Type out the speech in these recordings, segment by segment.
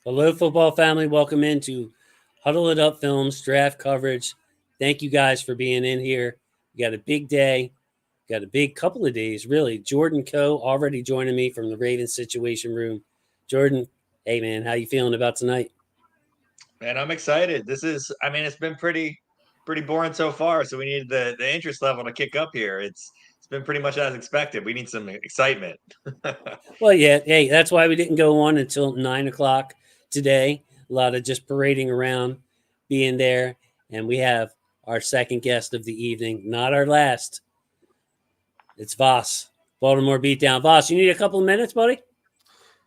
Hello, football family. Welcome into Huddle It Up Films draft coverage. Thank you guys for being in here. We got a big day, got a big couple of days, really. Jordan Coe already joining me from the Ravens Situation Room. Jordan, hey man, how you feeling about tonight? Man, I'm excited. It's been pretty boring so far. So we need the interest level to kick up here. It's been pretty much as expected. We need some excitement. Well, yeah, hey, that's why we didn't go on until 9 o'clock today. A lot of just parading around, being there, and we have our second guest of the evening, not our last. It's Voss, Baltimore beatdown. Voss, you need a couple of minutes, buddy?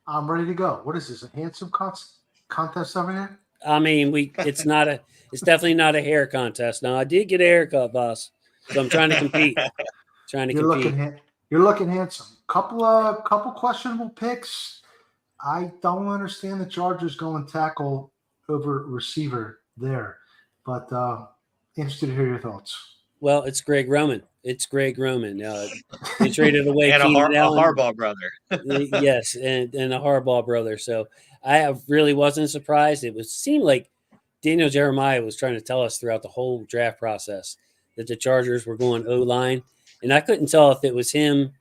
I'm ready to go. What is this? A handsome contest over here? I mean, it's definitely not a hair contest. Now, I did get a haircut, Voss, so I'm trying to compete. Trying to You're looking compete. you're looking handsome. Couple questionable picks. I don't understand the Chargers going tackle over receiver there, but interested to hear your thoughts. Well, it's Greg Roman. It's Greg Roman. They traded away And Keenan a Allen. Harbaugh brother. Yes, and a Harbaugh brother. So I really wasn't surprised. It seemed like Daniel Jeremiah was trying to tell us throughout the whole draft process that the Chargers were going O line, and I couldn't tell if it was him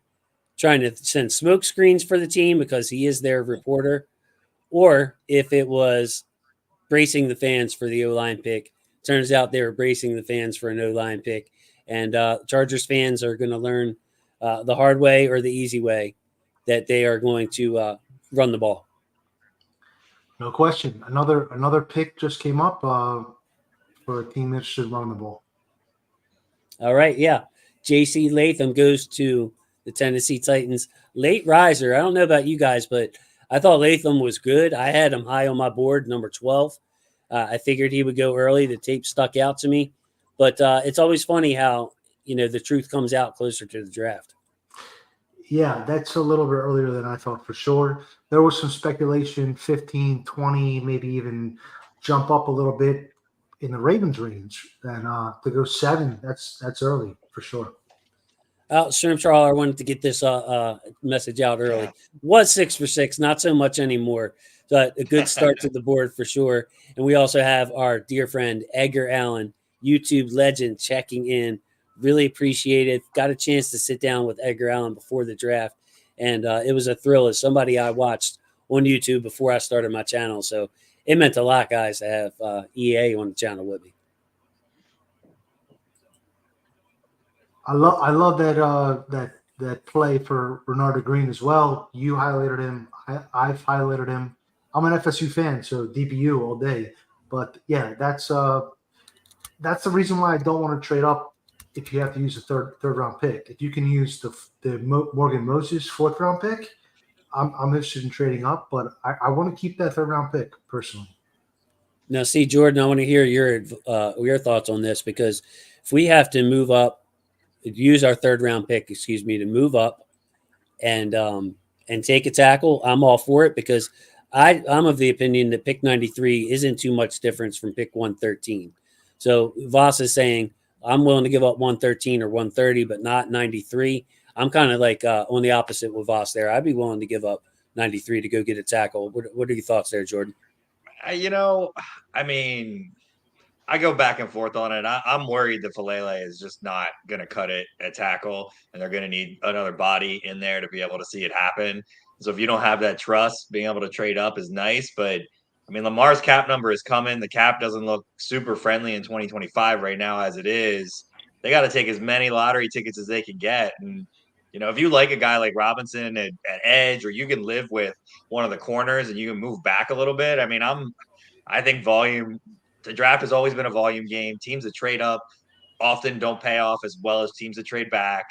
trying to send smoke screens for the team because he is their reporter, or if it was bracing the fans for the O line pick. Turns out they were bracing the fans for an O line pick, and Chargers fans are going to learn the hard way or the easy way that they are going to run the ball. No question. Another pick just came up for a team that should run the ball. All right, yeah. J.C. Latham goes to the Tennessee Titans. Late riser. I don't know about you guys, but I thought Latham was good. I had him high on my board, number 12. I figured he would go early. The tape stuck out to me. But it's always funny how, the truth comes out closer to the draft. Yeah, that's a little bit earlier than I thought for sure. There was some speculation 15, 20, maybe even jump up a little bit in the Ravens range. And to go 7, that's early for sure. Shrimp Trawler wanted to get this message out early. Was 6 for 6, not so much anymore. But a good start to the board for sure. And we also have our dear friend Edgar Allen, YouTube legend, checking in. Really appreciate it. Got a chance to sit down with Edgar Allen before the draft, and it was a thrill. As somebody I watched on YouTube before I started my channel, so it meant a lot, guys, to have EA on the channel with me. I love that play for Bernardo Green as well. You highlighted him. I've highlighted him. I'm an FSU fan, so DBU all day. But yeah, that's the reason why I don't want to trade up if you have to use a third round pick. If you can use the Morgan Moses 4th round pick, I'm interested in trading up, but I want to keep that 3rd round pick personally. Now, see, Jordan, I want to hear your thoughts on this, because if we have to move up, use our 3rd round pick, to move up and take a tackle, I'm all for it, because I'm of the opinion that pick 93 isn't too much difference from pick 113. So Voss is saying I'm willing to give up 113 or 130, but not 93. I'm kind of like on the opposite with Voss there. I'd be willing to give up 93 to go get a tackle. What are your thoughts there, Jordan? You know, I mean, I go back and forth on it. I'm worried that Falele is just not going to cut it at tackle, and they're going to need another body in there to be able to see it happen. So if you don't have that trust, being able to trade up is nice. But I mean, Lamar's cap number is coming. The cap doesn't look super friendly in 2025 right now as it is. They got to take as many lottery tickets as they can get. And, if you like a guy like Robinson at edge, or you can live with one of the corners and you can move back a little bit. I mean, I think volume, the draft has always been a volume game. Teams that trade up often don't pay off as well as teams that trade back.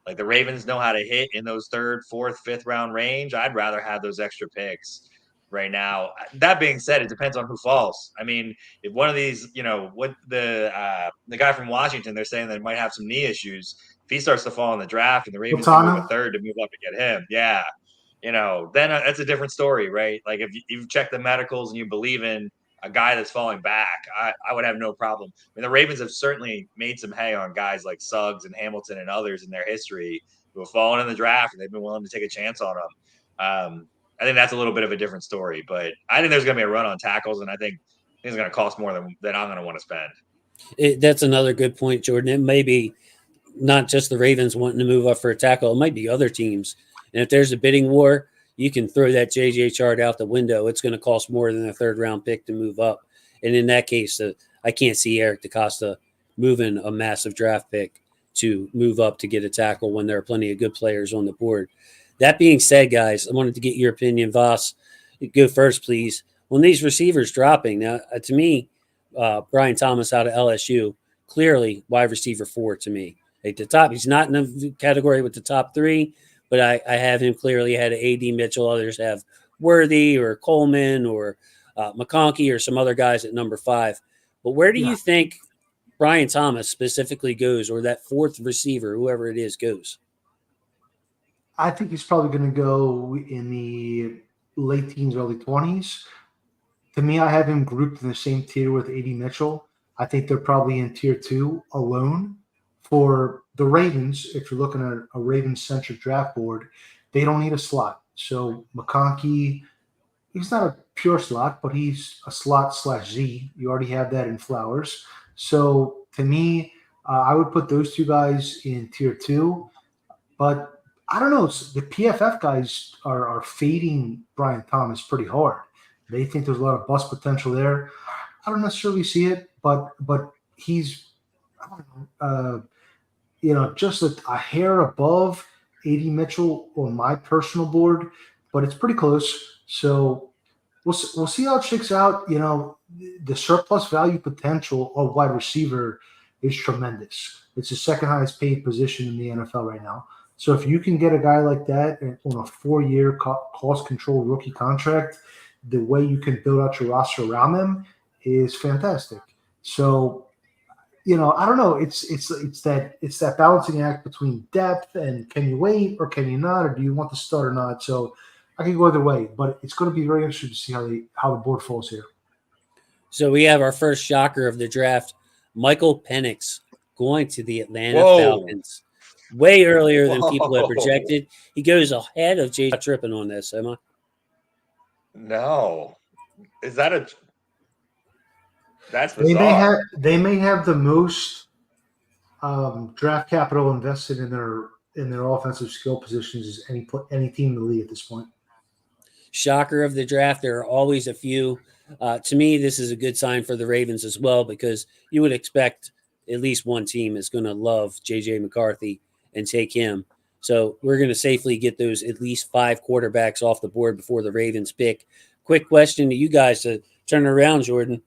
Like the Ravens know how to hit in those 3rd, 4th, 5th round range. I'd rather have those extra picks right now. That being said, it depends on who falls. I mean, if one of these, what the guy from Washington, they're saying that he might have some knee issues. If he starts to fall in the draft and the Ravens can move a 3rd to move up to get him, yeah, then that's a different story, right? Like if you check the medicals and you believe in a guy that's falling back, I would have no problem. I mean, the Ravens have certainly made some hay on guys like Suggs and Hamilton and others in their history who have fallen in the draft, and they've been willing to take a chance on them. I think that's a little bit of a different story. But I think there's going to be a run on tackles, and I think it's going to cost more than I'm going to want to spend. That's another good point, Jordan. It may be not just the Ravens wanting to move up for a tackle. It might be other teams. And if there's a bidding war, you can throw that JJ chart out the window. It's going to cost more than a third-round pick to move up. And in that case, I can't see Eric DeCosta moving a massive draft pick to move up to get a tackle when there are plenty of good players on the board. That being said, guys, I wanted to get your opinion. Voss, go first, please. When these receivers dropping, now to me, Brian Thomas out of LSU, clearly wide receiver 4 to me. At the top, he's not in the category with the top 3, but I have him clearly ahead of A.D. Mitchell. Others have Worthy or Coleman or McConkey or some other guys at number 5. But where do you think Brian Thomas specifically goes, or that 4th receiver, whoever it is, goes? I think he's probably going to go in the late teens, early 20s. To me, I have him grouped in the same tier with A.D. Mitchell. I think they're probably in tier 2 alone. For the Ravens, if you're looking at a Ravens-centric draft board, they don't need a slot. So McConkey, he's not a pure slot, but he's a slot/Z. You already have that in Flowers. So to me, I would put those 2 guys in tier 2. But I don't know. The PFF guys are fading Brian Thomas pretty hard. They think there's a lot of bust potential there. I don't necessarily see it, but he's just a hair above A.D. Mitchell on my personal board, but it's pretty close. So we'll see how it shakes out. The surplus value potential of wide receiver is tremendous. It's the second highest paid position in the NFL right now. So if you can get a guy like that on a 4-year cost control rookie contract, the way you can build out your roster around them is fantastic. So, I don't know. It's that balancing act between depth and can you wait or can you not, or do you want to start or not? So I can go either way, but it's going to be very interesting to see how the board falls here. So we have our first shocker of the draft, Michael Penix, going to the Atlanta Falcons. Way earlier than people had projected. He goes ahead of Jay. Tripping on this, am I? No. Is that that's bizarre. They may have the most draft capital invested in their offensive skill positions as any team in the league at this point. Shocker of the draft. There are always a few. To me, this is a good sign for the Ravens as well, because you would expect at least one team is going to love J.J. McCarthy and take him. So we're going to safely get those at least 5 quarterbacks off the board before the Ravens pick. Quick question to you guys to turn around, Jordan.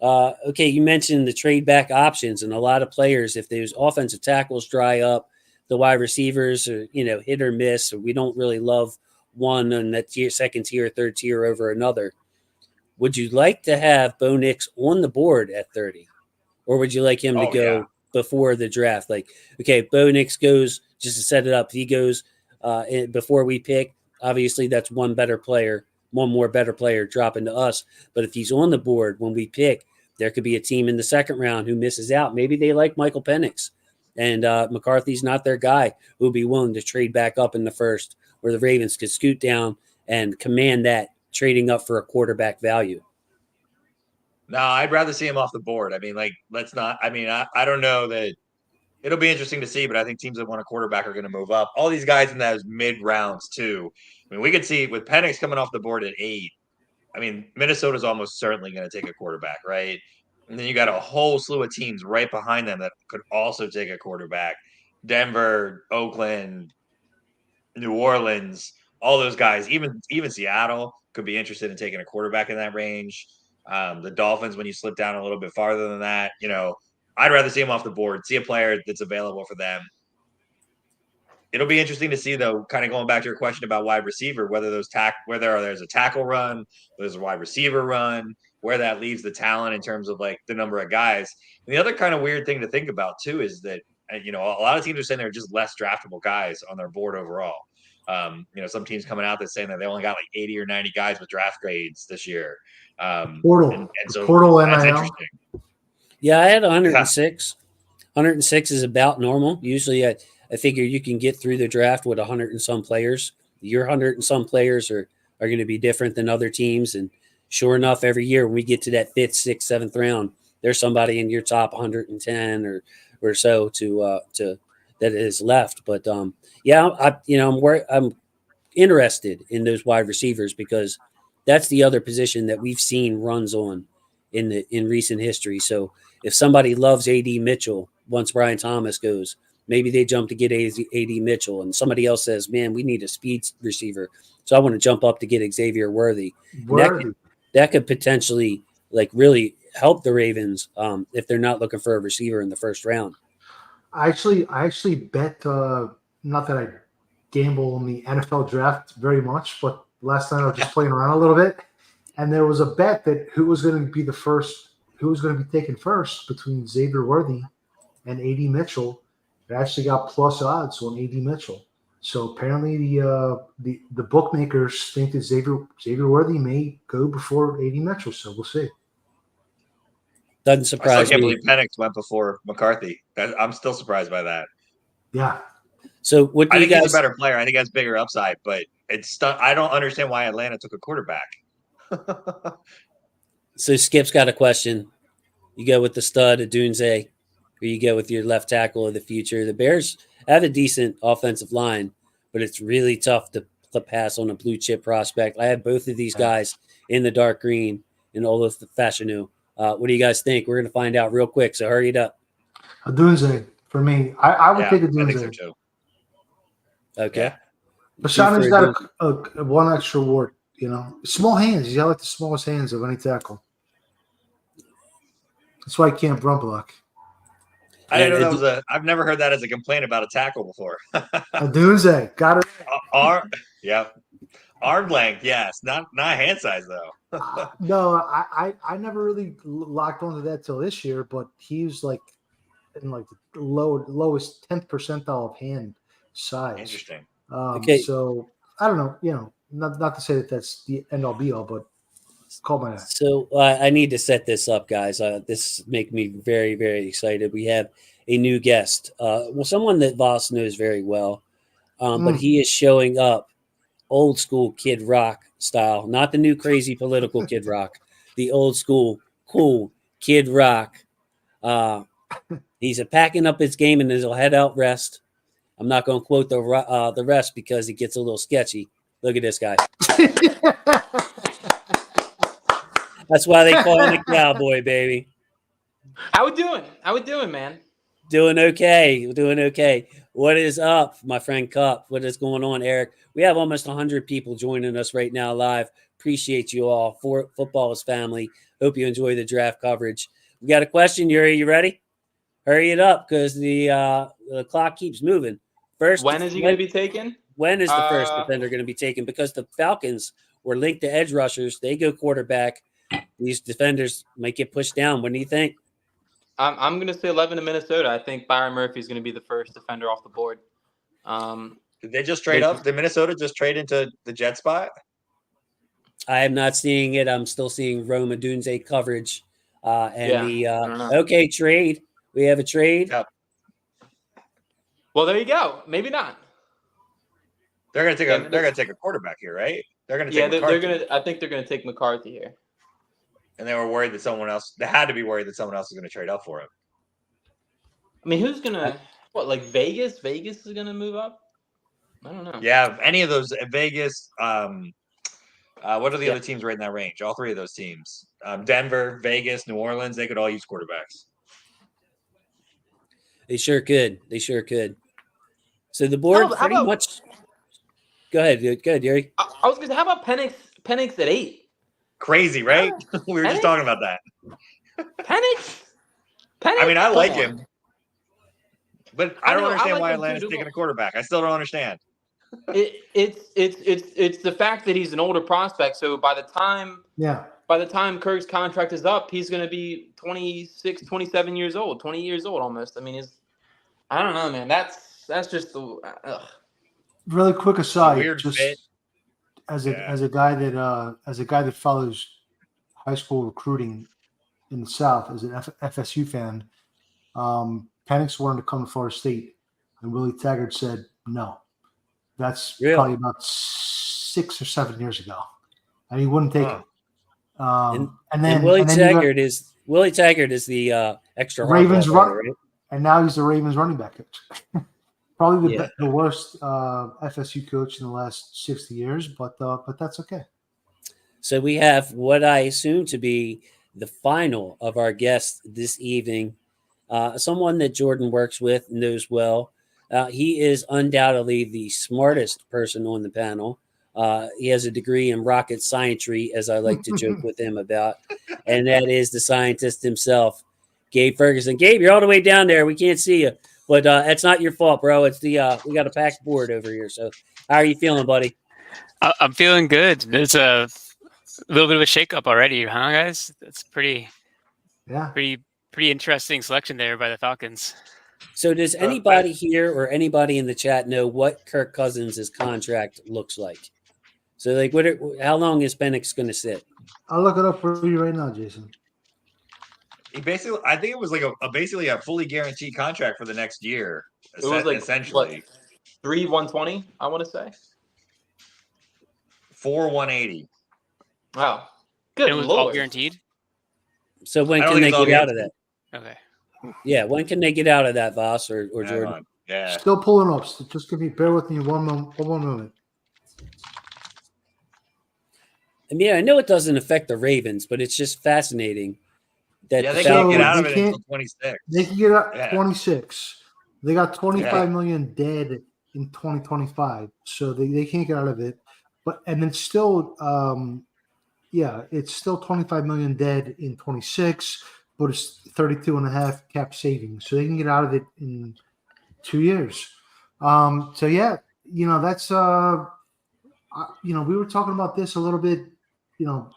Okay, you mentioned the trade back options, and a lot of players, if those offensive tackles dry up, the wide receivers are, hit or miss, or we don't really love one on that tier, second tier, third tier over another. Would you like to have Bo Nix on the board at 30? Or would you like him to go before the draft? Like, okay, Bo Nix goes, just to set it up, he goes before we pick. Obviously, that's one more better player dropping to us. But if he's on the board when we pick, there could be a team in the second round who misses out. Maybe they like Michael Penix, and McCarthy's not their guy, who would be willing to trade back up in the first, where the Ravens could scoot down and command that, trading up for a quarterback value. No, I'd rather see him off the board. I mean, let's not. I mean, I don't know that it'll be interesting to see, but I think teams that want a quarterback are going to move up. All these guys in those mid rounds too. I mean, we could see with Penix coming off the board at 8. I mean, Minnesota's almost certainly going to take a quarterback, right? And then you got a whole slew of teams right behind them that could also take a quarterback. Denver, Oakland, New Orleans, all those guys, even Seattle could be interested in taking a quarterback in that range. The Dolphins, when you slip down a little bit farther than that, I'd rather see them off the board, see a player that's available for them. It'll be interesting to see, though, kind of going back to your question about wide receiver, whether there's a tackle run, there's a wide receiver run, where that leaves the talent in terms of like the number of guys. And the other kind of weird thing to think about too is that a lot of teams are saying they're just less draftable guys on their board overall. Some teams coming out that's saying that they only got like 80 or 90 guys with draft grades this year. Portal, and so portal that's NIL. interesting. Yeah, I had 106. 106 is about normal. Usually I figure you can get through the draft with 100 and some players. Your 100 and some players are are going to be different than other teams. And sure enough, every year when we get to that 5th, 6th, 7th round, there's somebody in your top 110 or so to that is left. But yeah, I'm interested in those wide receivers because that's the other position that we've seen runs on in recent history. So if somebody loves AD Mitchell once Brian Thomas goes, maybe they jump to get AD Mitchell, and somebody else says, "Man, we need a speed receiver," so I want to jump up to get Xavier Worthy. That could potentially like really help the Ravens if they're not looking for a receiver in the first round. I actually bet, not that I gamble on the NFL draft very much, but last night I was just playing around a little bit, and there was a bet that who was going to be taken first between Xavier Worthy and AD Mitchell. It actually got plus odds on AD Mitchell. So apparently the bookmakers think that Xavier Worthy may go before AD Mitchell. So we'll see. Doesn't surprise me. I still can't believe Penix went before McCarthy. I'm still surprised by that. Yeah. So what do I you think guys? he's a better player. I think he has bigger upside, but I don't understand why Atlanta took a quarterback. So Skip's got a question. You go with the stud of Dunze, or you go with your left tackle of the future. The Bears have a decent offensive line, but it's really tough to pass on a blue chip prospect. I have both of these guys in the dark green in Olaf Fashanu. What do you guys think? We're going to find out real quick, so hurry it up. Dunze for me. I would take a Dunze. I think so too. Okay. Yeah. Fashanu's got a one extra wart, Small hands. He's got like the smallest hands of any tackle. That's why he can't run block. I didn't know that was I've never heard that as a complaint about a tackle before. Dunze got it. Arm length, yes. Not hand size though. No, I never really locked onto that till this year, but he was like in like the lowest 10th percentile of hand size. Interesting. Okay. So I don't know, not to say that that's the end all be all, but call my eye. So I need to set this up, guys. This make me very, very excited. We have a new guest. Someone that Voss knows very well, but he is showing up old school Kid Rock style, not the new crazy political Kid Rock, the old school cool Kid Rock. He's packing up his game and he'll head out rest. I'm not going to quote the rest because it gets a little sketchy. Look at this guy. That's why they call him a cowboy, baby. How we doing, man? Doing okay. What is up, my friend Cup? What is going on, Eric? We have almost 100 people joining us right now live. Appreciate you all. Football is family. Hope you enjoy the draft coverage. We got a question, Yuri. You ready? Hurry it up because the clock keeps moving. First, when is he going to be taken? When is the first defender going to be taken? Because the Falcons were linked to edge rushers. They go quarterback. These defenders might get pushed down. What do you think? I'm going to say 11 to Minnesota. I think Byron Murphy is going to be the first defender off the board. Did they just trade up? Did Minnesota just trade into the jet spot? I am not seeing it. I'm still seeing Roma Dunze coverage. Trade. We have a trade. Yep. Well, there you go. Maybe not. They're going to take a quarterback here, right? They're going to take McCarthy. I think they're going to take McCarthy here. And they were worried that they had to be worried that someone else was going to trade up for him. I mean, who's going to Vegas? Vegas is going to move up? I don't know. Yeah, any of those Vegas. What are the other teams right in that range? All three of those teams: Denver, Vegas, New Orleans. They could all use quarterbacks. They sure could. So the board much. Go ahead, Yuri. I was going to say, how about Penix at 8? Crazy, right? We were just talking about that. Penix. I mean, I like him, but I don't understand why Atlanta's taking a quarterback. I still don't understand. It's the fact that he's an older prospect. So by the time Kirk's contract is up, he's going to be 26, 27 years old, 20 years old almost. I mean, I don't know, man. That's just the really quick aside. Weird just fit. As a guy that follows high school recruiting in the South, as an FSU fan, Penix wanted to come to Florida State, and Willie Taggart said no. That's probably about 6 or 7 years ago, and he wouldn't take it. And then Willie then Taggart is the extra Ravens hardball player, run, right? and now he's the Ravens running back coach. Probably the worst FSU coach in the last 60 years, but that's okay. So we have what I assume to be the final of our guest this evening, someone that Jordan works with, knows well. He is undoubtedly the smartest person on the panel. He has a degree in rocket scientry, as I like to joke with him about, and that is the scientist himself, Gabe Ferguson. Gabe, you're all the way down there. We can't see you, but that's not your fault, bro. It's the we got a packed board over here. So, how are you feeling, buddy? I'm feeling good. It's a little bit of a shakeup already, huh, guys? It's pretty interesting selection there by the Falcons. So does anybody here or anybody in the chat know what Kirk Cousins' contract looks like? So like, how long is Penix going to sit? I'll look it up for you right now, Jason. He basically, I think it was like basically a fully guaranteed contract for the next year. It was like essentially what, 3/120, I want to say. 4/180. Wow, good. And it was Lord. all guaranteed. So when can they get out of that? Okay. Yeah, when can they get out of that, Voss or Jordan? Yeah. Still pulling up. So just bear with me one moment. I mean, I know it doesn't affect the Ravens, but it's just fascinating that they can't get out of it until 26. They can get out 26. They got $25 million dead in 2025, so they can't get out of it. And it's still it's still $25 million dead in 26, but it's 32.5 cap savings, so they can get out of it in 2 years. That's we were talking about this a little bit.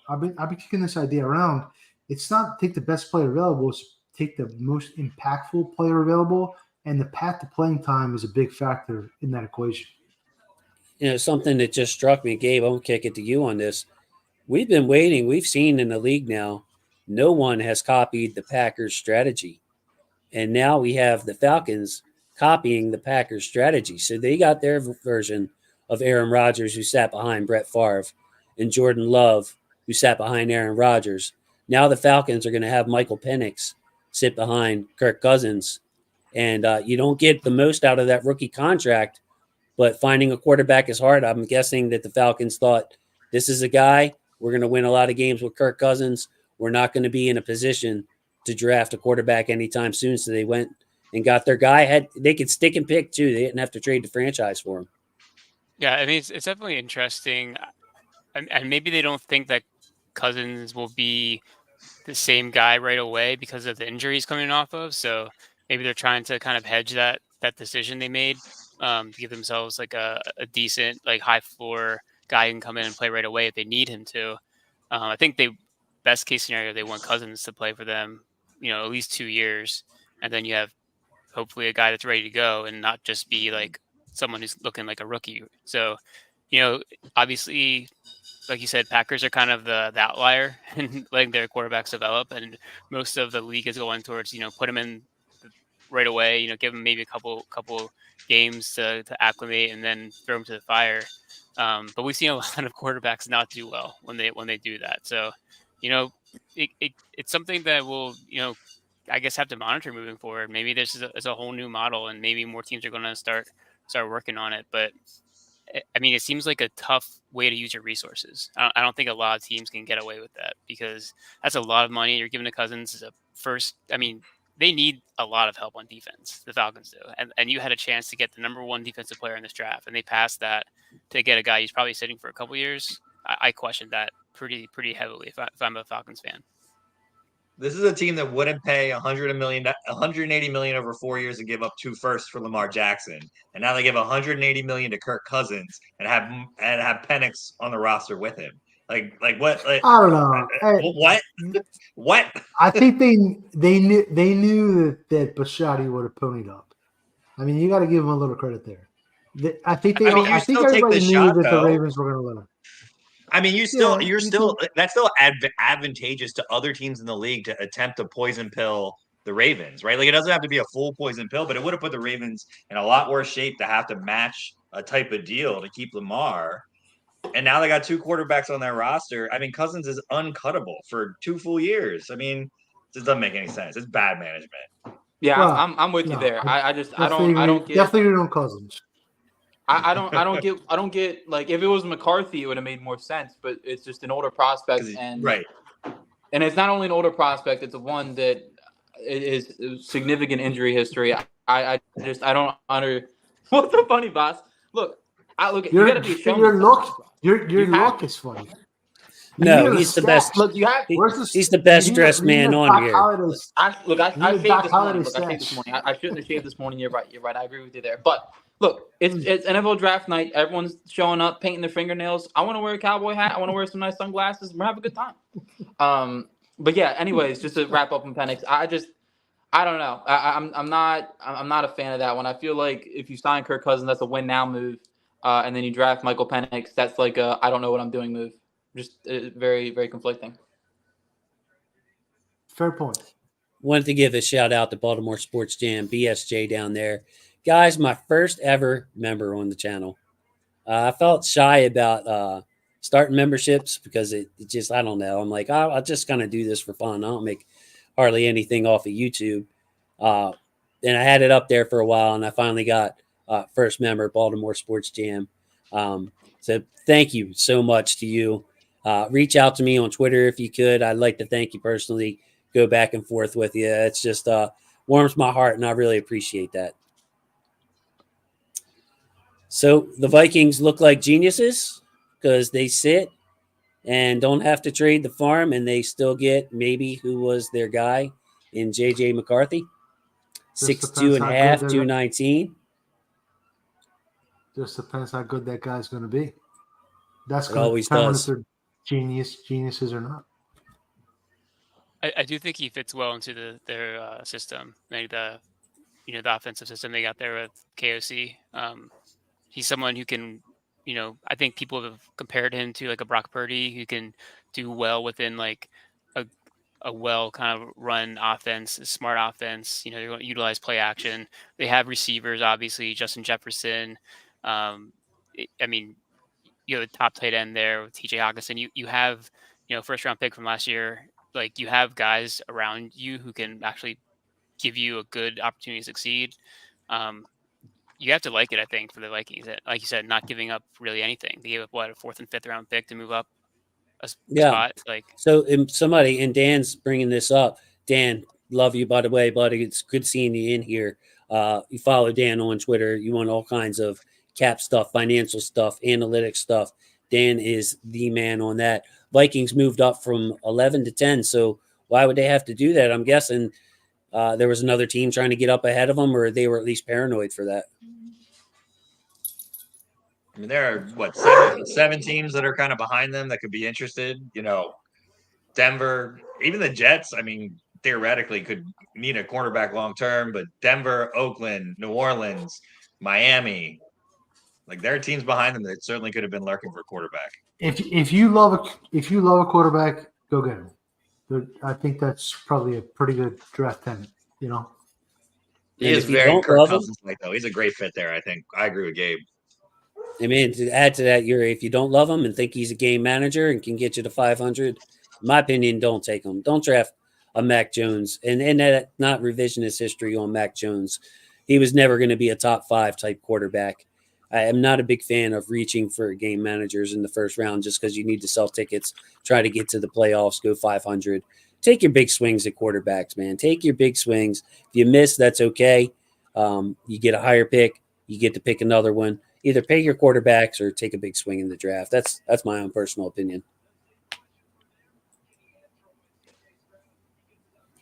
I've been kicking this idea around. It's not take the best player available; it's take the most impactful player available, and the path to playing time is a big factor in that equation. Something that just struck me, Gabe, I'll kick it to you on this. We've been waiting. We've seen in the league now, no one has copied the Packers strategy. And now we have the Falcons copying the Packers strategy. So they got their version of Aaron Rodgers, who sat behind Brett Favre, and Jordan Love, who sat behind Aaron Rodgers. Now the Falcons are going to have Michael Penix sit behind Kirk Cousins. And you don't get the most out of that rookie contract, but finding a quarterback is hard. I'm guessing that the Falcons thought, this is a guy, we're going to win a lot of games with Kirk Cousins. We're not going to be in a position to draft a quarterback anytime soon. So they went and got their guy. They could stick and pick, too. They didn't have to trade the franchise for him. Yeah, I mean, it's definitely interesting. And maybe they don't think that Cousins will be the same guy right away because of the injuries coming off of. So maybe they're trying to kind of hedge that decision they made to give themselves like a decent, like high floor guy who can come in and play right away if they need him to. I think best case scenario, they want Cousins to play for them, at least 2 years. And then you have hopefully a guy that's ready to go and not just be like someone who's looking like a rookie. So, obviously, like you said, Packers are kind of the outlier in letting their quarterbacks develop. And most of the league is going towards, put them in right away, give them maybe a couple games to acclimate and then throw them to the fire. But we've seen a lot of quarterbacks not do well when they do that. So, it's something that we'll, I guess have to monitor moving forward. Maybe this is a whole new model, and maybe more teams are going to start working on it. But I mean, it seems like a tough way to use your resources. I don't think a lot of teams can get away with that because that's a lot of money you're giving to Cousins as a first. I mean, they need a lot of help on defense. The Falcons do, and you had a chance to get the number one defensive player in this draft, and they passed that to get a guy who's probably sitting for a couple years. I question that pretty heavily if I'm a Falcons fan. This is a team that wouldn't pay $180 million over 4 years and give up 2 firsts for Lamar Jackson, and now they give $180 million to Kirk Cousins and have Penix on the roster with him. Like what? Like, I don't know. What? I think they knew that Bisciotti would have ponied up. I mean, you got to give him a little credit there. I think everybody knew that the Ravens were going to let him. I mean, that's still advantageous to other teams in the league to attempt to poison pill the Ravens, right? Like, it doesn't have to be a full poison pill, but it would have put the Ravens in a lot worse shape to have to match a type of deal to keep Lamar. And now they got 2 quarterbacks on their roster. I mean, Cousins is uncuttable for 2 full years. I mean, this doesn't make any sense. It's bad management. Yeah, Well, I'm with you there. I definitely don't get definitely on Cousins. I don't get like if it was McCarthy, it would have made more sense. But it's just an older prospect, and right. And it's not only an older prospect; it's one that is significant injury history. I don't under. What's so funny, boss? Look, you gotta be shown. Your look is funny. No, he's the best. Look, you have. He's the best dressed man on here. I shaved this morning. Look, I shaved this morning. I shouldn't have shaved this morning. You're right. I agree with you there. But look, it's NFL draft night. Everyone's showing up, painting their fingernails. I want to wear a cowboy hat. I want to wear some nice sunglasses. We're having a good time. But yeah. Anyways, just to wrap up on Penix, I don't know. I'm not a fan of that one. I feel like if you sign Kirk Cousins, that's a win now move, and then you draft Michael Penix, that's like a I don't know what I'm doing move. Just very, very conflicting. Fair point. Wanted to give a shout out to Baltimore Sports Jam, BSJ down there. Guys, my first ever member on the channel. I felt shy about starting memberships because it just, I don't know. I'm like, I'll just kind of do this for fun. I don't make hardly anything off of YouTube. And I had it up there for a while, and I finally got first member, Baltimore Sports Jam. So thank you so much to you. Reach out to me on Twitter if you could. I'd like to thank you personally. Go back and forth with you. It's just warms my heart, and I really appreciate that. So the Vikings look like geniuses because they sit and don't have to trade the farm, and they still get maybe who was their guy in J.J. McCarthy. 6'2 and a half, 219. Just depends how good that guy's going to be. That's it always does. If they're geniuses or not. I do think he fits well into their system. Maybe the offensive system they got there with KOC. He's someone who can, I think people have compared him to like a Brock Purdy who can do well within like a well kind of run offense, a smart offense. They're going to utilize play action. They have receivers, obviously, Justin Jefferson. The top tight end there with TJ Hawkinson. You have, first round pick from last year. Like you have guys around you who can actually give you a good opportunity to succeed. You have to like it, I think, for the Vikings. Like you said, not giving up really anything. They gave up a 4th and 5th round pick to move up a spot. So somebody, and Dan's bringing this up. Dan, love you, by the way, buddy. It's good seeing you in here. You follow Dan on Twitter. You want all kinds of cap stuff, financial stuff, analytics stuff. Dan is the man on that. Vikings moved up from 11 to 10. So why would they have to do that? I'm guessing there was another team trying to get up ahead of them, or they were at least paranoid for that. I mean, there are seven teams that are kind of behind them that could be interested. Denver, even the Jets. I mean, theoretically could need a cornerback long term, but Denver, Oakland, New Orleans, Miami, like there are teams behind them that certainly could have been lurking for a quarterback. If you love a quarterback, go get him. I think that's probably a pretty good draft tenant. He is very Kirk Cousins like though. He's a great fit there. I think I agree with Gabe. I mean, to add to that, Yuri, if you don't love him and think he's a game manager and can get you to 500, in my opinion, don't take him. Don't draft a Mac Jones. And that not revisionist history on Mac Jones. He was never going to be a top 5 type quarterback. I am not a big fan of reaching for game managers in the first round just because you need to sell tickets, try to get to the playoffs, go 500. Take your big swings at quarterbacks, man. Take your big swings. If you miss, that's okay. You get a higher pick. You get to pick another one. Either pay your quarterbacks or take a big swing in the draft. That's my own personal opinion.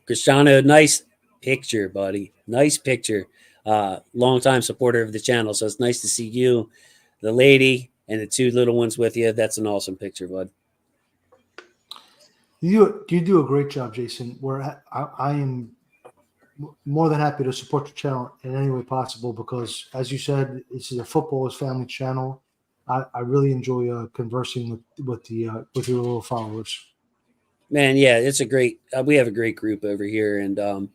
Cristiano, nice picture, buddy. Nice picture. Longtime supporter of the channel, so it's nice to see you, the lady, and the 2 little ones with you. That's an awesome picture, bud. You do a great job, Jason. I am more than happy to support your channel in any way possible because, as you said, this is a footballers family channel. I really enjoy conversing with your little followers. Man, yeah, it's a great. We have a great group over here, and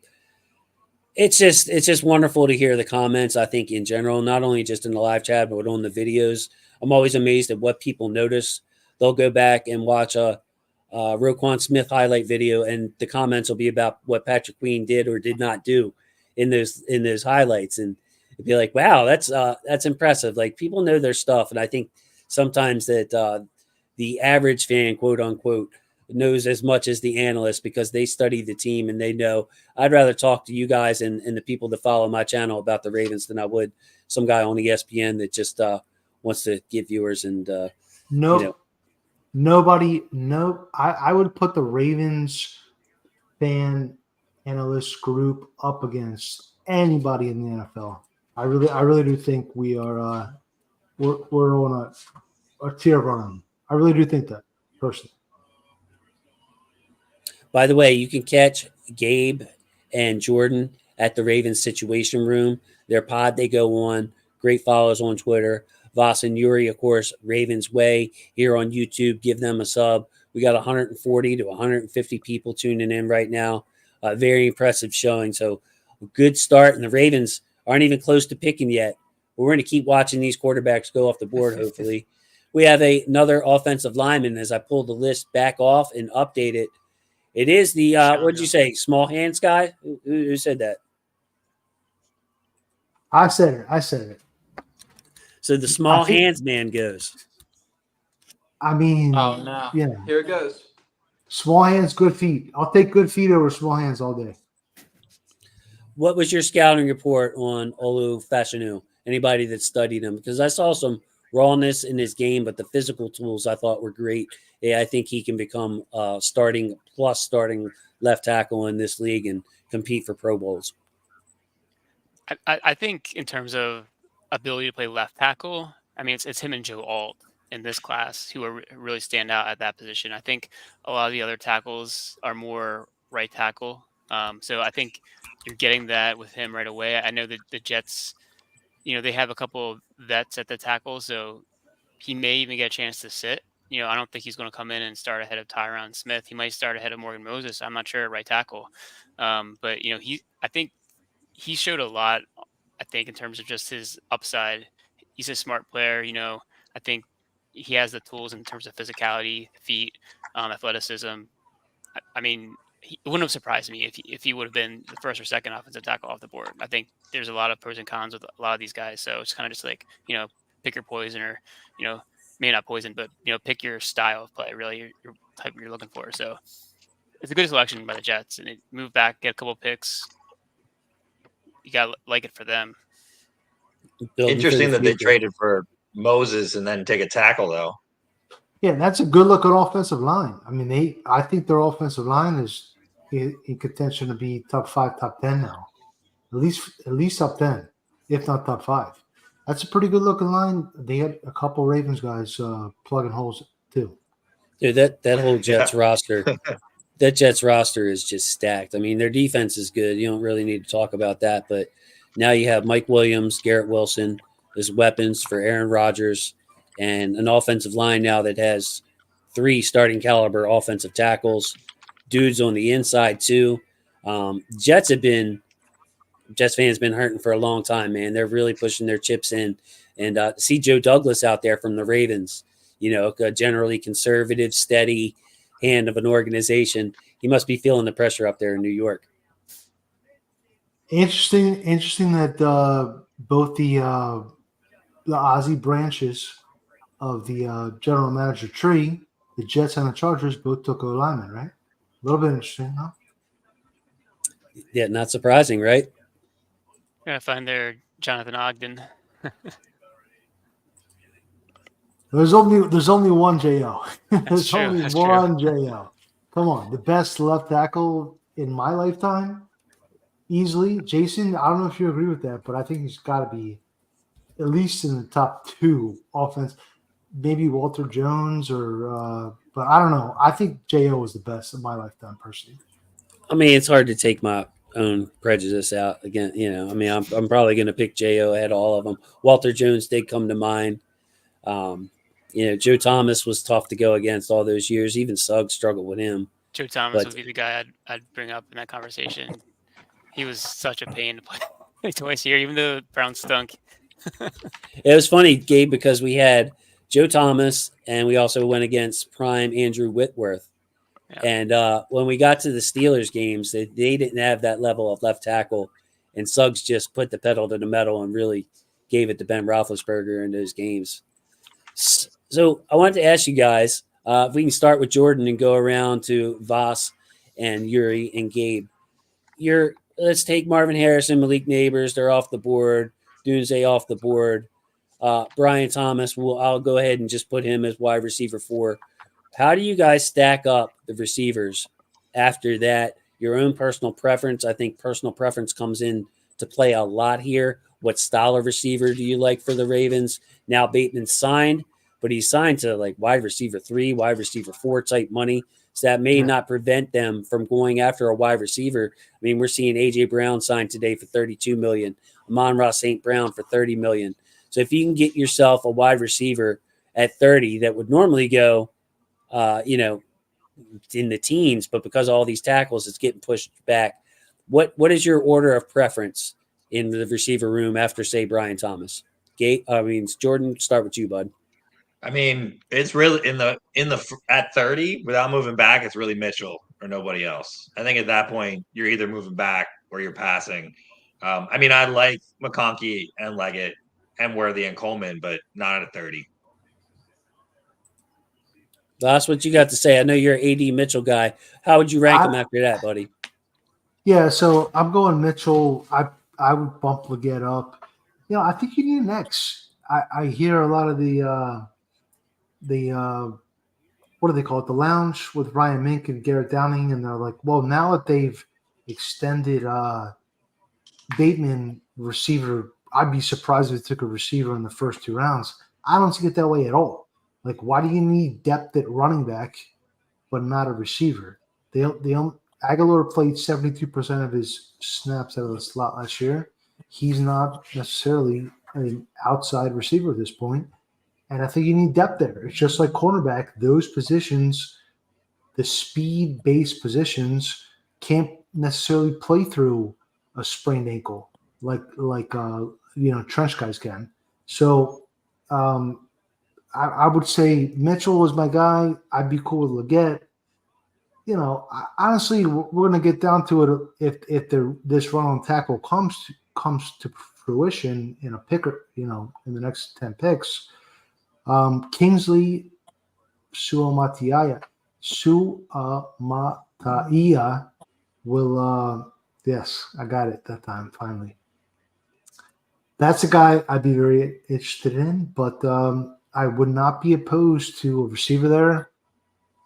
it's just wonderful to hear the comments. I think in general, not only just in the live chat, but on the videos. I'm always amazed at what people notice. They'll go back and watch a Roquan Smith highlight video, and the comments will be about what Patrick Queen did or did not do in those highlights, and it'd be like, wow, that's impressive. Like, people know their stuff, and I think sometimes that the average fan, quote unquote, knows as much as the analyst because they study the team and they know. I'd rather talk to you guys and the people that follow my channel about the Ravens than I would some guy on ESPN that just wants to get viewers and I would put the Ravens fan analyst group up against anybody in the NFL. I really do think we are we're on a tier of our own. I really do think that, personally. By the way, you can catch Gabe and Jordan at the Ravens Situation Room. Their pod they go on. Great follows on Twitter. Voss and Yuri, of course, Ravens Way here on YouTube. Give them a sub. We got 140 to 150 people tuning in right now. Very impressive showing. So a good start. And the Ravens aren't even close to picking yet. We're going to keep watching these quarterbacks go off the board, hopefully. We have another offensive lineman. As I pulled the list back off and update it, it is the, what did you say, small hands guy? Who said that? I said it. So the small hands man goes. I mean, oh no, yeah. Here it goes. Small hands, good feet. I'll take good feet over small hands all day. What was your scouting report on Olu Fashanu? Anybody that studied him? Because I saw some rawness in his game, but the physical tools I thought were great. Yeah, I think he can become starting left tackle in this league and compete for Pro Bowls. I think in terms of ability to play left tackle, I mean, it's him and Joe Alt in this class who are really stand out at that position. I think a lot of the other tackles are more right tackle. So I think you're getting that with him right away. I know that the Jets, they have a couple of vets at the tackle, so he may even get a chance to sit. I don't think he's going to come in and start ahead of Tyron Smith. He might start ahead of Morgan Moses. I'm not sure at right tackle. But I think he showed a lot, I think, in terms of just his upside. He's a smart player. I think he has the tools in terms of physicality, feet, athleticism. I mean, it wouldn't have surprised me if he would have been the first or second offensive tackle off the board. I think there's a lot of pros and cons with a lot of these guys. So it's kind of just like, pick your poison, or, maybe not poison, but, pick your style of play, really, your type you're looking for. So it's a good selection by the Jets, and it moved back, get a couple picks. You got to like it for them. Interesting that they traded for Moses and then take a tackle, though. Yeah, that's a good looking offensive line. I mean, I think their offensive line is in contention to be top 5, top 10 now. At least top 10, if not top 5. That's a pretty good looking line. They had a couple Ravens guys plugging holes too. Dude, that whole Jets roster, that Jets roster is just stacked. I mean, their defense is good. You don't really need to talk about that, but now you have Mike Williams, Garrett Wilson as weapons for Aaron Rodgers, and an offensive line now that has 3 starting caliber offensive tackles, dudes on the inside too. Jets fans been hurting for a long time, man. They're really pushing their chips in, and see Joe Douglas out there from the Ravens, a generally conservative, steady hand of an organization. He must be feeling the pressure up there in New York. Interesting that both the Ozzie branches of the general manager tree, the Jets and the Chargers, both took O-linemen, right? A little bit interesting, huh? Yeah, not surprising, right? Gotta find their Jonathan Ogden. There's only one JO. There's true. only That's one JO. Come on, the best left tackle in my lifetime, easily. Jason, I don't know if you agree with that, but I think he's got to be at least in the top 2 offense. Maybe Walter Jones but I don't know. I think JO is the best in my lifetime, personally. I mean, it's hard to take my own prejudice out again. I mean, I'm probably going to pick JO ahead of all of them. Walter Jones did come to mind. Joe Thomas was tough to go against all those years. Even Suggs struggled with him. Joe Thomas would be the guy I'd bring up in that conversation. He was such a pain to play twice a year, even though Brown stunk. It was funny, Gabe, because we had Joe Thomas, and we also went against prime Andrew Whitworth. Yeah. And when we got to the Steelers games, they didn't have that level of left tackle, and Suggs just put the pedal to the metal and really gave it to Ben Roethlisberger in those games. So I wanted to ask you guys, if we can start with Jordan and go around to Voss and Yuri and Gabe. Let's take Marvin Harrison, Malik Neighbors. They're off the board. Dunze off the board. Brian Thomas, I'll go ahead and just put him as wide receiver 4. How do you guys stack up the receivers after that? Your own personal preference. I think personal preference comes in to play a lot here. What style of receiver do you like for the Ravens? Now Bateman's signed, but he's signed to like wide receiver 3, wide receiver 4 type money. So that may not prevent them from going after a wide receiver. I mean, we're seeing A.J. Brown signed today for $32 million, Amon-Ra St. Brown for $30 million. So if you can get yourself a wide receiver at 30 that would normally go, in the teens, but because of all these tackles, it's getting pushed back. What is your order of preference in the receiver room after, say, Brian Thomas? Jordan, start with you, bud. I mean, it's really in the at 30 without moving back. It's really Mitchell or nobody else. I think at that point you're either moving back or you're passing. I like McConkey and Leggett and Worthy and Coleman, but not at 30. That's what you got to say. I know you're an AD Mitchell guy. How would you rank him after that, buddy? Yeah, so I'm going Mitchell. I would bump Leggett up. I think you need an X. I hear a lot of the what do they call it? The lounge with Ryan Mink and Garrett Downing, and they're like, well, now that they've extended Bateman receiver, I'd be surprised if they took a receiver in the first 2 rounds. I don't see it that way at all. Like, why do you need depth at running back but not a receiver? Aguilar played 72% of his snaps out of the slot last year. He's not necessarily an outside receiver at this point. And I think you need depth there. It's just like cornerback. Those positions, the speed-based positions, can't necessarily play through a sprained ankle like trench guys can. So I would say Mitchell was my guy. I'd be cool with Leggett. Honestly, we're going to get down to it if this run on tackle comes to fruition in a picker, in the next 10 picks. Kingsley Suamataia will yes, I got it that time finally. That's a guy I'd be very interested in, but I would not be opposed to a receiver there,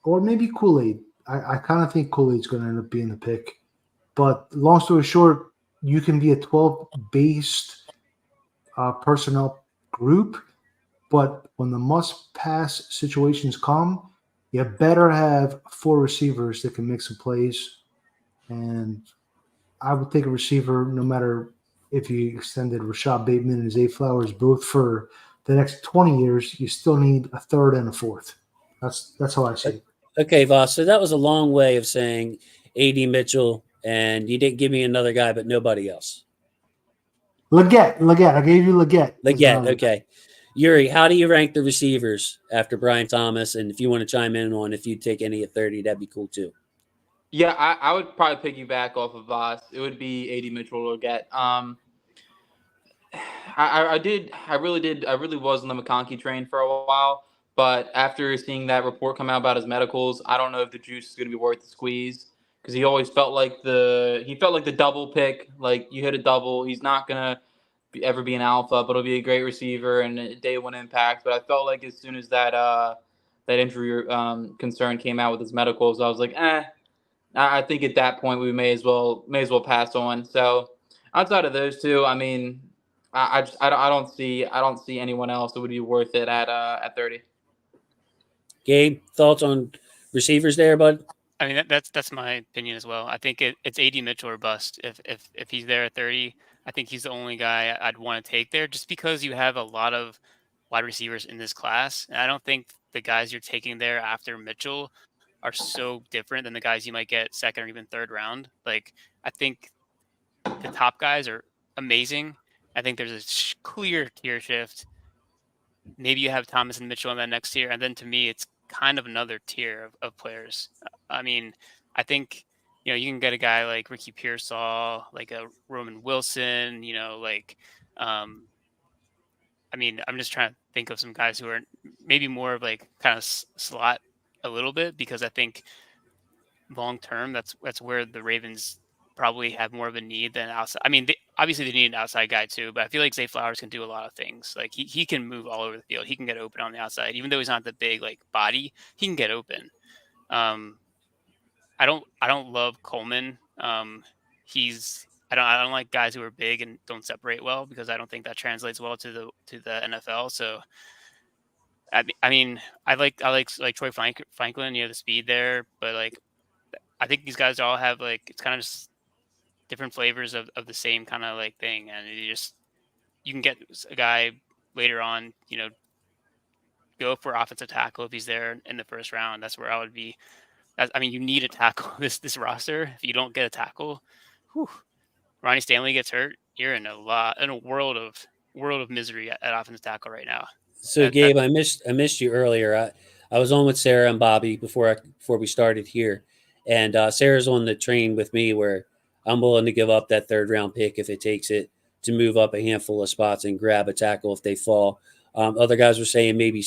or maybe Kool-Aid. I kind of think Kool-Aid's going to end up being the pick. But long story short, you can be a 12-based personnel group, but when the must-pass situations come, you better have 4 receivers that can make some plays. And I would take a receiver no matter if you extended Rashad Bateman and Zay Flowers both for the next 20 years. You still need a 3rd and a 4th. That's how I see it. Okay, Voss. So that was a long way of saying AD Mitchell, and you didn't give me another guy, but nobody else. Leggett. I gave you Leggett. Okay. Yuri, how do you rank the receivers after Brian Thomas? And if you want to chime in on if you take any at 30, that'd be cool too. Yeah, I would probably piggyback off of Voss. It would be AD Mitchell or Leggett. I really was on the McConkey train for a while. But after seeing that report come out about his medicals, I don't know if the juice is going to be worth the squeeze, because he always felt like the double pick. Like, you hit a double, he's not going to ever be an alpha, but he'll be a great receiver and a day one impact. But I felt like as soon as that injury concern came out with his medicals, I was like, I think at that point we may as well pass on. So outside of those two, I mean, I don't see anyone else that would be worth it at 30. Gabe, thoughts on receivers there, bud? I mean, that's my opinion as well. I think it's AD Mitchell or bust. If he's there at 30, I think he's the only guy I'd want to take there, just because you have a lot of wide receivers in this class. And I don't think the guys you're taking there after Mitchell are so different than the guys you might get 2nd or even 3rd round. Like, I think the top guys are amazing. I think there's a clear tier shift maybe you have Thomas and Mitchell in that next tier, and then to me, it's kind of another tier of players. I mean, I think you can get a guy like Ricky Pearsall, like a Roman Wilson, like I mean, I'm just trying to think of some guys who are maybe more of like kind of slot a little bit, because I think long term that's where the Ravens probably have more of a need than outside. I mean, obviously they need an outside guy too, but I feel like Zay Flowers can do a lot of things. Like he can move all over the field. He can get open on the outside, even though he's not the big like body. He can get open. I don't love Coleman. I don't like guys who are big and don't separate well, because I don't think that translates well to the NFL. So I mean I like Troy Franklin, the speed there, but like I think these guys all have like, it's kind of just different flavors of the same kind of like thing, and you can get a guy later on, go for offensive tackle if he's there in the first round. That's where I would be. I mean, you need a tackle this roster. If you don't get a tackle, Ronnie Stanley gets hurt, you're in a world of misery at offensive tackle right now. So Gabe, I missed you earlier. I was on with Sarah and Bobby before we started here, and Sarah's on the train with me where I'm willing to give up that 3rd round pick if it takes it to move up a handful of spots and grab a tackle if they fall. Other guys were saying maybe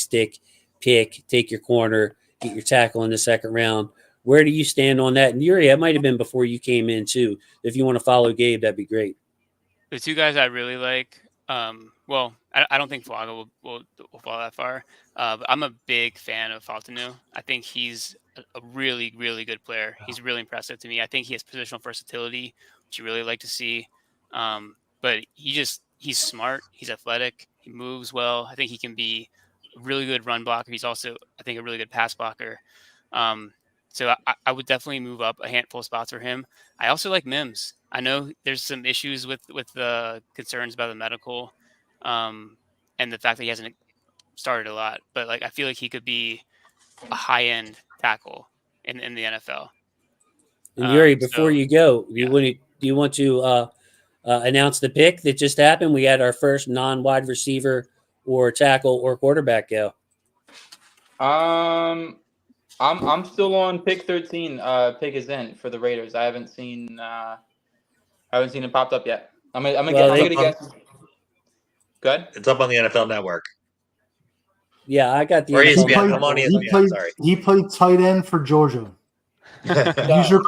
pick, take your corner, get your tackle in the 2nd round. Where do you stand on that? And Yuri, it might have been before you came in too. If you want to follow Gabe, that'd be great. The two guys I really like, well, I don't think Flaga will fall that far, but I'm a big fan of Faltanu. I think he's a really, really good player. He's really impressive to me. I think he has positional versatility, which you really like to see. But he's smart. He's athletic. He moves well. I think he can be a really good run blocker. He's also, I think, a really good pass blocker. So I would definitely move up a handful of spots for him. I also like Mims. I know there's some issues with the concerns about the medical, and the fact that he hasn't started a lot. But like, I feel like he could be a high-end tackle in the NFL. And Yuri, before you go, do you want to announce the pick that just happened? We had our first non-wide receiver or tackle or quarterback go. I'm still on pick 13. Pick is in for the Raiders. I haven't seen it popped up yet. I'm gonna guess. Good. It's up on the NFL Network. Yeah, I got the ESPN. I'm on ESPN. Sorry. He played tight end for Georgia. use your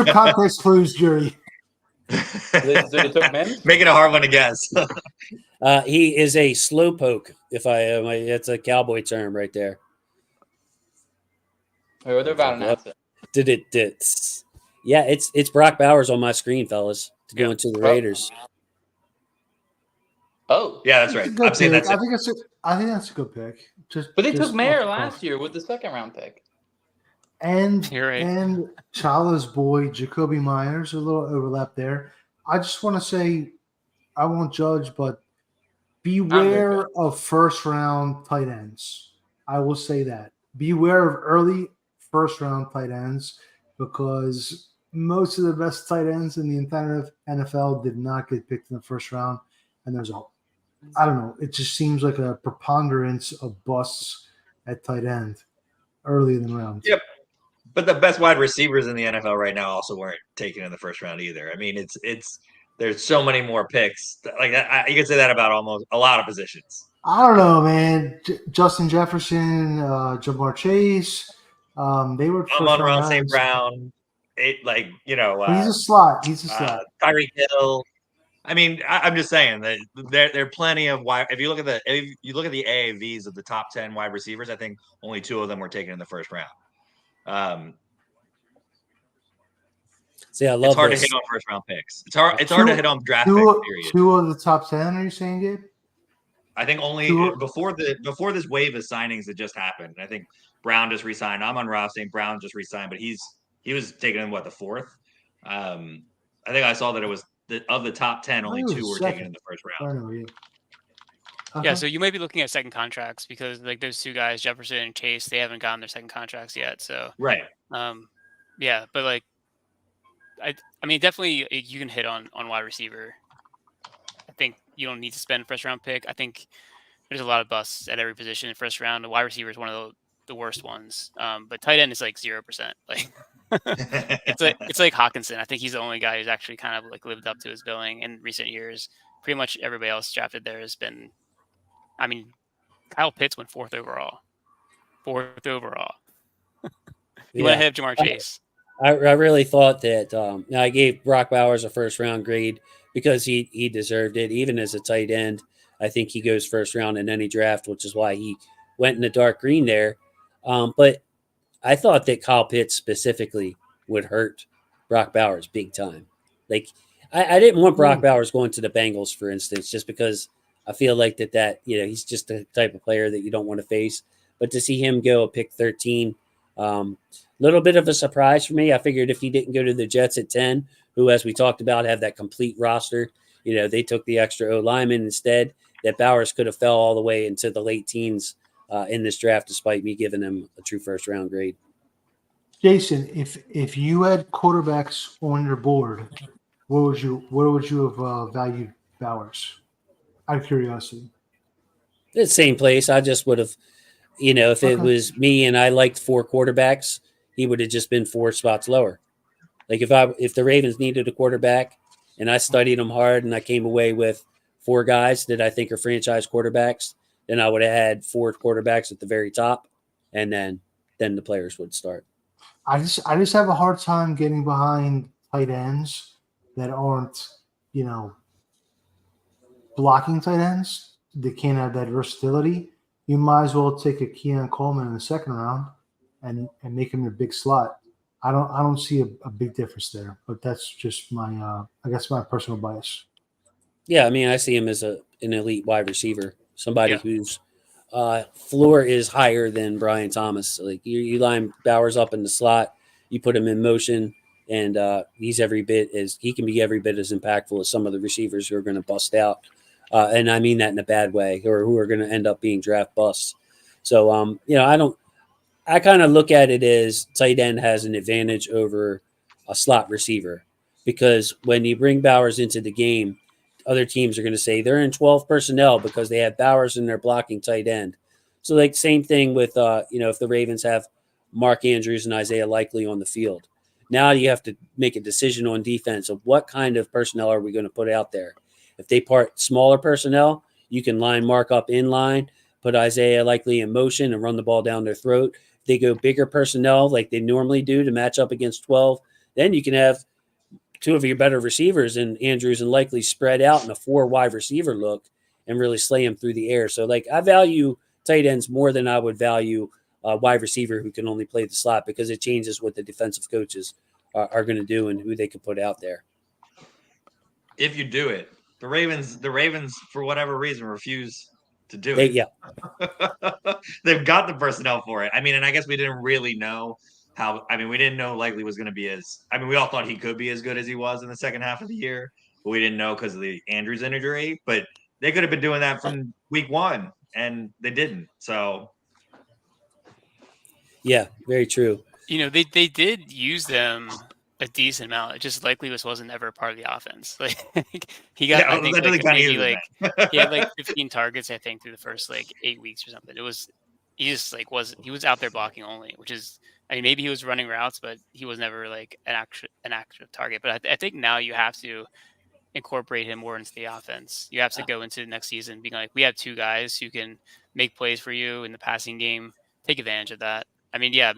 context clues, Jerry. Making a hard one to guess. He is a slowpoke. It's a cowboy term right there. They're about to announce it. Did it? Yeah, it's Brock Bowers on my screen, fellas, to go into the Raiders. Oh, yeah, that's right. I'm saying that's. I think that's a good pick. But they took Mayer last year with the 2nd round pick. And right. And Chala's boy Jacoby Myers, a little overlap there. I just want to say, I won't judge, but beware of 1st round tight ends. I will say that. Beware of early 1st round tight ends, because most of the best tight ends in the entire NFL did not get picked in the 1st round. And I don't know, it just seems like a preponderance of busts at tight end early in the round. Yep. But the best wide receivers in the NFL right now also weren't taken in the 1st round either. I mean, there's so many more picks. Like you could say that about almost a lot of positions. I don't know, man. Justin Jefferson, Jamar Chase, they were Amon-Ra St. Brown. He's a slot. Tyreek Hill. I mean, I'm just saying that there are plenty of wide. If you look at the AAVs of the top 10 wide receivers, I think only 2 of them were taken in the 1st round. See, I love. It's hard to hit on 1st round picks. It's hard to hit on draft picks. Period. 2 of the top 10. Are you saying, Gabe? I think only before this wave of signings that just happened. I think Brown just re-signed. Amon-Ra St. Brown just re-signed, but he was taken in the 4th. I think I saw that it was of the top 10, only 2 were taken in the 1st round. Yeah, so you might be looking at 2nd contracts, because like those 2 guys, Jefferson and Chase, they haven't gotten their 2nd contracts yet. So right. Yeah, but like I mean, definitely you can hit on wide receiver. I think you don't need to spend a 1st round pick. I think there's a lot of busts at every position in the first round. The wide receiver is one of the worst ones. But tight end is like 0%. Like it's like Hawkinson. I think he's the only guy who's actually kind of like lived up to his billing in recent years. Pretty much everybody else drafted there has been. I mean, Kyle Pitts went 4th overall. 4th overall. He went ahead of Jamar Chase. I really thought that. I gave Brock Bowers a first round grade because he deserved it, even as a tight end. I think he goes first round in any draft, which is why he went in the dark green there. But I thought that Kyle Pitts specifically would hurt Brock Bowers big time. Like I didn't want Brock Bowers going to the Bengals, for instance, just because I feel like that he's just the type of player that you don't want to face. But to see him go pick 13, little bit of a surprise for me. I figured if he didn't go to the Jets at 10, who, as we talked about, have that complete roster, they took the extra O lineman instead, that Bowers could have fell all the way into the late teens in this draft, despite me giving him a true first round grade. Jason, if you had quarterbacks on your board, where would you have valued Bowers? Out of curiosity. The same place. I just would have, if it was me and I liked 4 quarterbacks, he would have just been 4 spots lower. Like if the Ravens needed a quarterback and I studied them hard and I came away with 4 guys that I think are franchise quarterbacks, then I would have had 4 quarterbacks at the very top, and then the players would start. I just have a hard time getting behind tight ends that aren't, blocking tight ends. They can't have that versatility. You might as well take a Keon Coleman in the second round and make him your big slot. I don't see a big difference there, but that's just my my personal bias. Yeah, I mean, I see him as an elite wide receiver, somebody whose floor is higher than Brian Thomas. Like you line Bowers up in the slot, you put him in motion, and he can be every bit as impactful as some of the receivers who are going to bust out. And I mean that in a bad way, or who are going to end up being draft busts. So, I kind of look at it as tight end has an advantage over a slot receiver, because when you bring Bowers into the game, other teams are going to say they're in 12 personnel because they have Bowers and they're blocking tight end. So like same thing with, if the Ravens have Mark Andrews and Isaiah Likely on the field, now you have to make a decision on defense of what kind of personnel are we going to put out there. If they part smaller personnel, you can line Mark up in line, put Isaiah Likely in motion and run the ball down their throat. If they go bigger personnel like they normally do to match up against 12, then you can have 2 of your better receivers and Andrews and Likely spread out in a 4 wide receiver look and really slay him through the air. So like I value tight ends more than I would value a wide receiver who can only play the slot, because it changes what the defensive coaches are going to do and who they can put out there. If you do it, the Ravens for whatever reason refuse to do it. They've got the personnel for it. I mean, and I guess we didn't really know we didn't know Likely was going to be we all thought he could be as good as he was in the second half of the year, but we didn't know because of the Andrews injury. But they could have been doing that from week 1, and they didn't. So, yeah, very true. They did use them a decent amount. It just Likely wasn't ever part of the offense. Like he got, I think, he had like 15 targets, I think, through the first 8 weeks or something. It was he was out there blocking only, which is. I mean, maybe he was running routes, but he was never like an active target. But I think now you have to incorporate him more into the offense. You have to go into the next season being like, we have 2 guys who can make plays for you in the passing game. Take advantage of that. I mean, yeah,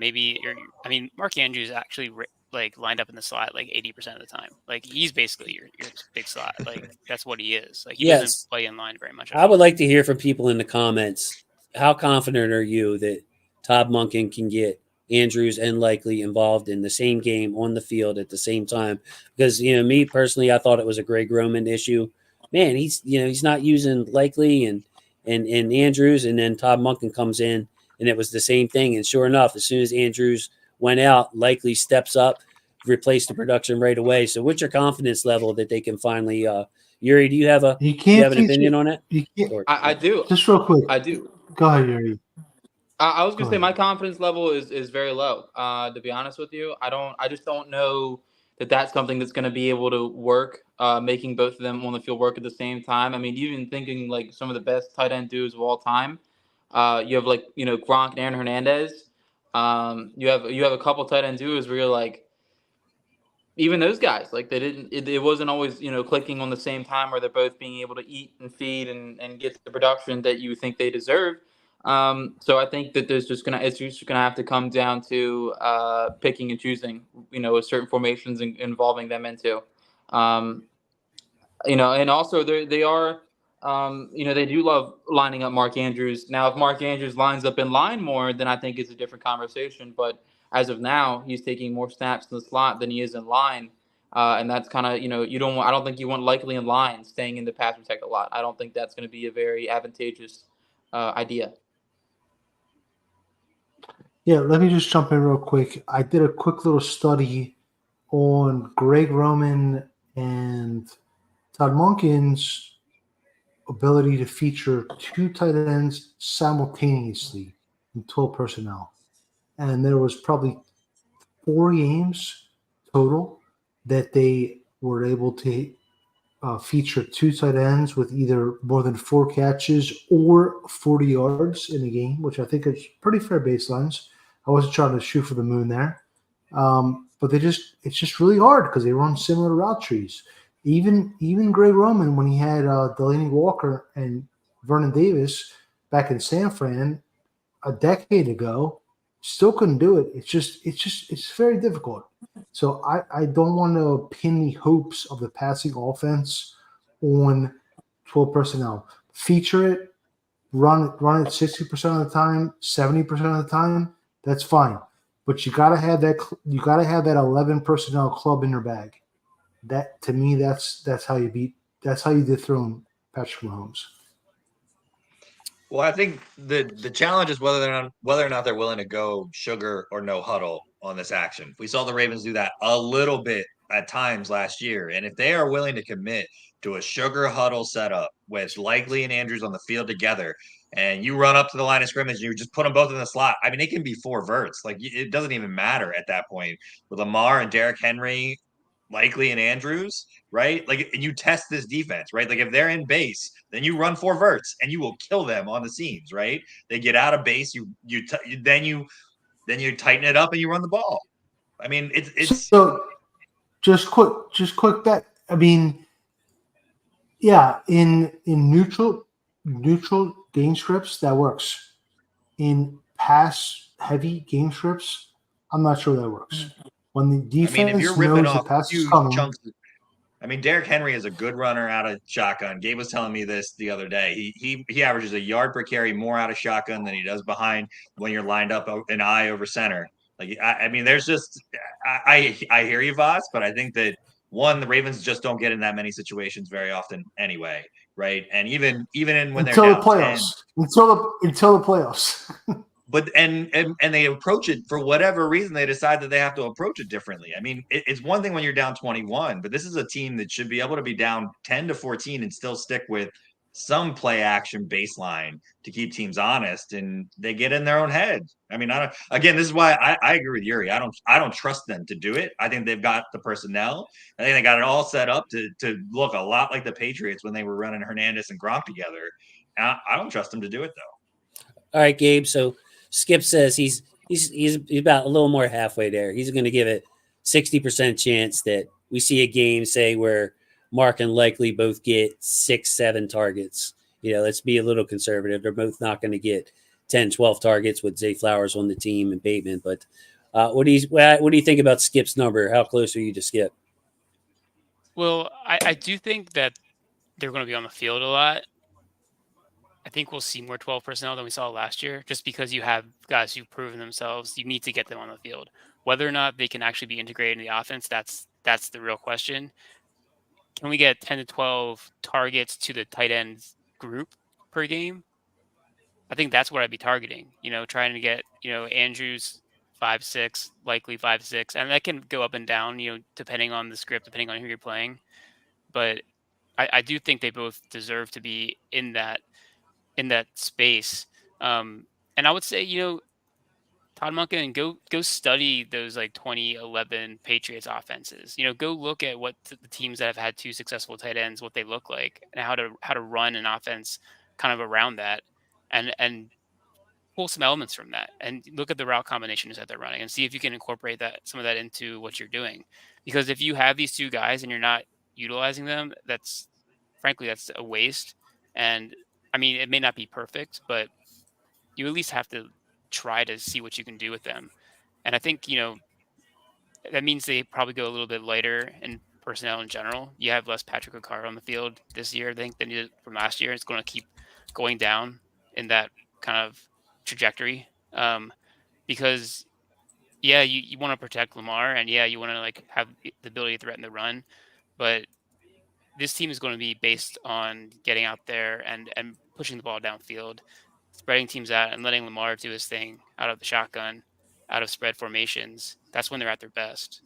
Mark Andrews actually lined up in the slot 80% of the time. Like he's basically your big slot. Like that's what he is. Like he doesn't play in line very much. I would like to hear from people in the comments. How confident are you that Todd Monken can get Andrews and Likely involved in the same game on the field at the same time? Because me personally, I thought it was a Greg Roman issue. Man, he's not using Likely and Andrews, and then Todd Monken comes in and it was the same thing. And sure enough, as soon as Andrews went out, Likely steps up, replaced the production right away. So what's your confidence level that they can finally Yuri, do you have an opinion on it? I do. Just real quick. I do. Go ahead, Yuri. I was gonna say my confidence level is very low. To be honest with you, I just don't know that's something that's going to be able to work, making both of them on the field work at the same time. I mean, even thinking like some of the best tight end duos of all time, you have like, Gronk and Aaron Hernandez. You have a couple tight end duos where you're like, even those guys, like it wasn't always, clicking on the same time, where they're both being able to eat and feed and get the production that you think they deserve. So I think that it's just gonna have to come down to picking and choosing, with certain formations and involving them into, and also they are, they do love lining up Mark Andrews. Now, if Mark Andrews lines up in line more, then I think it's a different conversation. But as of now, he's taking more snaps in the slot than he is in line. And that's kind of, I don't think you want Likely in line staying in the pass protect a lot. I don't think that's going to be a very advantageous idea. Yeah, let me just jump in real quick. I did a quick little study on Greg Roman and Todd Monken's ability to feature two tight ends simultaneously in 12 personnel. And there was probably 4 games total that they were able to feature two tight ends with either more than 4 catches or 40 yards in a game, which I think is pretty fair baselines. I wasn't trying to shoot for the moon there. But it's just really hard because they run similar route trees. Even Greg Roman, when he had Delaney Walker and Vernon Davis back in San Fran a decade ago, still couldn't do it. It's very difficult. So I don't want to pin the hopes of the passing offense on 12 personnel. Feature it, run it 60% of the time, 70% of the time. That's fine, but you gotta have that. You gotta have that 11 personnel club in your bag. That, to me, that's how you beat. That's how you dethrone Patrick Mahomes. Well, I think the challenge is whether or not they're willing to go sugar or no huddle on this action. We saw the Ravens do that a little bit at times last year, and if they are willing to commit to a sugar huddle setup with Likely and Andrews on the field together, and you run up to the line of scrimmage and you just put them both in the slot, I mean, it can be 4 verts. Like, it doesn't even matter at that point with Lamar and Derrick Henry, Likely and Andrews, right? Like, and you test this defense, right? Like, if they're in base, then you run 4 verts and you will kill them on the seams, right? They get out of base, then you tighten it up and you run the ball. I mean, it's so just quick bet. I mean, yeah, in neutral game scripts that works. In pass heavy game scripts, I'm not sure that works. When the defense if you're ripping knows off the pass is huge coming, chunks, Derrick Henry is a good runner out of shotgun. Gabe was telling me this the other day. He averages a yard per carry more out of shotgun than he does behind when you're lined up an eye over center. Like, I mean, there's just I hear you, Voss, but I think that the Ravens just don't get in that many situations very often anyway, right? And even when they're down 10, until the playoffs. But and they approach it for whatever reason. They decide that they have to approach it differently. I mean, it's one thing when you're down 21, but this is a team that should be able to be down 10 to 14 and still stick with some play action baseline to keep teams honest, and they get in their own head. I mean, again, this is why I agree with Yuri. I don't trust them to do it. I think they've got the personnel. I think they got it all set up to look a lot like the Patriots when they were running Hernandez and Gronk together. And I don't trust them to do it though. All right, Gabe. So Skip says he's about a little more halfway there. He's going to give it 60% chance that we see a game, say, where Mark and Likely both get 6-7 targets. Let's be a little conservative. They're both not going to get 10, 12 targets with Zay Flowers on the team and Bateman. But what do you think about Skip's number? How close are you to Skip? Well, I do think that they're going to be on the field a lot. I think we'll see more 12 personnel than we saw last year, just because you have guys who've proven themselves. You need to get them on the field. Whether or not they can actually be integrated in the offense, that's the real question. Can we get 10 to 12 targets to the tight end group per game? I think that's what I'd be targeting. Trying to get, Andrews 5'6", Likely 5'6", and that can go up and down, depending on the script, depending on who you're playing. But I do think they both deserve to be in that space. And I would say, Todd Todd Monken, go study those like 2011 Patriots offenses. Go look at what the teams that have had 2 successful tight ends, what they look like, and how to run an offense kind of around that, and pull some elements from that, and look at the route combinations that they're running, and see if you can incorporate some of that into what you're doing. Because if you have these 2 guys and you're not utilizing them, that's a waste. And I mean, it may not be perfect, but you at least have to try to see what you can do with them. And I think, that means they probably go a little bit lighter in personnel in general. You have less Patrick Ricard on the field this year, I think, than you did from last year. It's going to keep going down in that kind of trajectory. Because, yeah, you want to protect Lamar, and yeah, you want to like have the ability to threaten the run. But this team is going to be based on getting out there and pushing the ball downfield, spreading teams out, and letting Lamar do his thing out of the shotgun, out of spread formations. That's when they're at their best.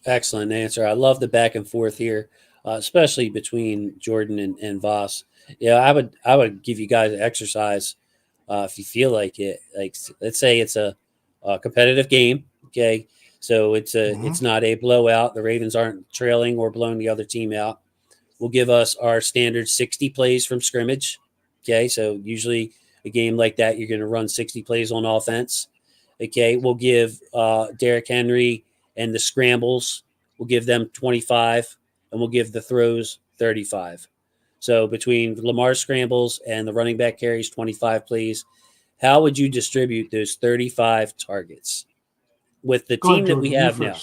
Excellent answer. I love the back and forth here, especially between Jordan and Voss. Yeah, I would give you guys an exercise if you feel like it. Like, let's say it's a competitive game. Okay, so it's not a blowout. The Ravens aren't trailing or blowing the other team out. We'll give us our standard 60 plays from scrimmage. Okay, so usually a game like that, you're going to run 60 plays on offense. Okay, we'll give Derrick Henry and the scrambles, we'll give them 25, and we'll give the throws 35. So between Lamar's scrambles and the running back carries, 25 plays. How would you distribute those 35 targets with the team that we have now?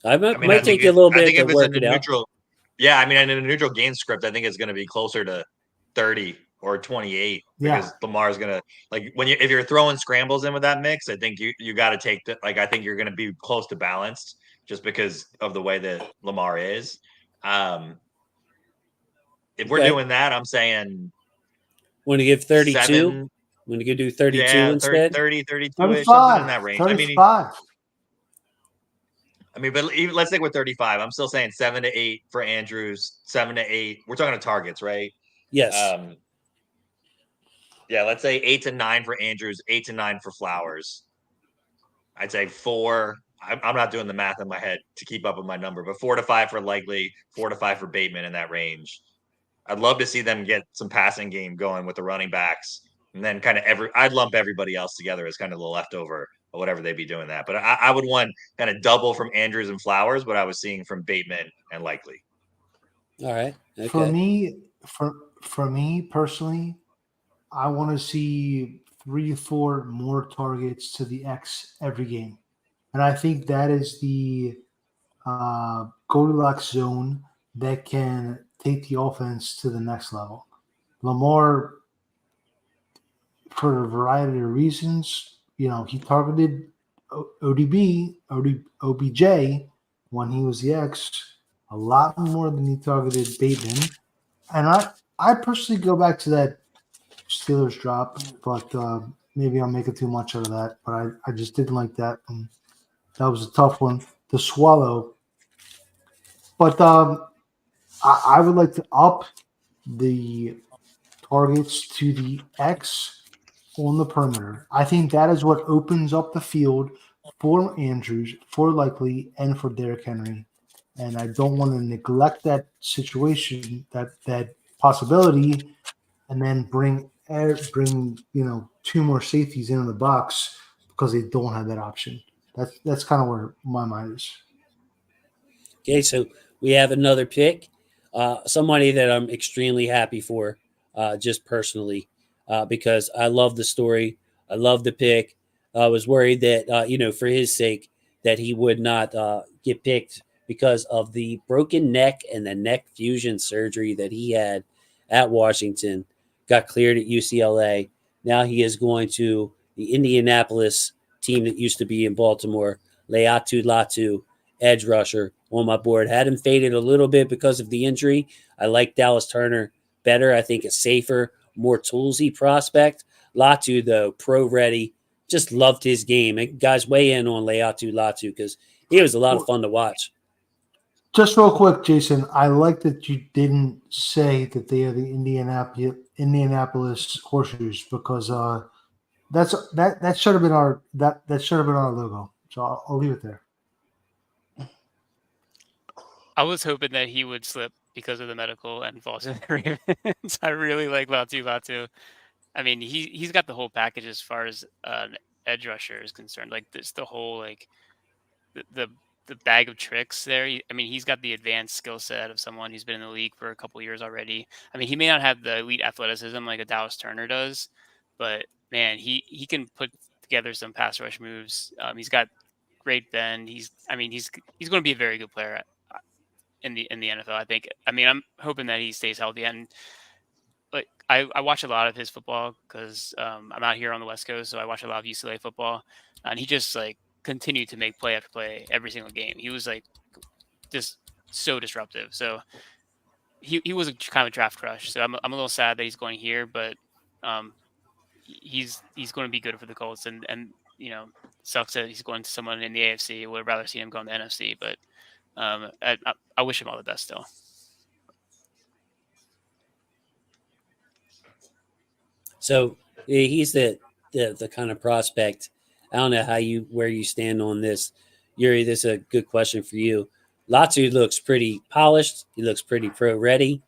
I might take you a little bit to work it out. Yeah, I mean, in a neutral game script, I think it's going to be closer to 30 or 28 because Lamar's going to, like, if you're throwing scrambles in with that mix, I think you got to take I think you're going to be close to balanced just because of the way that Lamar is. If we're doing that, I'm saying want to give 32? Want to do 32 instead? 30, 32-ish, something in that range. 35. I mean, but even, let's stick with 35. I'm still saying 7 to 8 for Andrews, 7 to 8. We're talking to targets, right? Yes. Yeah, let's say 8 to 9 for Andrews, 8 to 9 for Flowers. I'd say 4. I'm not doing the math in my head to keep up with my number, but 4 to 5 for Likely, 4 to 5 for Bateman in that range. I'd love to see them get some passing game going with the running backs, and then kind of I'd lump everybody else together as kind of the leftover or whatever they'd be doing that. But I would want kind of double from Andrews and Flowers what I was seeing from Bateman and Likely. All right. Okay. For me personally, I want to see 3 or 4 more targets to the X every game. And I think that is the Goldilocks zone that can take the offense to the next level. Lamar, for a variety of reasons, he targeted OBJ when he was the X a lot more than he targeted Bateman. And I personally go back to that Steelers drop, but maybe I'm making too much out of that. But I just didn't like that. And that was a tough one to swallow. But I would like to up the targets to the X on the perimeter. I think that is what opens up the field for Andrews, for Likely, and for Derrick Henry. And I don't want to neglect that situation, that possibility, and then bring 2 more safeties into the box because they don't have that option. That's kind of where my mind is. Okay, so we have another pick, somebody that I'm extremely happy for, just personally, because I love the story. I love the pick. I was worried that, for his sake, that he would not get picked because of the broken neck and the neck fusion surgery that he had at Washington, got cleared at UCLA. Now he is going to the Indianapolis team that used to be in Baltimore, Leatu Latu, edge rusher on my board. Had him faded a little bit because of the injury. I like Dallas Turner better. I think a safer, more toolsy prospect. Latu, though, pro ready. Just loved his game. And guys, weigh in on Leatu Latu because he was a lot of fun to watch. Just real quick, Jason, I like that you didn't say that they are the Indianapolis Horseshoes because that should have been that should have been our logo. So I'll leave it there. I was hoping that he would slip because of the medical and fall to the Ravens. I really like Latu. I mean, he's got the whole package as far as an edge rusher is concerned. Like this, the whole like the bag of tricks there. I mean, he's got the advanced skill set of someone who's been in the league for a couple of years already. I mean, he may not have the elite athleticism like a Dallas Turner does, but man, he can put together some pass rush moves. He's got great bend. He's going to be a very good player in the NFL. I think. I mean, I'm hoping that he stays healthy. And like I watch a lot of his football because I'm out here on the West Coast, so I watch a lot of UCLA football, and he just like continued to make play after play every single game. He was like just so disruptive. So he was a kind of a draft crush. So I'm a little sad that he's going here, but he's going to be good for the Colts, and sucks that he's going to someone in the AFC. Would rather see him go in the NFC, but I wish him all the best still. So he's the kind of prospect. I don't know where you stand on this, Yuri. This is a good question for you. Latu looks pretty polished. He looks pretty pro ready.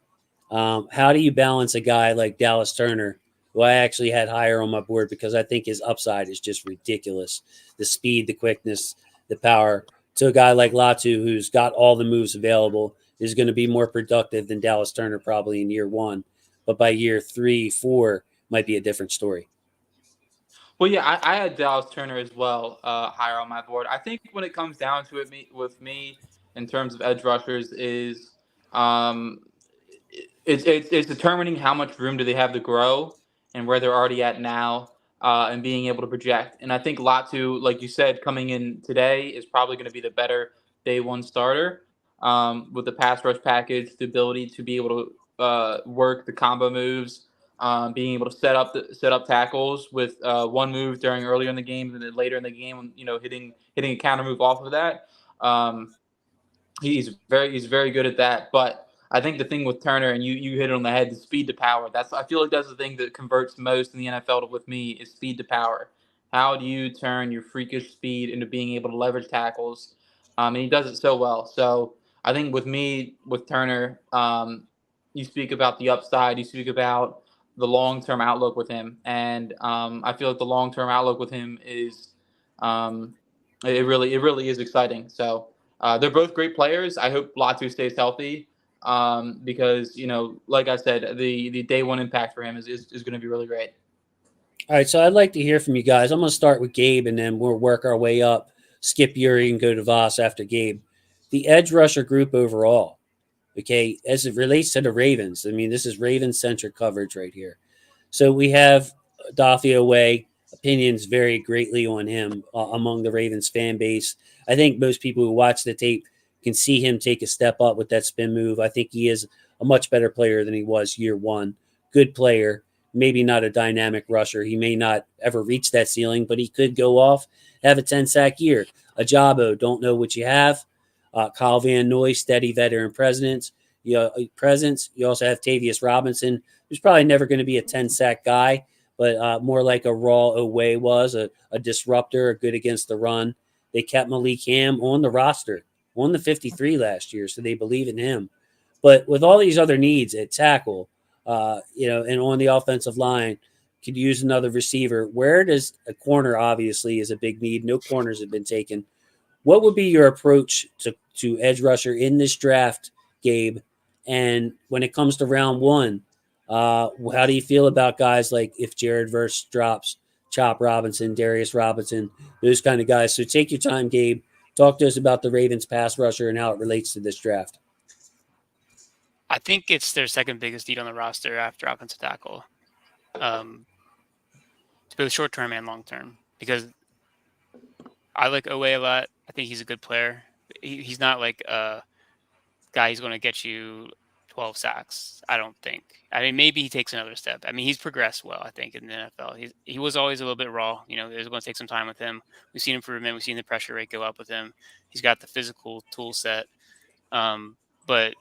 How do you balance a guy like Dallas Turner, who I actually had higher on my board because I think his upside is just ridiculous? The speed, the quickness, the power. To a guy like Latu, who's got all the moves available, is going to be more productive than Dallas Turner probably in year one. But by year 3, 4, might be a different story. Well, yeah, I had Dallas Turner as well higher on my board. I think when it comes down to it, with me in terms of edge rushers is it's determining how much room do they have to grow and where they're already at now and being able to project. And I think Latu, like you said, coming in today is probably going to be the better day one starter with the pass rush package, the ability to be able to work the combo moves. Being able to set up tackles with one move during earlier in the game, and then later in the game, hitting a counter move off of that. He's very good at that. But I think the thing with Turner, and you hit it on the head, the speed to power. I feel like that's the thing that converts most in the NFL with me is speed to power. How do you turn your freakish speed into being able to leverage tackles? And he does it so well. So I think with Turner, you speak about the upside. You speak about the long-term outlook with him. And I feel like the long-term outlook with him is it really is exciting. So they're both great players. I hope Latu stays healthy because, like I said, the day one impact for him is going to be really great. All right, so I'd like to hear from you guys. I'm going to start with Gabe, and then we'll work our way up, skip Yuri, and go to Voss after Gabe. The edge rusher group overall, okay, as it relates to the Ravens. I mean, this is Ravens-centric coverage right here. So we have Dafia Way. Opinions vary greatly on him among the Ravens fan base. I think most people who watch the tape can see him take a step up with that spin move. I think he is a much better player than he was year one. Good player, maybe not a dynamic rusher. He may not ever reach that ceiling, but he could go off, have a 10-sack year. Ajabo, don't know what you have. Kyle Van Noy, steady veteran presence. You also have Tavius Robinson, who's probably never going to be a 10-sack guy, but more like a raw Oweh was, a disruptor, good against the run. They kept Malik Ham on the roster, on the 53 last year, so they believe in him. But with all these other needs at tackle, and on the offensive line, could use another receiver. Where does a corner obviously is a big need? No corners have been taken. What would be your approach to edge rusher in this draft, Gabe? And when it comes to round one, how do you feel about guys like if Jared Verse drops, Chop Robinson, Darius Robinson, those kind of guys? So take your time, Gabe. Talk to us about the Ravens pass rusher and how it relates to this draft. I think it's their second biggest need on the roster after offensive tackle, both short term and long term. Because I like Oweh a lot. I think he's a good player. He's not like a guy who's going to get you 12 sacks. I don't think. I mean, maybe he takes another step. I mean, he's progressed well, I think, in the NFL. He was always a little bit raw. It was going to take some time with him. We've seen improvement. We've seen the pressure rate go up with him. He's got the physical tool set. But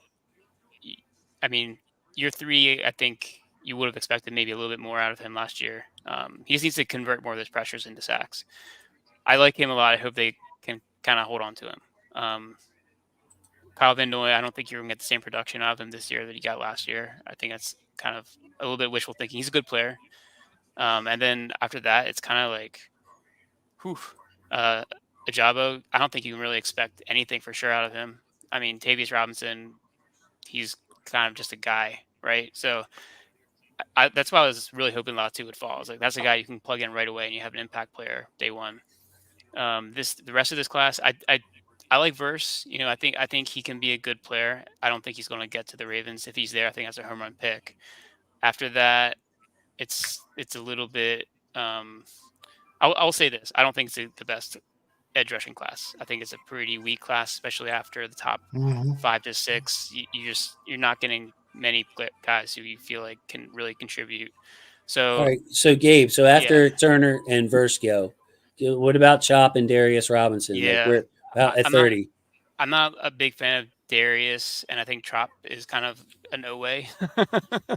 I mean, year 3, I think you would have expected maybe a little bit more out of him last year. He just needs to convert more of those pressures into sacks. I like him a lot. I hope they can kind of hold on to him. Kyle Van Noy, I don't think you're going to get the same production out of him this year that he got last year. I think that's kind of a little bit wishful thinking. He's a good player. And then after that, it's kind of like, whew. Ajabo, I don't think you can really expect anything for sure out of him. I mean, Tavius Robinson, he's kind of just a guy, right? So that's why I was really hoping Latu would fall. I was like, that's a guy you can plug in right away and you have an impact player day one. The rest of this class, I like Verse. You know, I think he can be a good player. I don't think he's going to get to the Ravens. If he's there, I think that's a home run pick. After that, it's a little bit. I'll say this: I don't think it's the best edge rushing class. I think it's a pretty weak class, especially after the top 5 to 6. You're not getting many guys who you feel like can really contribute. So all right, so Gabe, so after Turner and Verse go, what about Chop and Darius Robinson? Yeah, like we're about at 30. I'm not a big fan of Darius, and I think Chop is kind of a no way.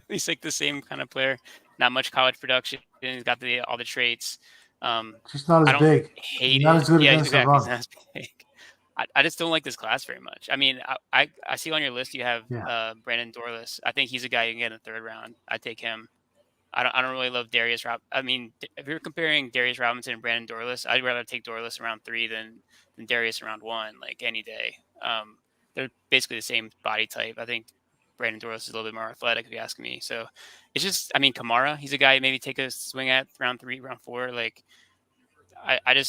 He's like the same kind of player. Not much college production. He's got all the traits. Just not as big. Hate not it. as good Yeah, against exactly. the run. He's not as big. I just don't like this class very much. I mean, I see on your list you have Brandon Dorless. I think he's a guy you can get in the 3rd round. I take him. I don't really love Darius I mean, if you're comparing Darius Robinson and Brandon Dorless, I'd rather take Dorless around 3 than Darius around 1, like any day. They're basically the same body type. I think Brandon Dorless is a little bit more athletic, if you ask me. So it's just, I mean, Kamara, he's a guy you maybe take a swing at round 3, round 4. Like, I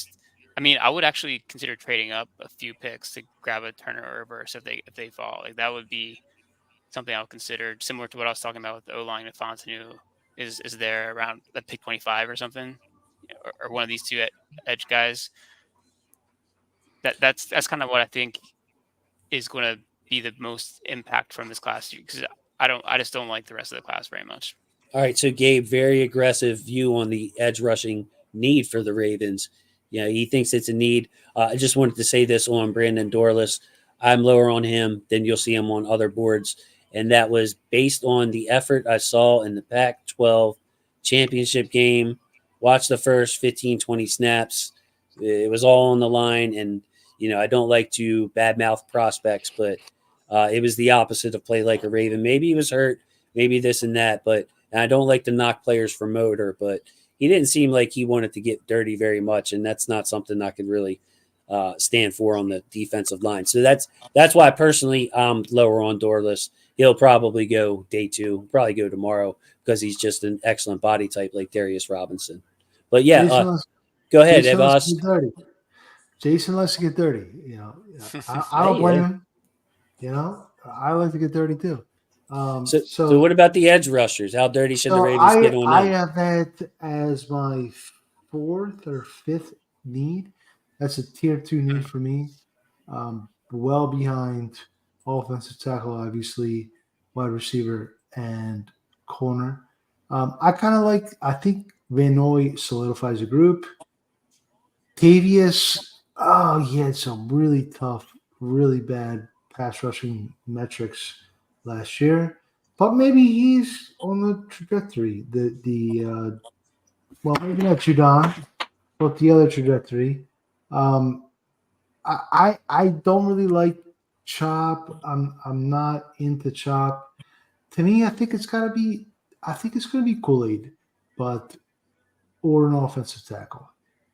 mean, I would actually consider trading up a few picks to grab a Turner or a Verse if they fall. Like, that would be something I would consider, similar to what I was talking about with the O-line if Fontenot is there around the pick 25 or something, or one of these two edge guys. That's kind of what I think is going to be the most impact from this class, because I just don't like the rest of the class very much. All right, so Gabe, very aggressive view on the edge rushing need for the Ravens. Yeah, he thinks it's a need. I just wanted to say this on Brandon Dorless. I'm lower on him than you'll see him on other boards, and that was based on the effort I saw in the Pac-12 championship game. Watched the first 15, 20 snaps. It was all on the line, and I don't like to badmouth prospects, but it was the opposite of play like a Raven. Maybe he was hurt, maybe this and that, but I don't like to knock players for motor, but he didn't seem like he wanted to get dirty very much, and that's not something I could really stand for on the defensive line. So that's why personally I'm lower on Dorless. He'll probably go day 2, probably go tomorrow, because he's just an excellent body type like Darius Robinson. But yeah, go ahead, Evos. Jason likes to get dirty. I don't blame him. I like to get dirty too. So what about the edge rushers? How dirty should the Ravens get on them? I have that as my 4th or 5th need. That's a tier 2 need for me. Well behind offensive tackle, obviously, wide receiver and corner. I think Van Noy solidifies a group. Tavius, he had some really tough, really bad pass rushing metrics last year, but maybe he's on the trajectory. Maybe not Judon, but the other trajectory. I don't really like Chop. I'm not into Chop. To me, I think it's going to be Kool-Aid, or an offensive tackle.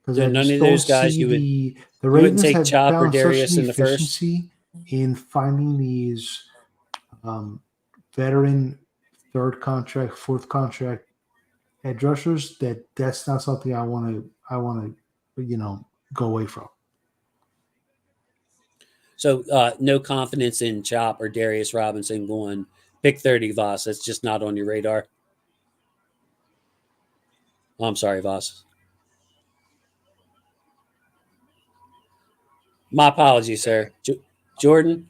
Because none of those guys the Ravens take have Chop or found Darius such an in the first. efficiency in finding these veteran 3rd contract, 4th contract edge rushers that's not something I want to go away from. So no confidence in Chop or Darius Robinson going pick 30, Voss. That's just not on your radar. Oh, I'm sorry, Voss. My apologies, sir. Jordan,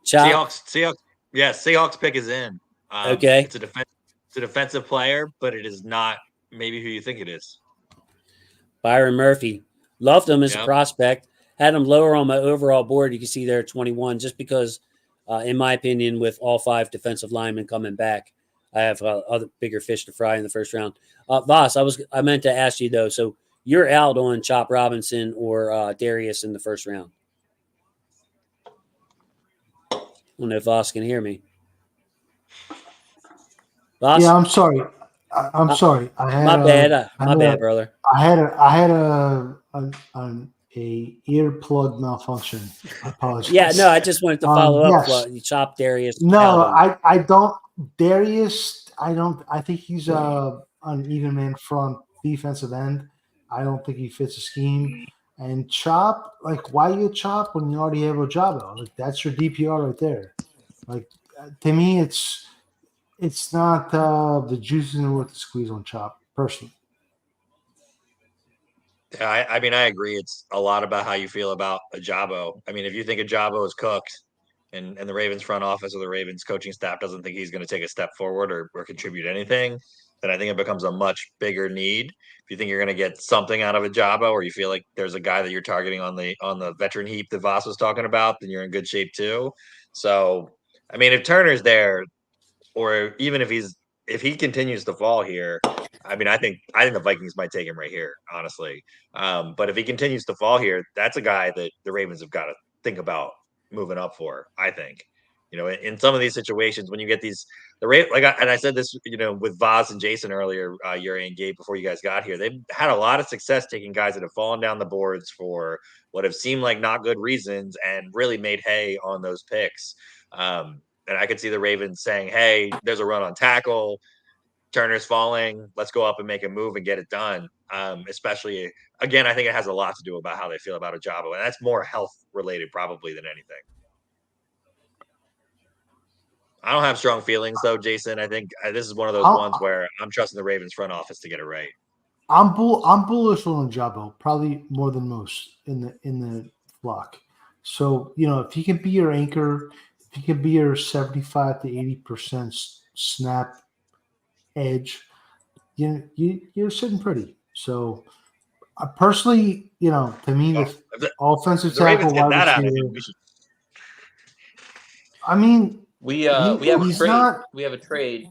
Chop. Seahawks. Yeah, Seahawks pick is in. Okay. It's a defensive player, but it is not maybe who you think it is. Byron Murphy. Loved him as a prospect. Had him lower on my overall board. You can see there at 21, just because in my opinion, with all 5 defensive linemen coming back, I have other bigger fish to fry in the first round. Voss, I meant to ask you though. So you're out on Chop Robinson or Darius in the first round. I don't know if Voss can hear me. Voss? Yeah, I'm sorry. I'm sorry. I had my bad. My bad, brother. I had a earplug malfunction. I apologize. Yeah, no, I just wanted to follow up. Yes. You Chop Darius. No, Calvin. I don't. Darius, I don't. I think he's an even man front defensive end. I don't think he fits a scheme. And Chop, like, why you Chop when you already have Ojabo? Like, that's your DPR right there. Like, to me, it's not the juice isn't worth the squeeze on Chop, personally. Yeah, I mean, I agree. It's a lot about how you feel about Ojabo. I mean, if you think Ojabo is cooked and the Ravens front office or the Ravens coaching staff doesn't think he's going to take a step forward or contribute anything, then I think it becomes a much bigger need. If you think you're going to get something out of Ojabo, or you feel like there's a guy that you're targeting on the veteran heap that Voss was talking about, then you're in good shape too. So, I mean, if Turner's there, or even if he continues to fall here, I mean, I think the Vikings might take him right here, honestly. But if he continues to fall here, that's a guy that the Ravens have got to think about moving up for. I think, in some of these situations when you get these and I said this, with Vaz and Jason earlier, Yuri and Gabe, before you guys got here, they've had a lot of success taking guys that have fallen down the boards for what have seemed like not good reasons and really made hay on those picks. And I could see the Ravens saying, "Hey, there's a run on tackle. Turner's falling. Let's go up and make a move and get it done." Especially, again, I think it has a lot to do about how they feel about Ojabo, and that's more health related probably than anything. I don't have strong feelings though, Jason. I think this is one of those ones where I'm trusting the Ravens front office to get it right. I'm bullish on Ojabo, probably more than most in the flock. So if he can be your anchor, if he can be your 75 to 80% snap edge, you're sitting pretty. So personally, to me, the offensive tackle, wide receiver. I mean, we have a trade. We have a trade.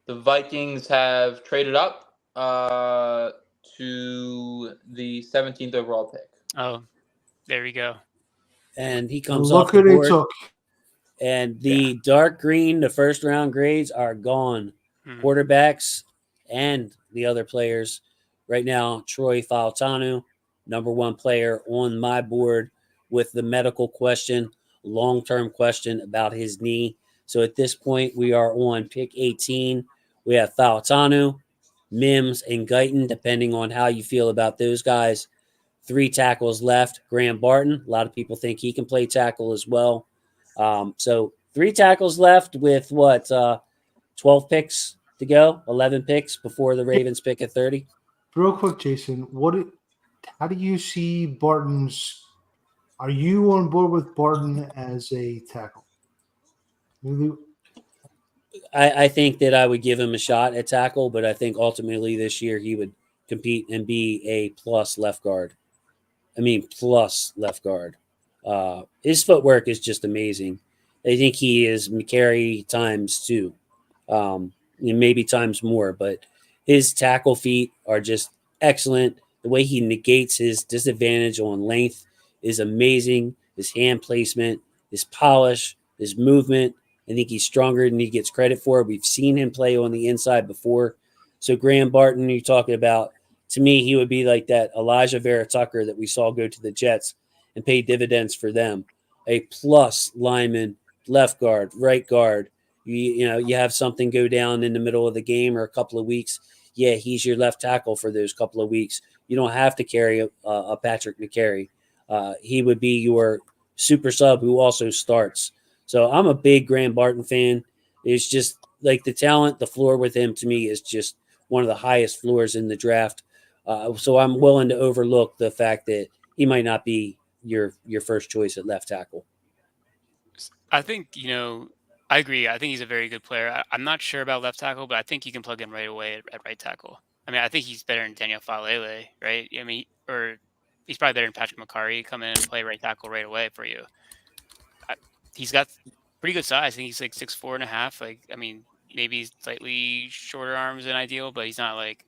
The Vikings have traded up to the 17th overall pick. Oh, there we go. And he comes off the board. And the dark green, the first round grades are gone. Quarterbacks and the other players. Right now, Troy Fautanu, number 1 player on my board with the medical question, long-term question about his knee. So at this point, we are on pick 18. We have Fautanu, Mims, and Guyton, depending on how you feel about those guys. 3 tackles left. Graham Barton, a lot of people think he can play tackle as well. So 3 tackles left with 12 picks to go, 11 picks before the Ravens pick at 30. Real quick, Jason, how do you see Barton's? Are you on board with Barton as a tackle? I think that I would give him a shot at tackle, but I think ultimately this year he would compete and be a plus left guard. His footwork is just amazing. I think he is McCary times 2, maybe times more, but his tackle feet are just excellent. The way he negates his disadvantage on length is amazing. His hand placement, his polish, his movement. I think he's stronger than he gets credit for. We've seen him play on the inside before. So Graham Barton, you're talking about, to me, he would be like that Elijah Vera Tucker that we saw go to the Jets and pay dividends for them. A plus lineman, left guard, right guard. You have something go down in the middle of the game or a couple of weeks. Yeah, he's your left tackle for those couple of weeks. You don't have to carry a Patrick McCary. He would be your super sub who also starts. So I'm a big Graham Barton fan. It's just like the talent, the floor with him to me is just one of the highest floors in the draft. So I'm willing to overlook the fact that he might not be your first choice at left tackle. I think, I agree. I think he's a very good player. I'm not sure about left tackle, but I think you can plug him right away at right tackle. I mean, I think he's better than Daniel Falele, right? I mean, or he's probably better than Patrick McCary. Come in and play right tackle right away for you. he's got pretty good size. I think he's like 6'4.5". Like, I mean, maybe slightly shorter arms than ideal, but he's not like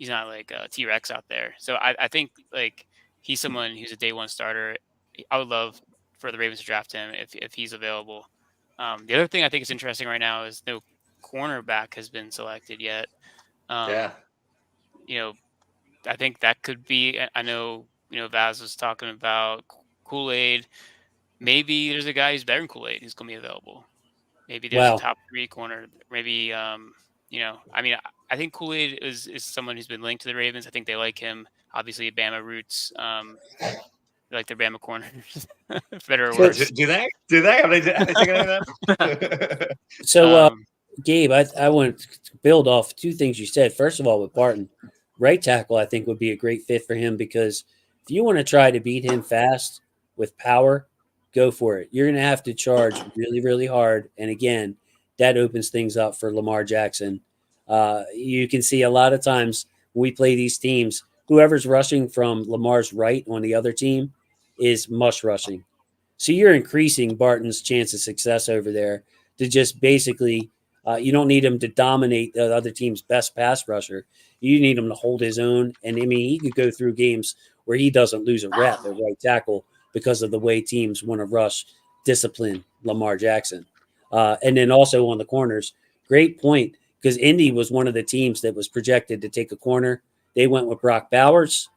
a T-Rex out there. So I think like he's someone who's a day one starter. I would love for the Ravens to draft him if he's available. The other thing I think is interesting right now is no cornerback has been selected yet. Yeah. You know, I think that could be. I know, Vaz was talking about Kool-Aid. Maybe there's a guy who's better than Kool-Aid who's going to be available. Maybe there's a Wow. top 3 corner. Maybe, I mean, I think Kool-Aid is someone who's been linked to the Ravens. I think they like him. Obviously, Bama roots. They like their Bama corners. Better or So- worse. Do they? Have they taken any of them? So, Gabe, I want to build off 2 things you said. First of all, with Barton, right tackle, I think would be a great fit for him because if you want to try to beat him fast with power, go for it. You're going to have to charge really, really hard. And again, that opens things up for Lamar Jackson. You can see a lot of times when we play these teams, whoever's rushing from Lamar's right on the other team is mush rushing. So you're increasing Barton's chance of success over there to just basically you don't need him to dominate the other team's best pass rusher. You need him to hold his own. And, I mean, he could go through games where he doesn't lose a rep at right tackle because of the way teams want to rush, discipline Lamar Jackson. And then also on the corners, great point, because Indy was one of the teams that was projected to take a corner. They went with Brock Bowers.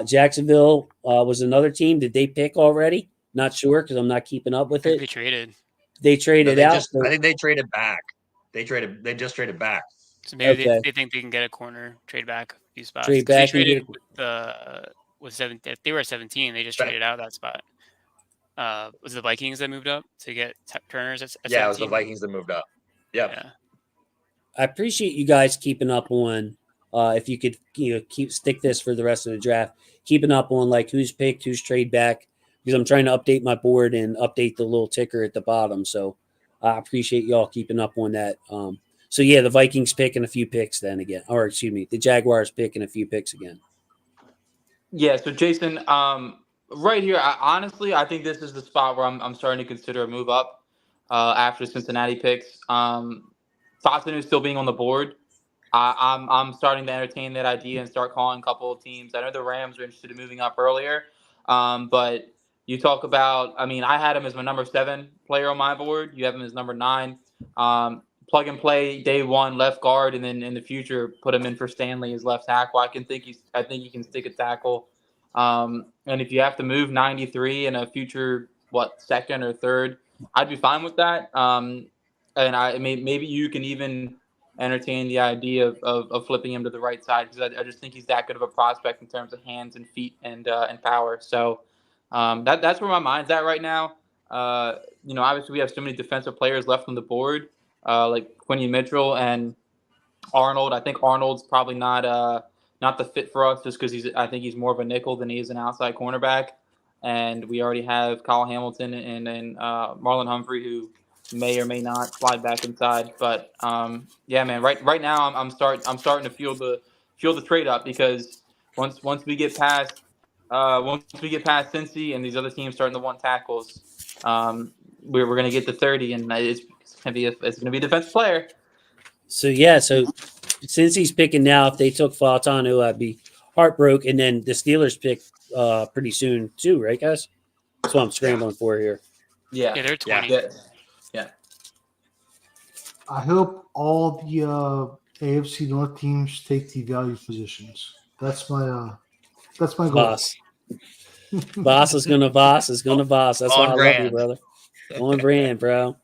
Jacksonville was another team. Did they pick already? Not sure because I'm not keeping up with it. They traded. They traded out. I think they traded back. They just traded back. So maybe Okay. they think they can get a corner, trade back a few spots. Trade 'Cause they back and traded get with 7. If they were at 17, they just traded out that spot. Was it the Vikings that moved up to get Turners at 17? Yeah, it was the Vikings that moved up. Yep. Yeah. I appreciate you guys keeping up on. If you could, stick this for the rest of the draft, keeping up on like who's picked, who's trade back, because I'm trying to update my board and update the little ticker at the bottom. So I appreciate y'all keeping up on that. So yeah, the Vikings picking a few picks then again, or excuse me, the Jaguars picking a few picks again. Yeah. So Jason, right here, I think this is the spot where I'm starting to consider a move up after Cincinnati picks. Dotson is still being on the board. I'm starting to entertain that idea and start calling a couple of teams. I know the Rams are interested in moving up earlier, but you talk about. I mean, I had him as my number 7 player on my board. You have him as number 9. Plug and play day 1 left guard, and then in the future put him in for Stanley as left tackle. I think he can stick a tackle. And if you have to move 93 in a future second or third, I'd be fine with that. And maybe you can even entertain the idea of flipping him to the right side because I just think he's that good of a prospect in terms of hands and feet and power. So that's where my mind's at right now. Obviously we have so many defensive players left on the board, like Quinny Mitchell and Arnold. I think Arnold's probably not the fit for us just because I think he's more of a nickel than he is an outside cornerback. And we already have Kyle Hamilton and Marlon Humphrey who may or may not slide back inside. But yeah, man, right now I'm starting to feel the trade up because once we get past Cincy and these other teams starting to want tackles, we're gonna get to 30 and it's gonna be a defensive player. So yeah, since he's picking now, if they took Fautanu, I'd be heartbroken. And then the Steelers pick pretty soon too, right, guys? That's what I'm scrambling for here. Yeah, they're 20. Yeah. I hope all the AFC North teams take the value positions. That's my goal. Boss. Boss is gonna boss. That's why I love you, brother. On brand, bro.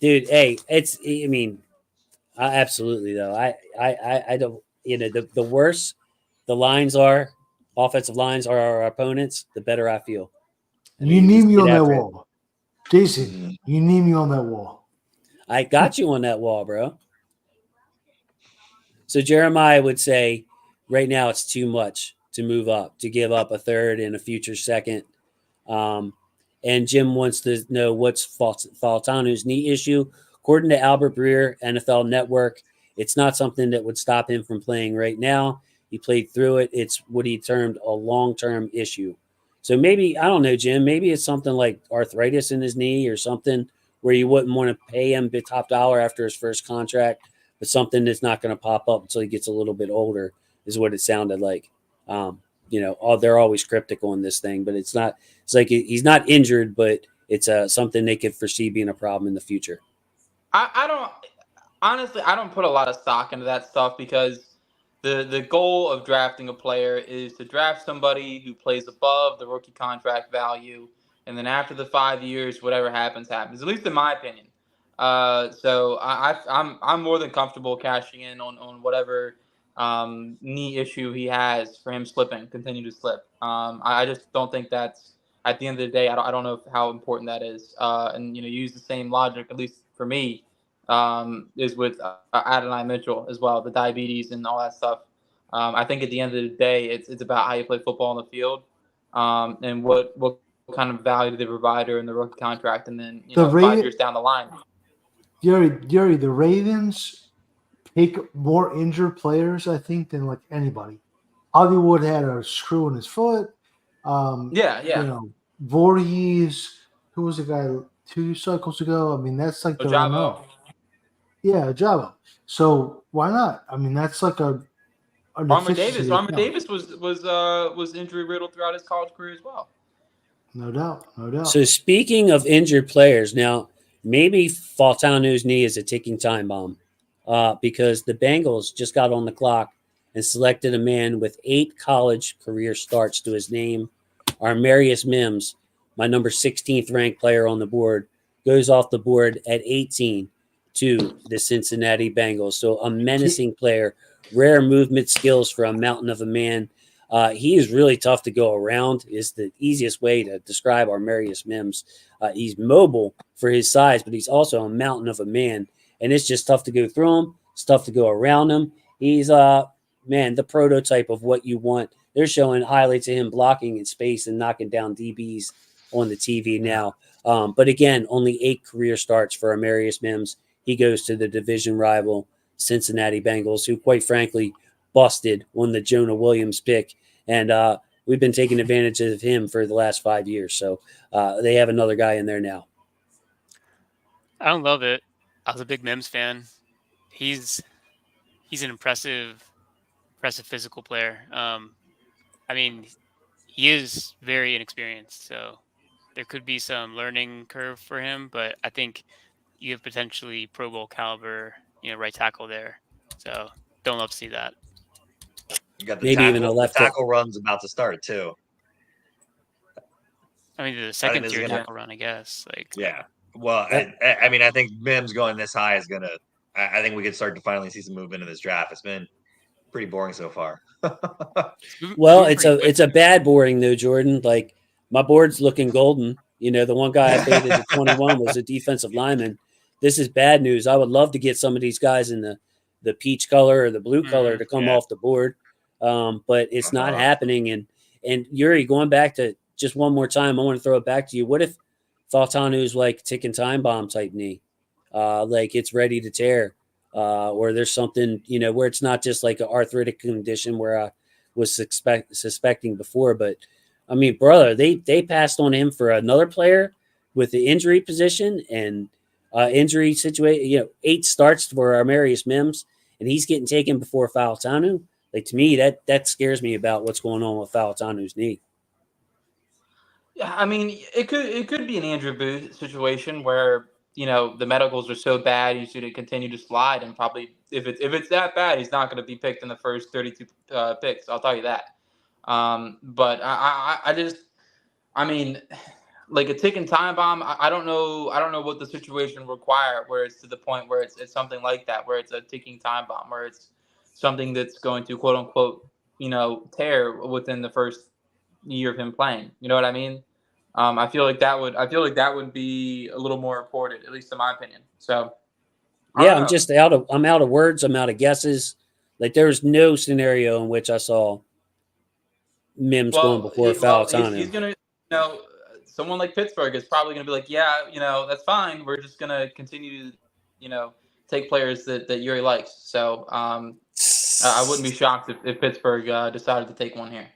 Dude, hey, absolutely though. I don't. The worse the lines are, offensive lines are our opponents, the better I feel. You need me on that wall, Jason. You need me on that wall. I got you on that wall, bro. So Jeremiah would say, right now it's too much to move up, to give up a third and a future second. And Jim wants to know what's Fautanu's knee issue. According to Albert Breer, NFL Network, it's not something that would stop him from playing right now. He played through it. It's what he termed a long-term issue. So maybe, I don't know, Jim, maybe it's something like arthritis in his knee or something where you wouldn't want to pay him the top dollar after his first contract, but something that's not going to pop up until he gets a little bit older is what it sounded like. They're always cryptic on this thing, but it's not. It's like he's not injured, but it's something they could foresee being a problem in the future. I don't honestly. I don't put a lot of stock into that stuff because the goal of drafting a player is to draft somebody who plays above the rookie contract value, and then after the 5 years, whatever happens, happens. At least in my opinion. So I'm more than comfortable cashing in on whatever knee issue he has for him continue to slip. I just don't think that's at the end of the day. I don't know how important that is. And use the same logic, at least for me, is with Adonai Mitchell as well, the diabetes and all that stuff. I think at the end of the day, it's about how you play football on the field, and what kind of value do they provide her in the rookie contract, and then 5 years down the line. Yuri, the Ravens pick more injured players, I think, than like anybody. Hollywood had a screw in his foot. Voorhees, who was the guy 2 cycles ago? I mean, that's like the Ojabo. Yeah, Ojabo. So why not? I mean, that's like a Armour Davis. Armour Davis was injury riddled throughout his college career as well. No doubt. So speaking of injured players, now maybe Fautanu's knee is a ticking time bomb, because the Bengals just got on the clock and selected a man with 8 college career starts to his name. Armarius Mims, my number 16th ranked player on the board, goes off the board at 18 to the Cincinnati Bengals. So a menacing player, rare movement skills for a mountain of a man. He is really tough to go around, is the easiest way to describe Armarius Mims. He's mobile for his size, but he's also a mountain of a man. And it's just tough to go through him. It's tough to go around him. He's, the prototype of what you want. They're showing highlights of him blocking in space and knocking down DBs on the TV now. But again, only 8 career starts for Armarius Mims. He goes to the division rival Cincinnati Bengals, who quite frankly busted on the Jonah Williams pick. And we've been taking advantage of him for the last 5 years. So they have another guy in there now. I don't love it. I was a big Mims fan. He's an impressive physical player. He is very inexperienced, so there could be some learning curve for him, but I think you have potentially Pro Bowl caliber, right tackle there. So don't love to see that. You got the tackle run's about to start too. The second tier tackle run, I guess. Yeah. Well, I think Mims going this high is gonna. I think we could start to finally see some movement in this draft. It's been pretty boring so far. Well, it's a bad boring though, Jordan. Like my board's looking golden. The one guy I faded at 21 was a defensive lineman. This is bad news. I would love to get some of these guys in the peach color or the blue color to come off the board, but it's not happening. And Yuri, going back to just one more time, I want to throw it back to you. What if Fautanu's like ticking time bomb type knee, like it's ready to tear? Or there's something, where it's not just like an arthritic condition where I was suspecting before. But, brother, they passed on him for another player with the injury position and injury situation. 8 starts for Armarius Mims, and he's getting taken before Fautanu. Like, to me, that scares me about what's going on with Fautanu's knee. Yeah, it could be an Andrew Booth situation where the medicals are so bad he's going to continue to slide, and probably if it's that bad, he's not going to be picked in the first 32 picks. I'll tell you that. But I just, like a ticking time bomb. I don't know what the situation require where it's to the point where it's something like that, where it's a ticking time bomb, where it's something that's going to quote unquote tear within the first year of him playing. You know what I mean? I feel like that would be a little more reported, at least in my opinion. So, yeah, I'm out of words. I'm out of guesses. Like there's no scenario in which I saw Mims going before Fautanu. He's gonna, someone like Pittsburgh is probably gonna be like, yeah, that's fine. We're just gonna continue to, take players that Yuri likes. So, I wouldn't be shocked if Pittsburgh decided to take one here.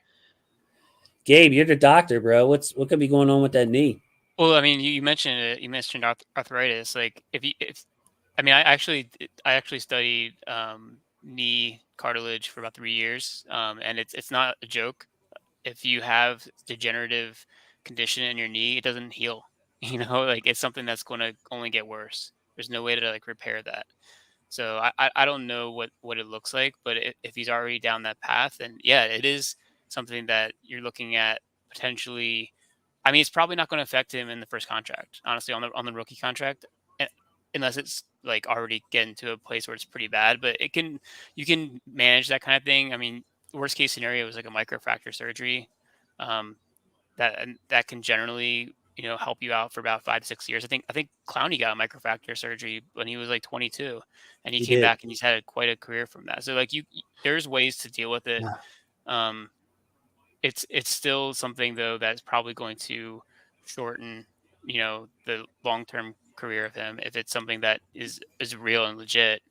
Gabe, you're the doctor, bro. What could be going on with that knee? Well, I mean, you mentioned it. You mentioned arthritis. Like, I mean, I actually studied knee cartilage for about 3 years, and it's not a joke. If you have degenerative condition in your knee, it doesn't heal. Like it's something that's going to only get worse. There's no way to like repair that. So I don't know what it looks like, but if he's already down that path, then yeah, it is something that you're looking at potentially. I mean, it's probably not going to affect him in the first contract, honestly, on the rookie contract, unless it's like already getting to a place where it's pretty bad. But you can manage that kind of thing. I mean, worst case scenario is like a microfracture surgery, that can generally help you out for about 5 to 6 years. I think Clowney got a microfracture surgery when he was like 22, and he came back and he's had quite a career from that. So like there's ways to deal with it. Yeah. It's still something though that's probably going to shorten the long-term career of him if it's something that is real and legit.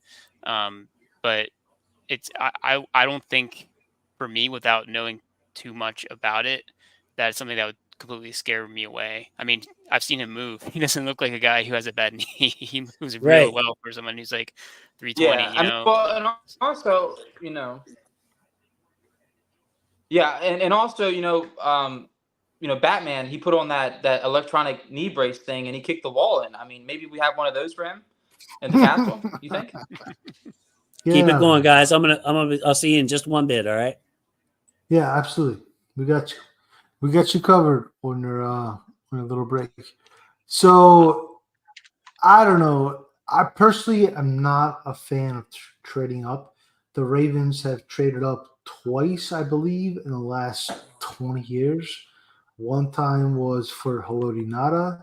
But I don't think, for me, without knowing too much about it, that's something that would completely scare me away. I mean, I've seen him move. He doesn't look like a guy who has a bad knee. He moves real well for someone who's like 320. Yeah, I mean, well, and also, yeah, and also, Batman, he put on that electronic knee brace thing and he kicked the wall in. I mean, maybe we have one of those for him in the castle. You think? Yeah. Keep it going, guys. I'll see you in just one bit. All right. Yeah, absolutely. We got you covered on your little break. So I don't know. I personally am not a fan of trading up. The Ravens have traded up twice, I believe, in the last 20 years. One time was for Haloti Ngata.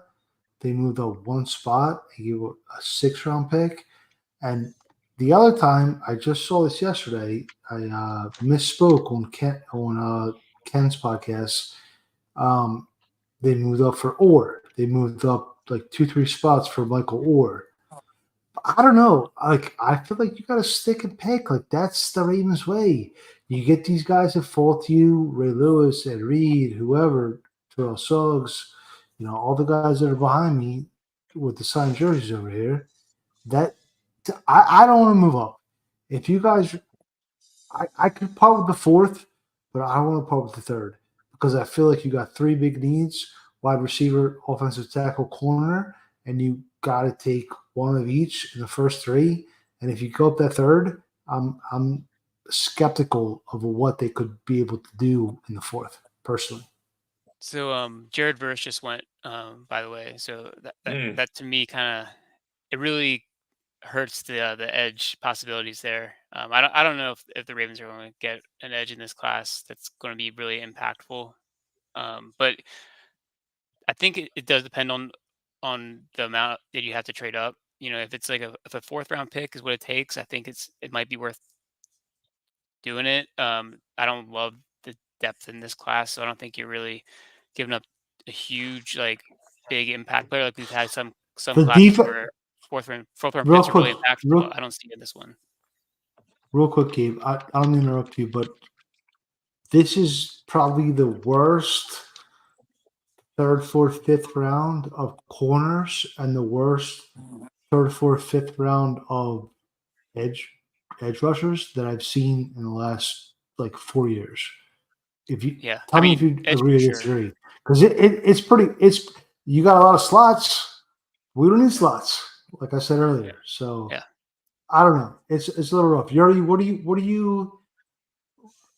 They moved up one spot and gave a 6th-round pick. And the other time, I just saw this yesterday. I misspoke on Ken's podcast. They moved up for Orr. They moved up like 2-3 spots for Michael Orr. I don't know. Like, I feel like you got to stick and pick. Like, that's the Ravens way. You get these guys that fall to you, Ray Lewis, Ed Reed, whoever, Terrell Suggs, all the guys that are behind me with the signed jerseys over here. That I don't want to move up. If you guys, I could part with the 4th, but I don't want to part with the 3rd because I feel like you got 3 big needs: wide receiver, offensive tackle, corner, and you got to take one of each in the first 3. And if you go up that 3rd, I'm skeptical of what they could be able to do in the 4th, personally. So Jared Verse just went, by the way. So that to me it really hurts the edge possibilities there. I don't know if the Ravens are going to get an edge in this class that's going to be really impactful. But I think it does depend on the amount that you have to trade up. If it's like if a 4th-round pick is what it takes, I think it might be worth doing it. I don't love the depth in this class, so I don't think you're really giving up a huge, like, big impact player like we've had some classes where 4th-round picks are really impactful. I don't see it in this one. Real quick, Gabe, I don't mean to interrupt you, but this is probably the worst 3rd, 4th, 5th round of corners and the worst 3rd, 4th, 5th round of edge rushers that I've seen in the last like 4 years. If you tell me if you agree or disagree, because it's pretty. You got a lot of slots. We don't need slots, like I said earlier. So yeah. I don't know. It's a little rough. Yuri, what is your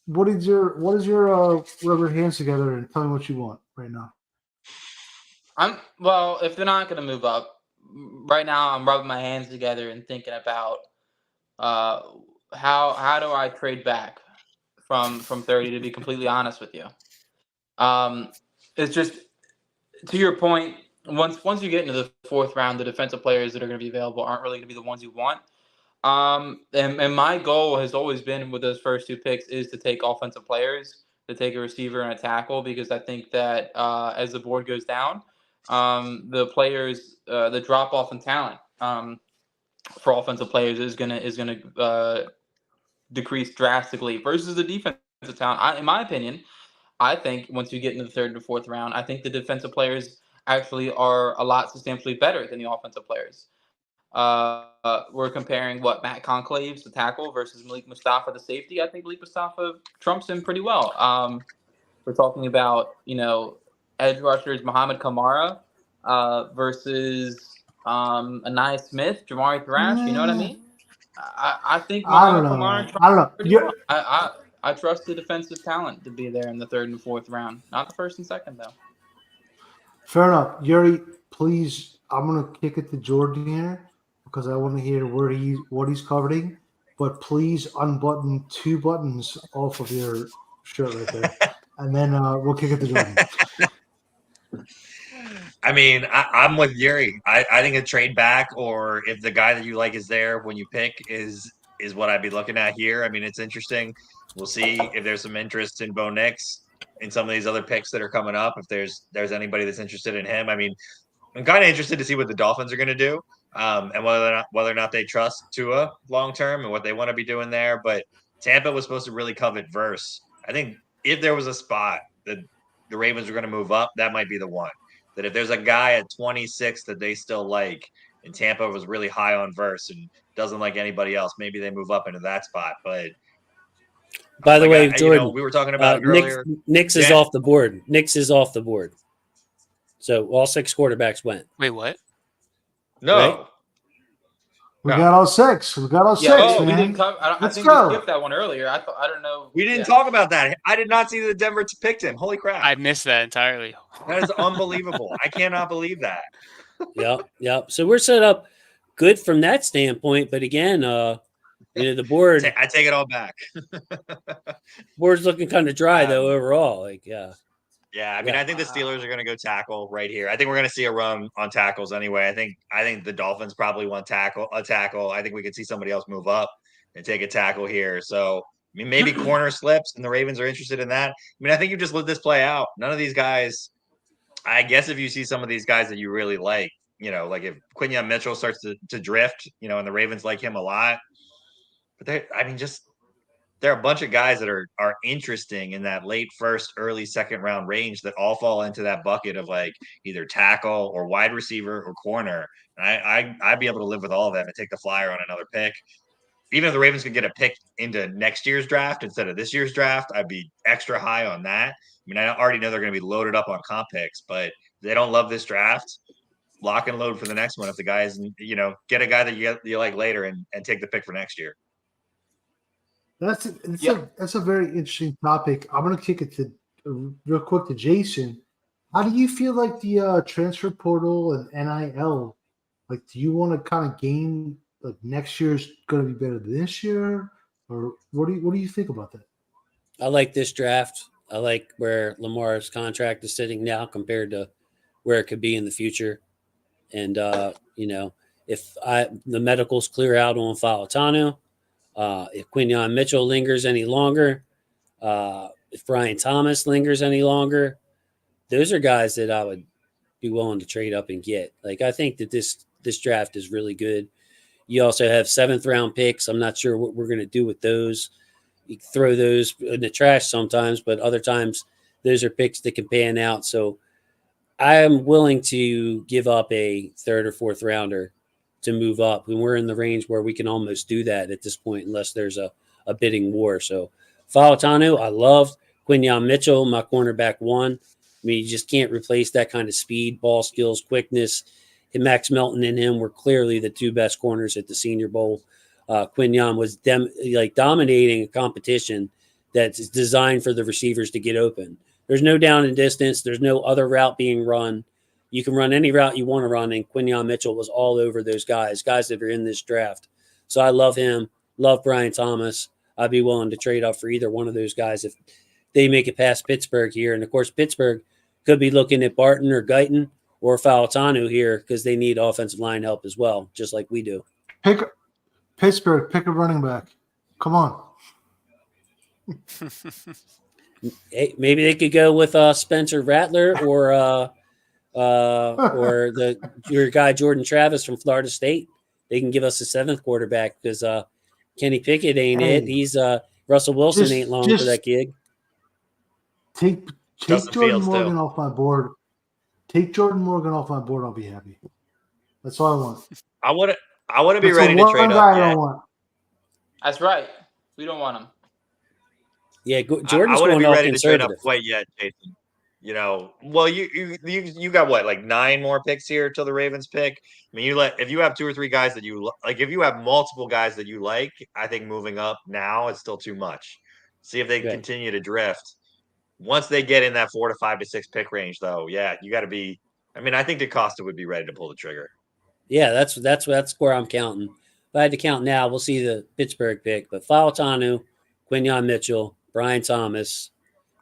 rub your hands together and tell me what you want right now. Well, if they're not going to move up right now, I'm rubbing my hands together and thinking about how do I trade back from 30, to be completely honest with you. It's just, to your point, once you get into the 4th round, the defensive players that are going to be available aren't really going to be the ones you want. And my goal has always been with those first 2 picks is to take offensive players, to take a receiver and a tackle, because I think that as the board goes down, the players, the drop off in talent for offensive players is gonna decrease drastically versus the defensive talent. In my opinion, I think once you get into the third and fourth round, I think the defensive players actually are a lot substantially better than the offensive players. We're comparing Matt Conclaves, the tackle, versus Malik Mustafa, the safety. I think Malik Mustafa trumps him pretty well. We're talking about, edge rushers Muhammad Kamara versus Anaya Smith, Jamari Thrash. You know what I mean? I think Muhammad Kamara trumps pretty well. I trust the defensive talent to be there in the third and fourth round, not the first and second though. Fair enough, Yuri. Please, I'm gonna kick it to Jordan here because I want to hear what he's covering. But please unbutton 2 buttons off of your shirt right there, and then we'll kick it to Jordan. I mean, I'm with Yuri. I think a trade back, or if the guy that you like is there when you pick, is what I'd be looking at here. I mean, it's interesting. We'll see if there's some interest in Bo Nix in some of these other picks that are coming up. If there's anybody that's interested in him, I mean, I'm kind of interested to see what the Dolphins are going to do, and whether or not they trust Tua long term and what they want to be doing there. But Tampa was supposed to really covet Verse. I think if there was a spot that the Ravens were going to move up, that might be the one. That if there's a guy at 26 that they still like, and Tampa was really high on Verse and doesn't like anybody else, maybe they move up into that spot. But by the way, Jordan, we were talking about earlier. Nix is off the board. Nix is off the board. So all 6 quarterbacks went. Wait, what? No. Right? We got all 6. We got all 6. Oh, man. we didn't cover. I think we skipped that one earlier. I don't know. We didn't talk about that. I did not see that Denver picked him. Holy crap! I missed that entirely. That is unbelievable. I cannot believe that. Yep. So we're set up good from that standpoint. But again, the board. I take it all back. Board's looking kind of dry though overall. Yeah, I mean, I think the Steelers are going to go tackle right here. I think we're going to see a run on tackles anyway. I think the Dolphins probably want a tackle. I think we could see somebody else move up and take a tackle here. So, I mean, maybe corner slips, and the Ravens are interested in that. I mean, I think you just let this play out. None of these guys. I guess if you see some of these guys that you really like, like if Quinyon Mitchell starts to drift, and the Ravens like him a lot, but there are a bunch of guys that are interesting in that late first, early second round range that all fall into that bucket of like either tackle or wide receiver or corner. And I'd be able to live with all of them and take the flyer on another pick. Even if the Ravens could get a pick into next year's draft instead of this year's draft, I'd be extra high on that. I mean, I already know they're going to be loaded up on comp picks, but if they don't love this draft, lock and load for the next one. If the guys, get a guy that you like later and take the pick for next year. That's a very interesting topic. I'm going to kick it to real quick to Jason. How do you feel like the transfer portal and NIL? Like, do you want to kind of gain like next year's going to be better than this year, or what do you think about that? I like this draft. I like where Lamar's contract is sitting now compared to where it could be in the future. And if the medicals clear out on Falatanu. If Quinyon Mitchell lingers any longer, if Brian Thomas lingers any longer, those are guys that I would be willing to trade up and get. Like, I think that this draft is really good. You also have 7th round picks. I'm not sure what we're going to do with those. You throw those in the trash sometimes, but other times those are picks that can pan out. So I am willing to give up a 3rd or 4th rounder to move up, and we're in the range where we can almost do that at this point, unless there's a bidding war. So Falatanu, I love. Quinyon Mitchell, my cornerback 1. I mean, you just can't replace that kind of speed, ball skills, quickness. And Max Melton and him were clearly the 2 best corners at the Senior Bowl. Quinyon was dominating a competition that's designed for the receivers to get open. There's no down and distance. There's no other route being run. You can run any route you want to run, and Quinyon Mitchell was all over those guys that are in this draft. So I love him, love Brian Thomas. I'd be willing to trade up for either one of those guys if they make it past Pittsburgh here. And, of course, Pittsburgh could be looking at Barton or Guyton or Falatanu here because they need offensive line help as well, just like we do. Pick a running back. Come on. Hey, maybe they could go with Spencer Rattler or your guy Jordan Travis from Florida State. They can give us a 7th quarterback because Kenny Pickett ain't it. He's Russell Wilson ain't long for that gig. Take Justin Jordan Fields, Morgan too. off my board. Take Jordan Morgan off my board. I'll be happy. That's all I want. I wouldn't be That's ready the to trade one up guy I yet. don't want. That's right. We don't want him. Yeah, I Jordan's wouldn't going be all ready to trade up conservative. quite yet, Jason. Well, you got what, like 9 more picks here till the Ravens pick. I mean, if you have 2 or 3 guys that you like, if you have multiple guys that you like, I think moving up now is still too much. See if they Right. continue to drift. Once they get in that 4 to 5 to 6 pick range, though, yeah, you got to be. I mean, I think DaCosta would be ready to pull the trigger. Yeah, that's where I'm counting. If I had to count now, we'll see the Pittsburgh pick, but Fautanu, Quinyon Mitchell, Brian Thomas,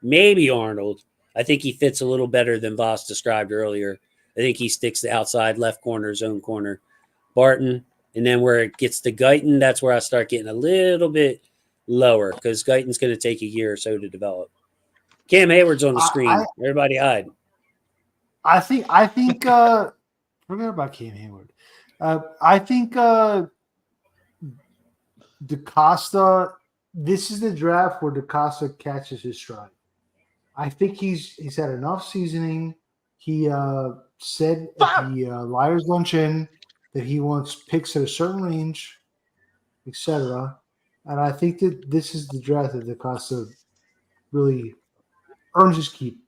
maybe Arnold. I think he fits a little better than Voss described earlier. I think he sticks the outside left corner, zone corner. Barton, and then where it gets to Guyton, that's where I start getting a little bit lower because Guyton's going to take a year or so to develop. Cam Hayward's on the screen. Everybody hide. I think forget about Cam Hayward. I think DaCosta, this is the draft where DaCosta catches his stride. I think he's had enough seasoning. He said at the Liars Luncheon that he wants picks at a certain range, etc. And I think that this is the draft that DaCosta really earns his keep.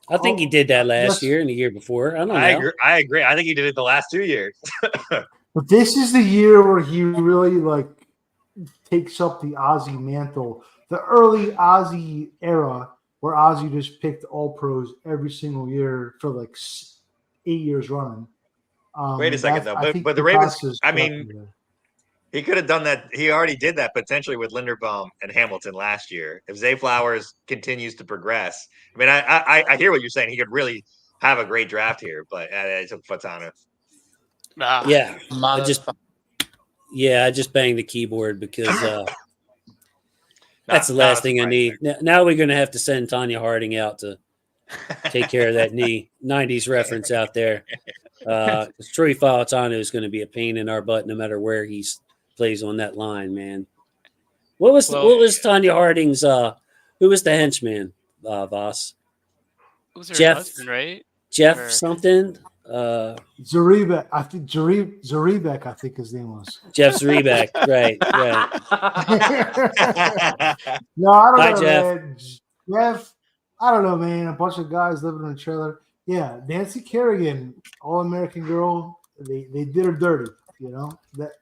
I think he did that last year and the year before. I don't know. I agree. I think he did it the last 2 years. But this is the year where he really takes up the Ozzie mantle. The early Ozzie era where Ozzie just picked all pros every single year for 8 years running. Wait a second, though. But the Ravens, I mean, he could have done that. He already did that potentially with Linderbaum and Hamilton last year. If Zay Flowers continues to progress, I mean, I hear what you're saying. He could really have a great draft here, but I took Fatana. Yeah, I just banged the keyboard because that's the last thing I need. Now we're going to have to send Tanya Harding out to take care of that knee. 90s reference out there. Troy Fautanu is going to be a pain in our butt no matter where he plays on that line, man. What was Tanya Harding's? Who was the henchman? Voss. Was Jeff, husband, right? Jeff something. Zaribek. I think Zaribek. I think his name was Jeff Zaribek. Right. No, I don't know, Jeff. man. Jeff. I don't know, man. A bunch of guys living in a trailer. Yeah, Nancy Kerrigan, All-American girl. They did her dirty, that.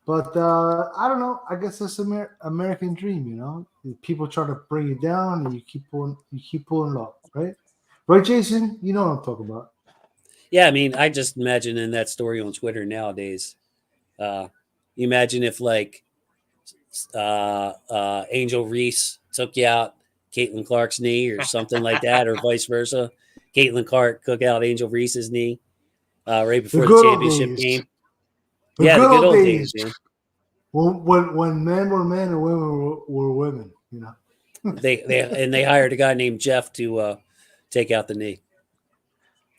But I don't know. I guess that's American dream, People try to bring you down, and you keep pulling it up, right? Right, Jason? You know what I'm talking about. Yeah, I mean, I just imagine in that story on Twitter nowadays. You imagine if Angel Reese took you out Caitlin Clark's knee or something like that, or vice versa. Caitlin Clark took out Angel Reese's knee right before the championship game. The good old days, man. When men were men and women were women, They hired a guy named Jeff to take out the knee.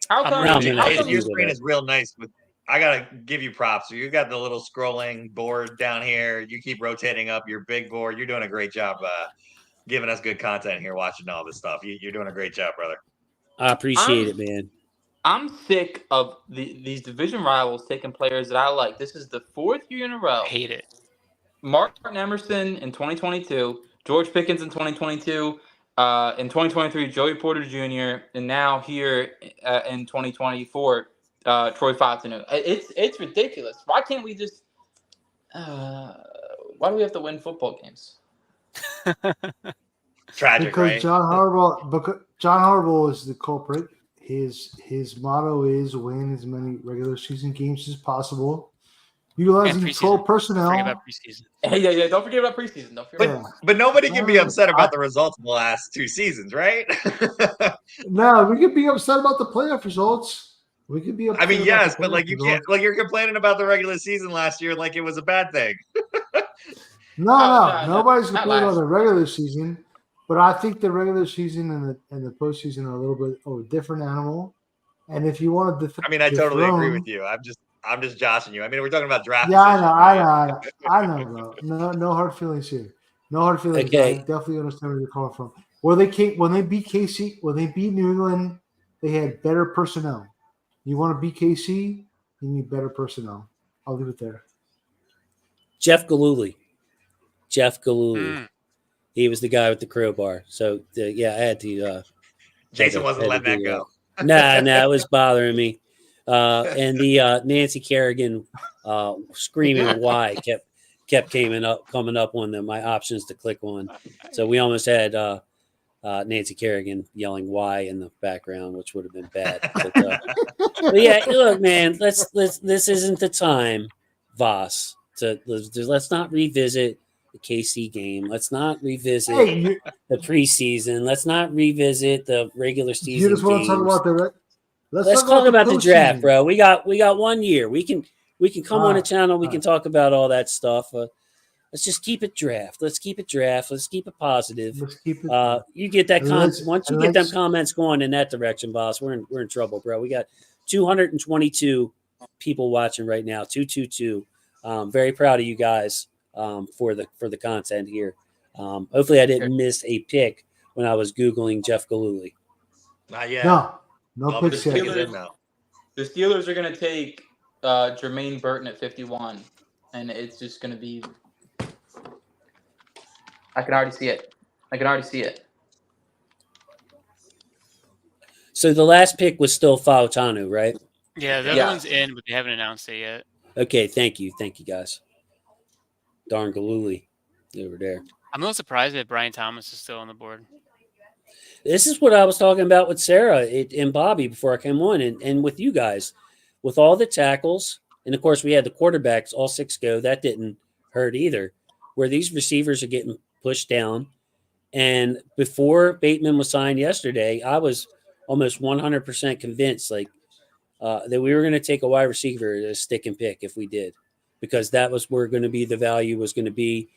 Your screen is real nice, but I gotta give you props. So you got the little scrolling board down here. You keep rotating up your big board. You're doing a great job giving us good content here, watching all this stuff. You're doing a great job, brother. I appreciate it, man. I'm sick of these division rivals taking players that I like. This is the 4th year in a row. I hate it. Martin Emerson in 2022, George Pickens in 2022, in 2023, Joey Porter Jr., and now here in 2024, Troy Fautanu. It's ridiculous. Why can't we just? Why do we have to win football games? Tragic, because right? John Harbaugh is the culprit. His motto is win as many regular season games as possible. Utilizing 12 personnel. Forget about preseason. Yeah. Don't forget about preseason. But nobody can be upset about the results of the last 2 seasons, right? No, we could be upset about the playoff results. We could be upset. I mean, yes, but you can't. You're complaining about the regular season last year like it was a bad thing. No. Nobody's complaining about the regular season. But I think the regular season and the postseason are a little bit of a different animal. And if you want to, I totally agree with you. I'm just joshing you. I mean, we're talking about draft. Yeah, I know, bro. No hard feelings here. No hard feelings. Okay. I definitely understand where you're coming from. when they beat KC, when they beat New England, they had better personnel. You want to beat KC, you need better personnel. I'll leave it there. Jeff Galooly. He was the guy with the crowbar. So I had to. Jason wasn't letting that go. Nah, it was bothering me. And the Nancy Kerrigan screaming why kept coming up on my options to click on. So we almost had Nancy Kerrigan yelling why in the background, which would have been bad. But yeah, look, man, let's this isn't the time, Voss. Let's not revisit the KC game. Let's not revisit the preseason. Let's not revisit the regular season. You just want to talk about the. Let's talk about the draft, bro. We got 1 year. We can come on the channel. We can talk about all that stuff. Let's just keep it draft. Let's keep it draft. Let's keep it positive. Let's keep it. You get that once you get them comments going in that direction, boss. We're in trouble, bro. We got 222 people watching right now. 222. Very proud of you guys for the content here. Hopefully, I didn't miss a pick when I was googling Jeff Galooly. Not yet. No picks yet. The Steelers are going to take Jermaine Burton at 51, and it's just going to be. I can already see it. So the last pick was still Fautanu, right? Yeah, the other one's in, but they haven't announced it yet. Okay, thank you, guys. Darn Galooly over there. I'm a little surprised that Brian Thomas is still on the board. This is what I was talking about with Sarah and Bobby before I came on, and with you guys, with all the tackles, and of course we had the quarterbacks, all 6 go. That didn't hurt either. Where these receivers are getting pushed down, and before Bateman was signed yesterday, I was almost 100% convinced, that we were going to take a wide receiver as stick and pick if we did, because that was where the value was going to be.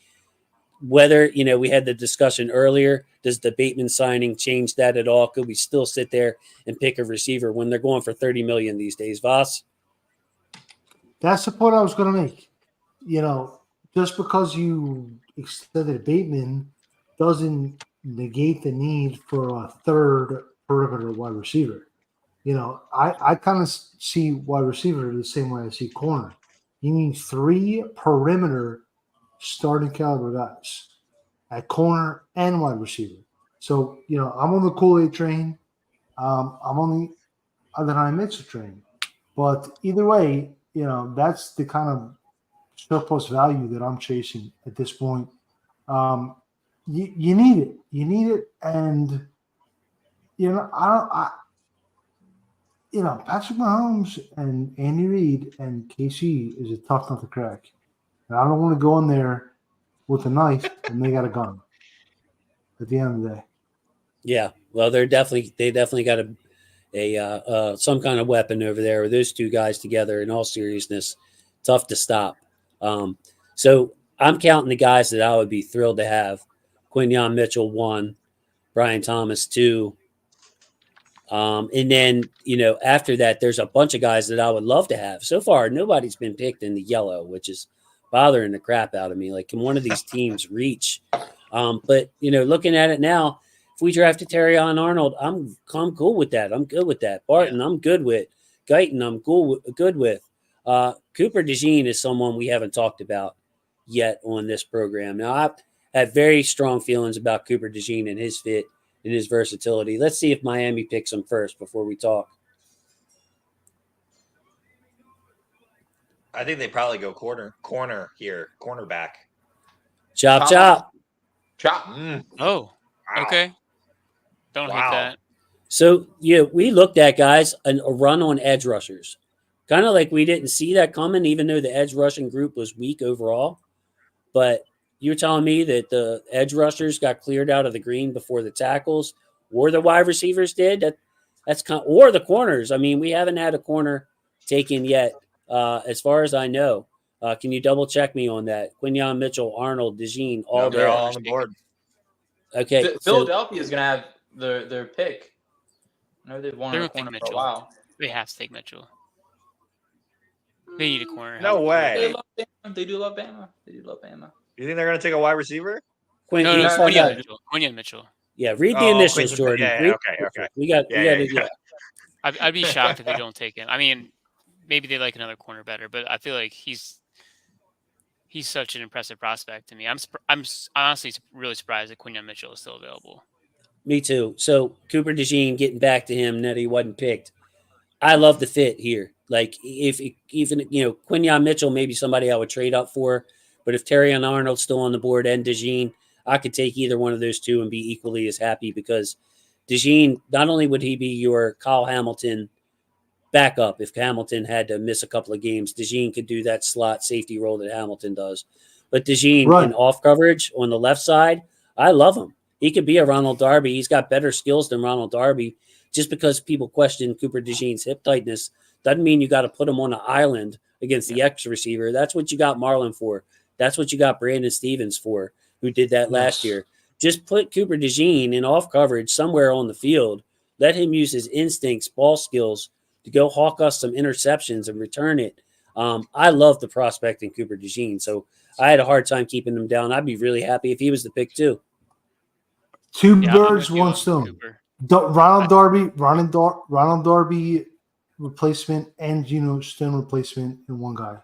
Whether, we had the discussion earlier, does the Bateman signing change that at all? Could we still sit there and pick a receiver when they're going for $30 million these days, Voss? That's the point I was going to make. Just because you extended Bateman doesn't negate the need for a third perimeter wide receiver. I kind of see wide receiver the same way I see corner. You need 3 perimeter starting caliber guys at corner and wide receiver. So, I'm on the Kool-Aid train. I'm on the Adonai Mitchell train. But either way, that's the kind of surplus value that I'm chasing at this point. You need it. You need it. And, Patrick Mahomes and Andy Reid and KC is a tough nut to crack. And I don't want to go in there with a knife and they got a gun at the end of the day. Yeah, well, they definitely got a some kind of weapon over there with those 2 guys together. In all seriousness, tough to stop. So I'm counting the guys that I would be thrilled to have. Quinyon Mitchell 1, Brian Thomas 2. And then, after that, there's a bunch of guys that I would love to have. So far, nobody's been picked in the yellow, which is bothering the crap out of me. Like, can one of these teams reach? But, looking at it now, if we drafted Terrion Arnold, I'm cool with that. I'm good with that. Barton, I'm good with. Guyton, I'm good with. Cooper DeJean is someone we haven't talked about yet on this program. Now, I have very strong feelings about Cooper DeJean and his fit and his versatility. Let's see if Miami picks him first before we talk. I think they probably go corner here, cornerback. Chop. Oh, okay. Don't hate that. So, we looked at, guys, a run on edge rushers. Kind of like we didn't see that coming, even though the edge rushing group was weak overall. But you're telling me that the edge rushers got cleared out of the green before the tackles, or the wide receivers did? Or the corners. I mean, we haven't had a corner taken yet, as far as I know. Can you double check me on that? Quinyon Mitchell, Arnold, DeJean, they're all on the board. Okay, Philadelphia is going to have their pick. I know they've wanted a corner for a while. They have to take Mitchell. They need a corner. No way. They do love Bama. You think they're going to take a wide receiver? Quinyon Mitchell. Yeah, read the initials, Quinton, Jordan. yeah, Read okay. We got to. I'd be shocked if they don't take him. I mean, maybe they like another corner better, but I feel like he's such an impressive prospect to me. I'm honestly really surprised that Quinyon Mitchell is still available. Me too. So Cooper DeJean, getting back to him, that he wasn't picked. I love the fit here. Like if even Quinyon Mitchell, maybe somebody I would trade up for, but if Terrion Arnold's still on the board and DeJean, I could take either one of those two and be equally as happy because DeJean, not only would he be your Kyle Hamilton backup if Hamilton had to miss a couple of games, DeJean could do that slot safety role that Hamilton does. But DeJean in off coverage on the left side, I love him. He could be a Ronald Darby. He's got better skills than Ronald Darby. Just because people question Cooper DeJean's hip tightness doesn't mean you got to put him on an island against the X receiver. That's what you got Marlon for. That's what you got Brandon Stevens for, who did that last year. Just put Cooper DeJean in off coverage somewhere on the field. Let him use his instincts, ball skills to go hawk us some interceptions and return it. I love the prospect in Cooper DeJean, so I had a hard time keeping him down. I'd be really happy if he was the pick too. Two birds, one stone. Ronald Darby replacement and Geno Stone replacement in one guy.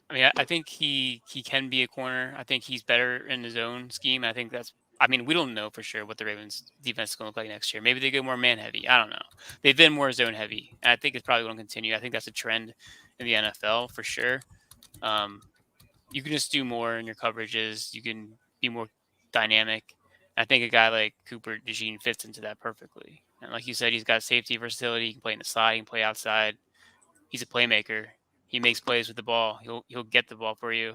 I mean, I think he can be a corner. I think he's better in his own scheme. I think we don't know for sure what the Ravens defense is going to look like next year. Maybe they go more man heavy. I don't know. They've been more zone heavy, and I think it's probably going to continue. I think that's a trend in the NFL for sure. You can just do more in your coverages. You can be more dynamic. I think a guy like Cooper DeJean fits into that perfectly. And like you said, he's got safety versatility. He can play in the slot. He can play outside. He's a playmaker. He makes plays with the ball. He'll get the ball for you.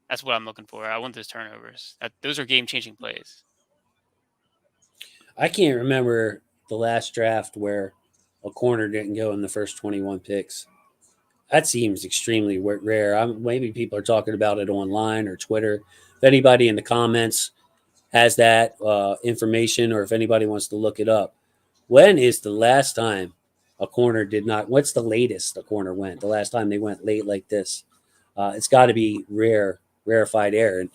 That's what I'm looking for. I want those turnovers. Those are game-changing plays. I can't remember the last draft where a corner didn't go in the first 21 picks. That seems extremely rare. Maybe people are talking about it online or Twitter. If anybody in the comments has that information, or if anybody wants to look it up, when is the last time a corner did not? What's the latest a corner went? The last time they went late like this? It's got to be rarefied air. And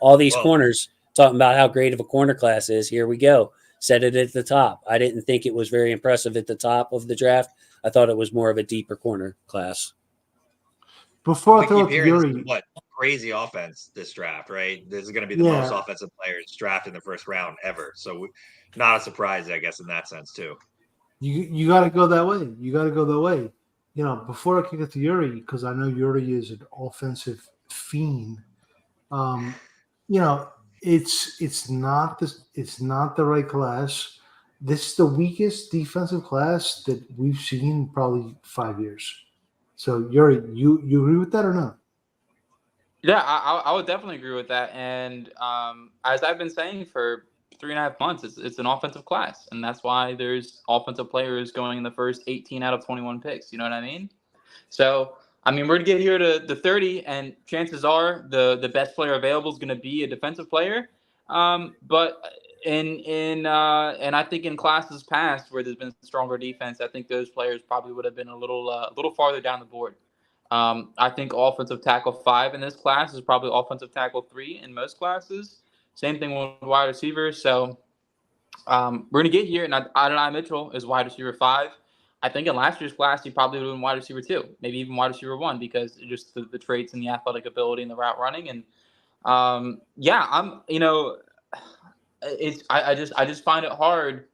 all these corners talking about how great of a corner class is. Here we go. Said it at the top. I didn't think it was very impressive at the top of the draft. I thought it was more of a deeper corner class. Before I throw it to Yuri, what crazy offense this draft, right? This is going to be the most offensive players drafted in the first round ever. So not a surprise, I guess, in that sense too. You got to go that way. Before I kick it to Yuri, because I know Yuri is an offensive fiend. It's not the right class. This is the weakest defensive class that we've seen in probably 5 years. So Yuri, you agree with that or not? Yeah, I would definitely agree with that. And as I've been saying for 3.5 months, it's an offensive class, and that's why there's offensive players going in the first 18 out of 21 picks. You know what I mean? So we're gonna get here to 30, and chances are the best player available is gonna be a defensive player. But and I think in classes past where there's been stronger defense, I think those players probably would have been a little farther down the board. I think offensive tackle 5 in this class is probably offensive tackle 3 in most classes. Same thing with wide receivers. So we're gonna get here, and Adonai Mitchell is wide receiver 5. I think in last year's class he probably would have been wide receiver 2, maybe even wide receiver 1, because just the traits and the athletic ability and the route running. And I just find it hard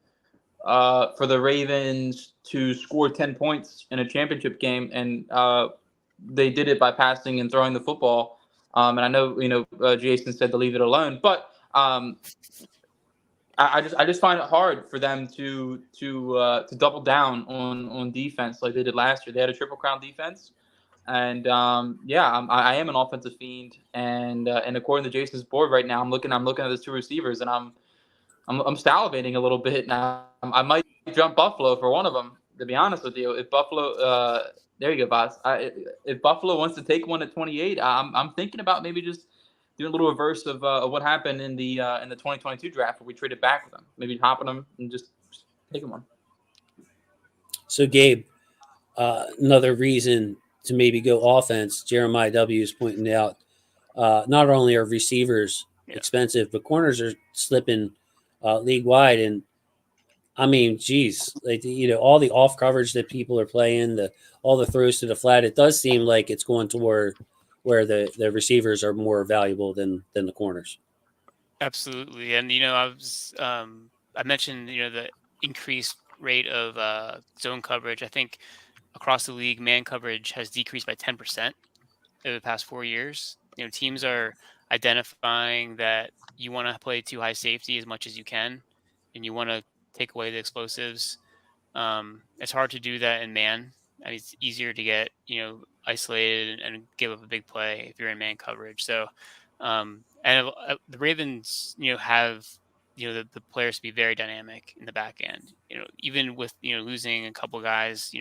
for the Ravens to score 10 points in a championship game, and they did it by passing and throwing the football. And I know Jason said to leave it alone, but I just find it hard for them to double down on defense like they did last year. They had a Triple Crown defense, and I am an offensive fiend, and according to Jason's board right now, I'm looking at those 2 receivers, and I'm salivating a little bit now. I might jump Buffalo for one of them, to be honest with you. If Buffalo, there you go, boss. If Buffalo wants to take one at 28, I'm thinking about maybe just doing a little reverse of what happened in the 2022 draft where we traded back with them. Maybe hopping them and just taking one. So Gabe, another reason to maybe go offense. Jeremiah W is pointing out not only are receivers expensive, but corners are slipping league wide. And I mean, geez, like, all the off coverage that people are playing, all the throws to the flat, it does seem like it's going to where the receivers are more valuable than the corners. Absolutely. And, I mentioned, the increased rate of zone coverage. I think across the league, man coverage has decreased by 10% over the past 4 years. Teams are identifying that you want to play too high safety as much as you can, and you want to take away the explosives. It's hard to do that in man. I mean, it's easier to get, isolated and give up a big play if you're in man coverage. So, and the Ravens, have, the players to be very dynamic in the back end, even with, losing a couple guys,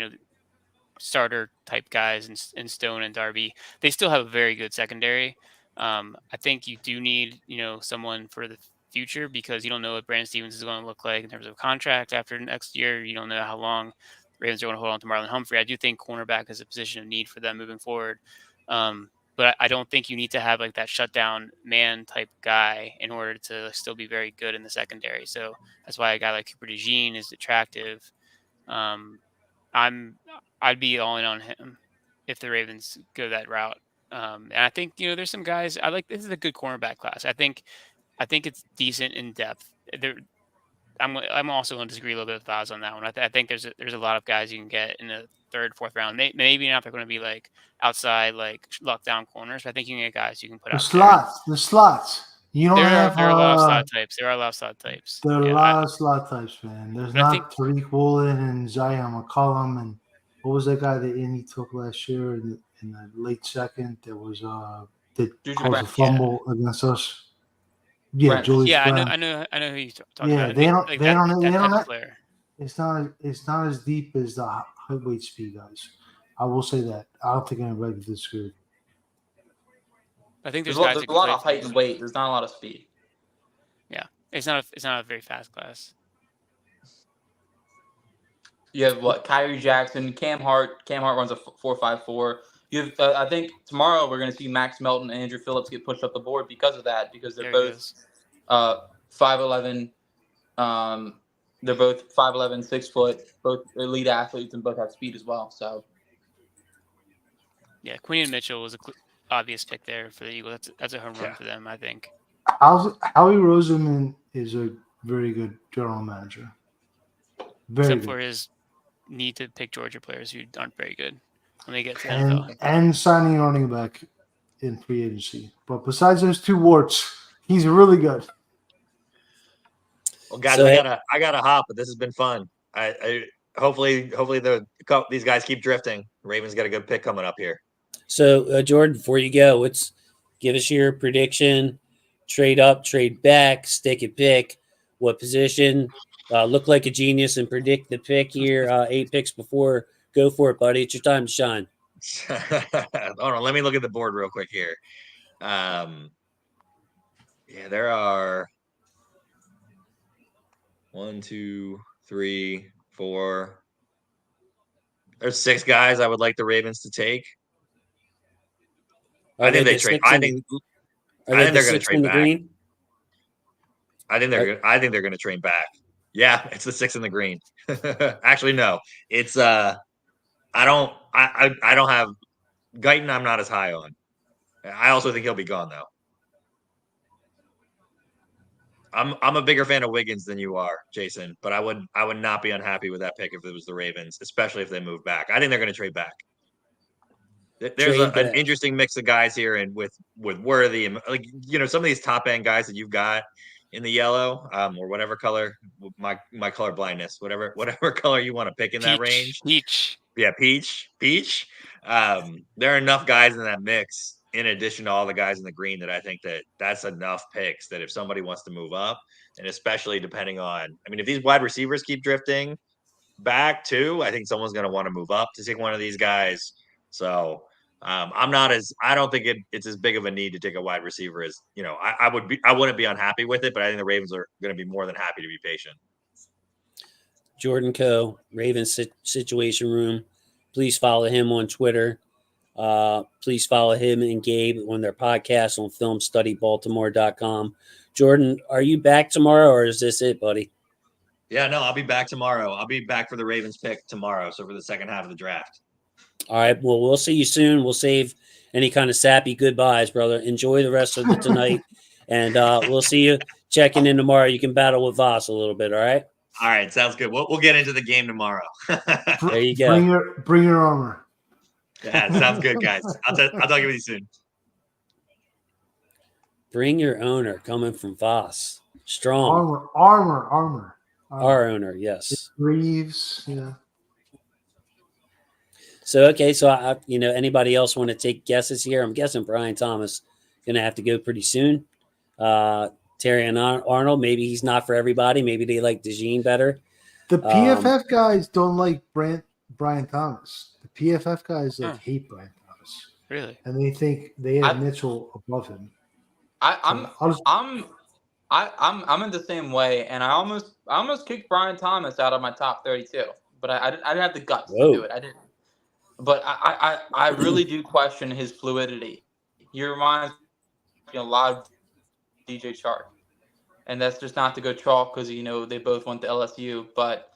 starter type guys in Stone and Darby, they still have a very good secondary. I think you do need, someone for the future, because you don't know what Brandon Stevens is going to look like in terms of contract after next year. You don't know how long Ravens are going to hold on to Marlon Humphrey. I do think cornerback is a position of need for them moving forward. But I don't think you need to have like that shutdown man type guy in order to still be very good in the secondary. So that's why a guy like Cooper DeJean is attractive. I'd be all in on him if the Ravens go that route. And I think, there's some guys I like. This is a good cornerback class. I think it's decent in depth. I'm also going to disagree a little bit with Vaz on that one. I think there's a lot of guys you can get in the third, fourth round. Maybe not they're going to be like outside, like lockdown corners, but I think you can get guys you can put out The slots. You don't have. There are a lot of slot types. There are a lot of slot types. There are a lot of slot types, man. There's not Tariq Woolen and Zion McCollum, and what was that guy that Indy took last year in the late second? That was that caused a fumble against us. Yeah, Julius Brown. I know who you're talking about. They don't. Player. It's not as deep as the height speed guys. I will say that. I don't think anybody can disagree. I think there's a lot of height and weight. There's not a lot of speed. Yeah, it's not a very fast class. You have Kyrie Jackson, Cam Hart. Cam Hart runs a 4.54. You have, I think tomorrow we're going to see Max Melton and Andrew Phillips get pushed up the board because of that, because they're both 5'11". They're both 5'11", 6 foot, both elite athletes, and both have speed as well. So, yeah, Quinion Mitchell was an obvious pick there for the Eagles. That's a home run for them, I think. Howie Roseman is a very good general manager. Except for his need to pick Georgia players who aren't very good when they get to NFL. And signing a running back in free agency. But besides those two warts, he's really good. Well, guys, I gotta hop, but this has been fun. I hopefully these guys keep drifting. Ravens got a good pick coming up here. So Jordan, before you go, give us your prediction. Trade up, trade back, stick and pick. What position? Look like a genius and predict the pick here. 8 picks before. Go for it, buddy. It's your time to shine. Hold on. Let me look at the board real quick here. Yeah, there are 1, 2, 3, 4. There's 6 guys I would like the Ravens to take. I think they trade. I think they're going to trade back. Green? I think they're going to trade back. Yeah, it's the 6 in the green. Actually, no. It's I don't have Guyton. I'm not as high on. I also think he'll be gone though. I'm a bigger fan of Wiggins than you are, Jason. But I would not be unhappy with that pick if it was the Ravens, especially if they move back. I think they're going to trade back. There's an interesting mix of guys here, and with Worthy and some of these top end guys that you've got in the yellow, or whatever color, my color blindness, whatever color you want to pick in that range. Peach. Yeah, peach. There are enough guys in that mix, in addition to all the guys in the green, that I think that's enough picks that if somebody wants to move up, and especially depending on, if these wide receivers keep drifting back too, I think someone's going to want to move up to take one of these guys. So I don't think it's as big of a need to take a wide receiver as, I wouldn't be unhappy with it, but I think the Ravens are going to be more than happy to be patient. Jordan Coe, Ravens Situation Room. Please follow him on Twitter. Please follow him and Gabe on their podcast on filmstudybaltimore.com. Jordan, are you back tomorrow, or is this it, buddy? Yeah, no, I'll be back tomorrow. I'll be back for the Ravens pick tomorrow. So for the second half of the draft. All right. Well, we'll see you soon. We'll save any kind of sappy goodbyes, brother. Enjoy the rest of the tonight, and we'll see you checking in tomorrow. You can battle with Voss a little bit. All right. All right, sounds good. We'll get into the game tomorrow. There you go. Bring your armor. Yeah, sounds good, guys. I'll talk with you soon. Bring your owner, coming from Voss. Strong. Armor. Our owner, yes. Reeves, yeah. So okay, so anybody else want to take guesses here? I'm guessing Brian Thomas gonna have to go pretty soon. Terry and Arnold, maybe he's not for everybody. Maybe they like DeJean better. The PFF guys don't like Brian Thomas. The PFF guys hate Brian Thomas. Really? And they think they have Mitchell above him. I'm in the same way, and I almost kicked Brian Thomas out of my top 32, but I didn't have the guts to do it. I didn't. But I really do question his fluidity. He reminds me a lot of DJ Chark, and that's just not to go chalk because they both went to LSU. But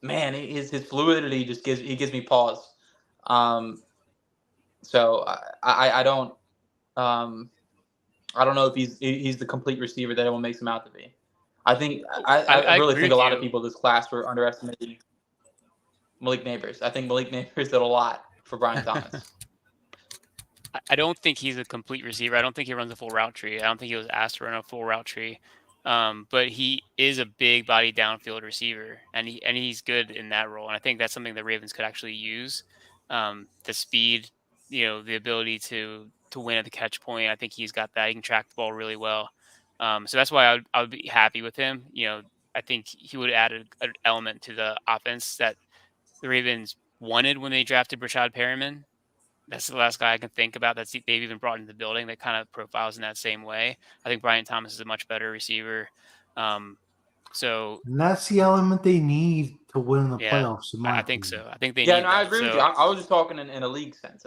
man, his fluidity just gives me pause. So I don't know if he's the complete receiver that everyone makes him out to be. I think I really think a lot of people in this class were underestimating Malik Neighbors. I think Malik Neighbors did a lot for Brian Thomas. I don't think he's a complete receiver. I don't think he runs a full route tree. I don't think he was asked to run a full route tree. But he is a big body downfield receiver, and he's good in that role. And I think that's something the Ravens could actually use. The speed, the ability to win at the catch point. I think he's got that. He can track the ball really well. So that's why I would be happy with him. I think he would add an element to the offense that the Ravens wanted when they drafted Rashad Perriman. That's the last guy I can think about that they've even brought into the building that kind of profiles in that same way. I think Brian Thomas is a much better receiver. And that's the element they need to win the playoffs. I think so. I think they need that. I agree with you. I was just talking in a league sense.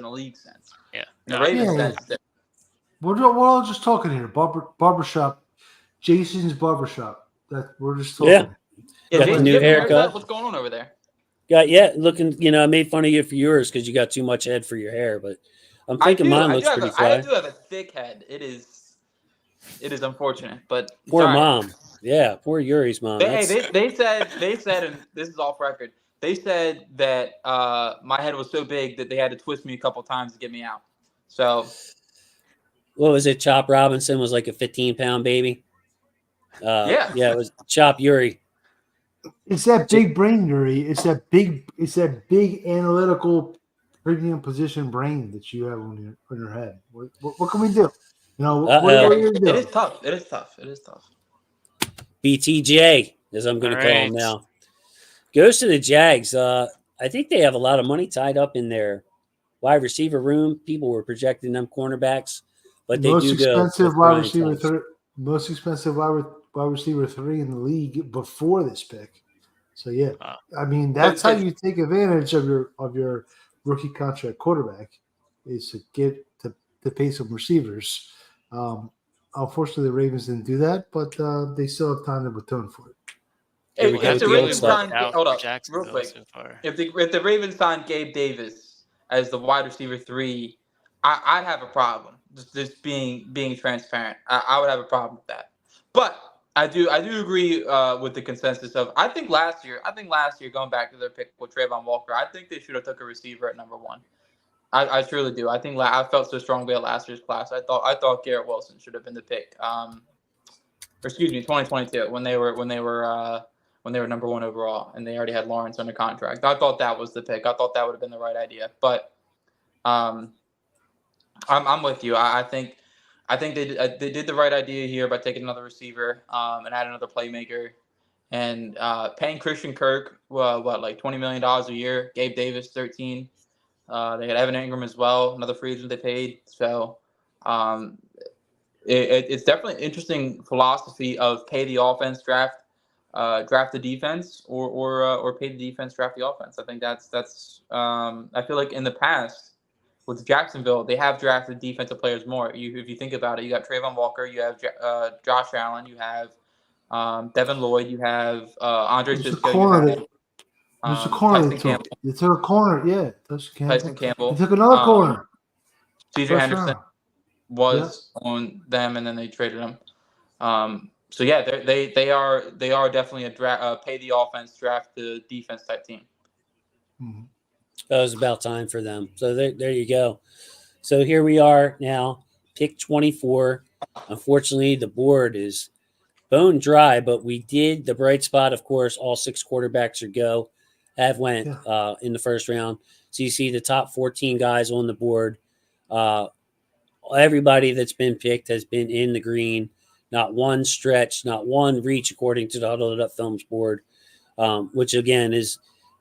Yeah. In the Ravens sense. We're all just talking here. Barbershop. Jason's barbershop. That we're just talking. Yeah. Got the new haircut. What's going on over there? Looking, I made fun of you for yours because you got too much head for your hair, but I'm thinking mine looks pretty fly. I do have a thick head. It is unfortunate, but poor mom. Yeah, poor Yuri's mom. They said, and this is off record. They said that my head was so big that they had to twist me a couple times to get me out. So, what was it? Chop Robinson was like a 15-pound baby. Yeah, it was Chop Yuri. It's that big brain, Yuri. It's that big analytical premium position brain that you have on your head. What can we do? What are you gonna do? It is tough. BTJ, as I'm going to call him now, goes to the Jags. I think they have a lot of money tied up in their wide receiver room. People were projecting them cornerbacks, but they most do go expensive wide receiver. Most expensive wide receiver 3 in the league before this pick. So yeah, I mean that's how you take advantage of your rookie contract quarterback is to get to pay some receivers. Unfortunately, the Ravens didn't do that, but they still have time to atone for it. If the Ravens signed, hold up, real quick. If the Ravens signed Gabe Davis as the wide receiver 3, I'd have a problem. Just being transparent, I would have a problem with that. But I do agree with the consensus of I think last year going back to their pick with Trayvon Walker, I think they should have took a receiver at number 1. I truly do. I think I felt so strongly at last year's class. I thought Garrett Wilson should have been the pick. 2022 when they were number 1 overall and they already had Lawrence under contract. I thought that was the pick. I thought that would have been the right idea. But I'm with you. I think they did the right idea here by taking another receiver and add another playmaker and paying Christian Kirk like $20 million a year. Gabe Davis $13. They had Evan Ingram as well, another free agent they paid. So it's definitely an interesting philosophy of pay the offense, draft the defense, or pay the defense, draft the offense. I think that's I feel like in the past with Jacksonville, they have drafted defensive players more. If you think about it, you got Trayvon Walker, you have Josh Allen, you have Devin Lloyd, you have Andre Cisco, you have there's a corner Tyson Campbell. They took a corner, yeah. Tyson Campbell. They took another corner. CJ Henderson was on them, and then they traded him. So yeah, they are definitely a pay the offense, draft the defense type team. Mm-hmm. It was about time for them. So there you go. So here we are now, pick 24. Unfortunately, the board is bone dry, but we did the bright spot. Of course, all 6 quarterbacks are go. Went in the first round. So you see the top 14 guys on the board. Everybody that's been picked has been in the green. Not one stretch, not one reach, according to the Huddled Up Films board, which again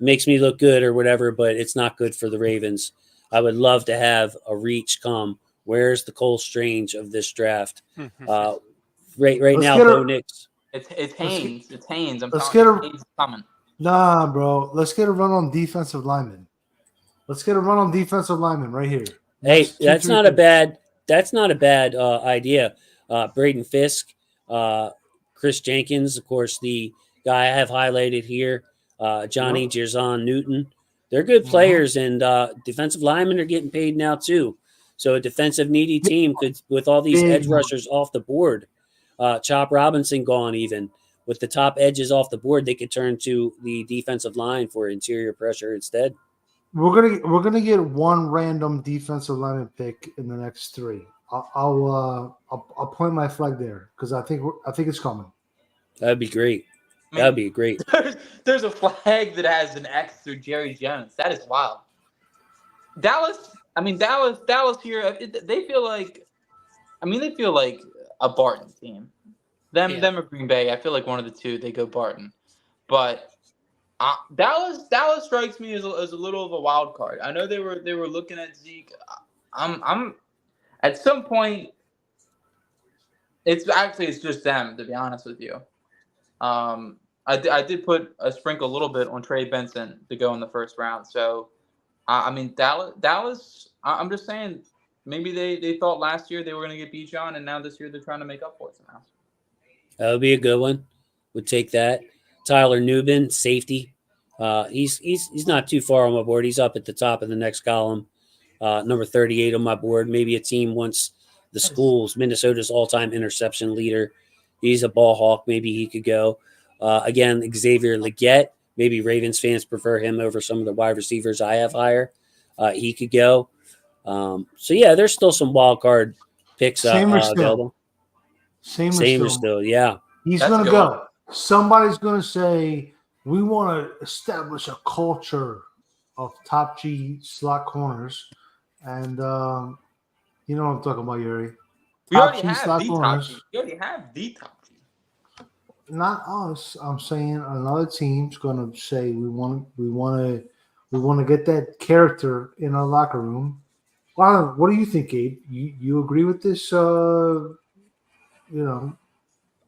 makes me look good or whatever, but it's not good for the Ravens. I would love to have a reach come. Where's the Cole Strange of this draft? Right now, Bo Nix. It's Haynes. It's Haynes. Haynes is coming. Nah, bro. Let's get a run on defensive lineman. Let's get a run on defensive lineman right here. Hey, that's not a bad idea. Braden Fisk, Chris Jenkins, of course, the guy I have highlighted here, Johnny Jerzon Newton. They're good players, and defensive linemen are getting paid now too. So a defensive needy team could, with all these edge rushers off the board, Chop Robinson gone even, with the top edges off the board, they could turn to the defensive line for interior pressure instead. We're gonna get one random defensive lineman pick in the next 3. I'll point my flag there because I think it's coming. That'd be great. That'd be great. There's a flag that has an X through Jerry Jones. That is wild. Dallas here. They feel like a Barton team. Them or Green Bay. I feel like one of the two. They go Barton, but Dallas strikes me as a little of a wild card. I know they were looking at Zeke. I'm at some point. It's just them, to be honest with you. I did put a sprinkle a little bit on Trey Benson to go in the first round. So, Dallas. I'm just saying, maybe they thought last year they were going to get Bijan, and now this year they're trying to make up for it somehow. That would be a good one. Would take that. Tyler Nubin, safety. He's not too far on my board. He's up at the top of the next column. Number 38 on my board. Maybe a team wants the schools. Minnesota's all-time interception leader. He's a ball hawk. Maybe he could go. Again, Xavier Legette. Maybe Ravens fans prefer him over some of the wide receivers I have higher. He could go. So, yeah, there's still some wild card picks available. Samer still, yeah. He's going to go. Somebody's going to say, we want to establish a culture of top G slot corners. And you know what I'm talking about, Yuri. We already have the top G. You already have the top G. Not us. I'm saying another team's going to say we want to get that character in our locker room. Wow, what do you think, Gabe? You agree with this?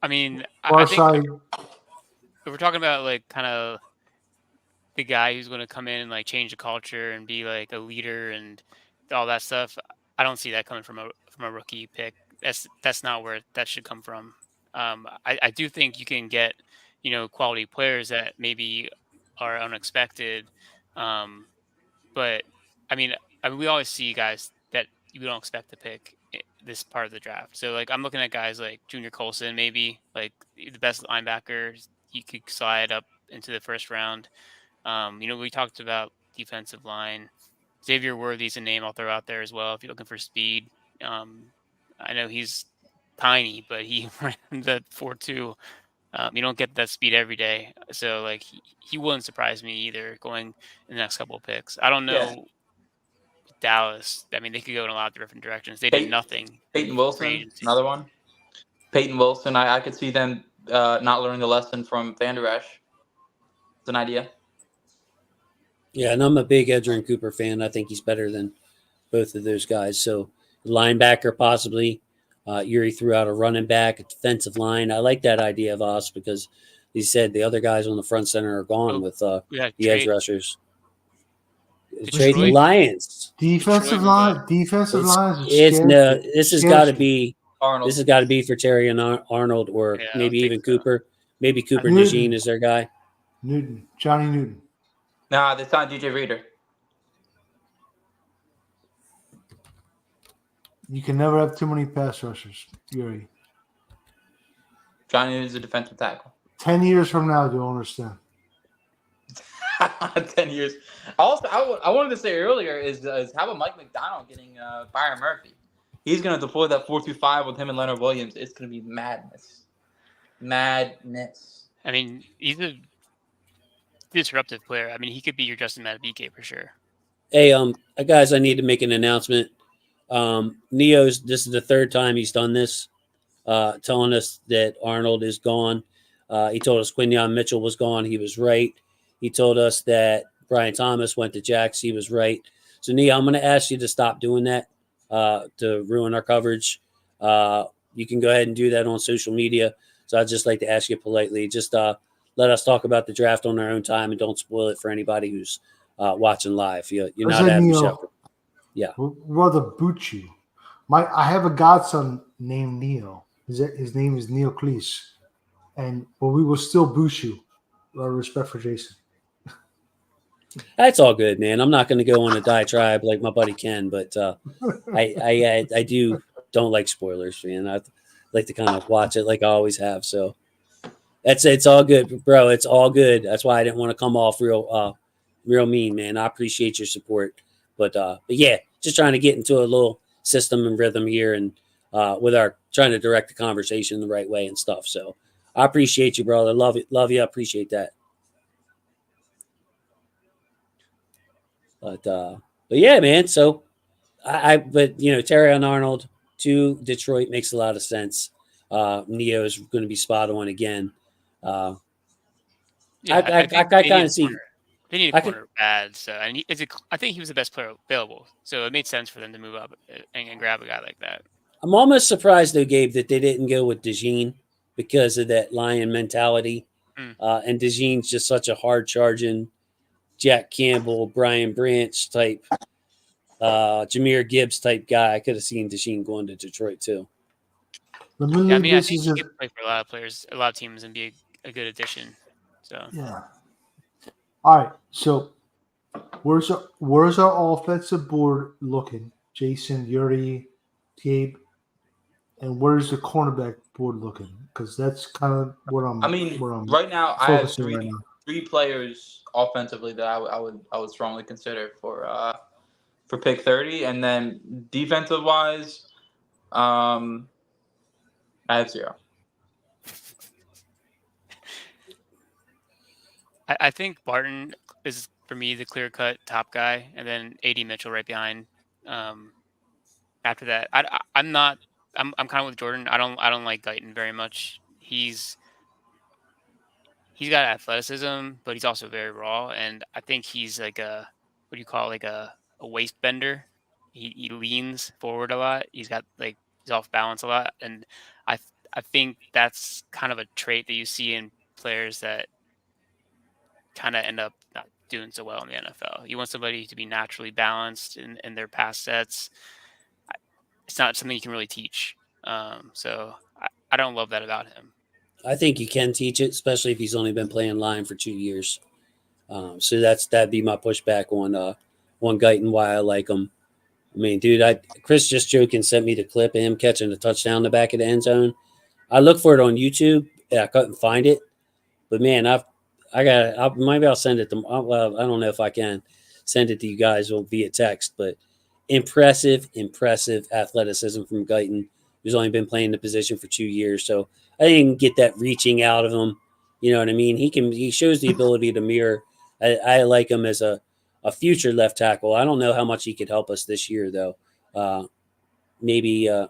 I mean, I think if we're talking about like kind of the guy who's going to come in and like change the culture and be like a leader and all that stuff, I don't see that coming from a rookie pick. That's not where that should come from. I do think you can get, quality players that maybe are unexpected. But I mean, we always see guys that we don't expect to pick this part of the draft. So like, I'm looking at guys like Junior Colson, maybe like the best linebacker. He could slide up into the first round. We talked about defensive line. Xavier Worthy's a name I'll throw out there as well if you're looking for speed. I know he's tiny, but he ran the 4.2. You don't get that speed every day. So, like, he wouldn't surprise me either going in the next couple of picks. I don't know. Yeah. Dallas, I mean, they could go in a lot of different directions. They did nothing. Peyton Wilson, another one. Peyton Wilson, I could see them not learning the lesson from Van Der Esch. It's an idea. Yeah, and I'm a big Edgerrin Cooper fan. I think he's better than both of those guys. So, linebacker possibly. Yuri threw out a running back, a defensive line. I like that idea of us because he said the other guys on the front center are gone with the edge rushers. Detroit Lions. Defensive line. Defensive lines are It's scared. no. This has got to be Arnold. This has got to be for Terry and Arnold, or maybe even Cooper. Maybe Cooper DeJean is their guy. Johnny Newton. Nah, they signed DJ Reader. You can never have too many pass rushers, Yuri. Johnny Newton's a defensive tackle. 10 years from now, you'll understand. 10 years. Also, I wanted to say earlier is how about Mike McDonald getting Byron Murphy? He's going to deploy that 4-2-5 with him and Leonard Williams. It's going to be madness. Madness. I mean, he's a disruptive player. I mean, he could be your Justin Madubuike for sure. Hey, guys, I need to make an announcement. Neo's, this is the third time he's done this, telling us that Arnold is gone. He told us Quinyon Mitchell was gone. He was right. He told us that Brian Thomas went to Jax. He was right. So, Neo, I'm going to ask you to stop doing that to ruin our coverage. You can go ahead and do that on social media. So I'd just like to ask you politely, just let us talk about the draft on our own time and don't spoil it for anybody who's watching live. You're not having Shepherd. Yeah. Rather boot you. I have a godson named Neo. His name is Neo Cleese. But we will still boot you. Out of respect for Jason. That's all good, man. I'm not going to go on a diatribe like my buddy Ken, but I don't like spoilers, man. I like to kind of watch it like I always have. So it's all good, bro. It's all good. That's why I didn't want to come off real mean, man. I appreciate your support, but yeah, just trying to get into a little system and rhythm here, and with our trying to direct the conversation the right way and stuff. So I appreciate you, brother. Love you. I appreciate that. But yeah, man. So but Terry and Arnold to Detroit makes a lot of sense. Neo is going to be spot on again. I kind of see. They need a corner bad, so I think he was the best player available, so it made sense for them to move up and grab a guy like that. I'm almost surprised though, Gabe, that they didn't go with DeJean because of that Lion mentality. And DeJean's just such a hard charging Jack Campbell, Brian Branch type, Jahmyr Gibbs type guy. I could have seen DeJean going to Detroit too. I think he could play for a lot of players, a lot of teams, and be a good addition. So yeah. All right. So where's our offensive board looking? Jason, Yuri, Gabe, and where's the cornerback board looking? Because that's kind of what I'm. Right now I have three players offensively that I would strongly consider for pick 30, and then defensive wise, I have 0. I think Barton is for me the clear-cut top guy, and then AD Mitchell right behind. After that, I'm kind of with Jordan. I don't like Guyton very much. He's got athleticism, but he's also very raw, and I think he's like a waist bender. He leans forward a lot. He's off balance a lot, and I think that's kind of a trait that you see in players that kind of end up not doing so well in the NFL. You want somebody to be naturally balanced in their pass sets. It's not something you can really teach. So I don't love that about him. I think you can teach it, especially if he's only been playing line for 2 years. So that'd be my pushback on Guyton, why I like him. I mean, dude, Chris just joking sent me the clip of him catching a touchdown in the back of the end zone. I looked for it on YouTube. I couldn't find it, but man, maybe I'll send it to. Well, I don't know if I can send it to you guys via text, but impressive athleticism from Guyton, who's only been playing the position for 2 years. So I didn't get that reaching out of him. You know what I mean? He shows the ability to mirror. I like him as a future left tackle. I don't know how much he could help us this year though. Maybe at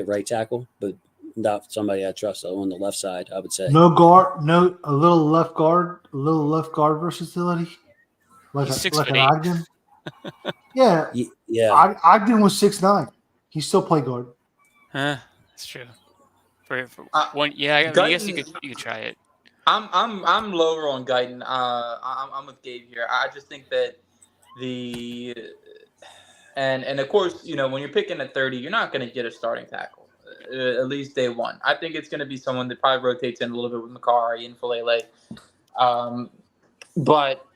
right tackle, but not somebody I trust on the left side, I would say. No guard, a little left guard versatility. Like an Ogden. Yeah. Yeah. Ogden was 6'9". He still played guard. That's true. For one, yeah, I guess you could try it. I'm lower on Guyton. I'm with Gabe here. I just think that And of course, when you're picking at 30, you're not going to get a starting tackle, at least day one. I think it's going to be someone that probably rotates in a little bit with Makari and Falele. But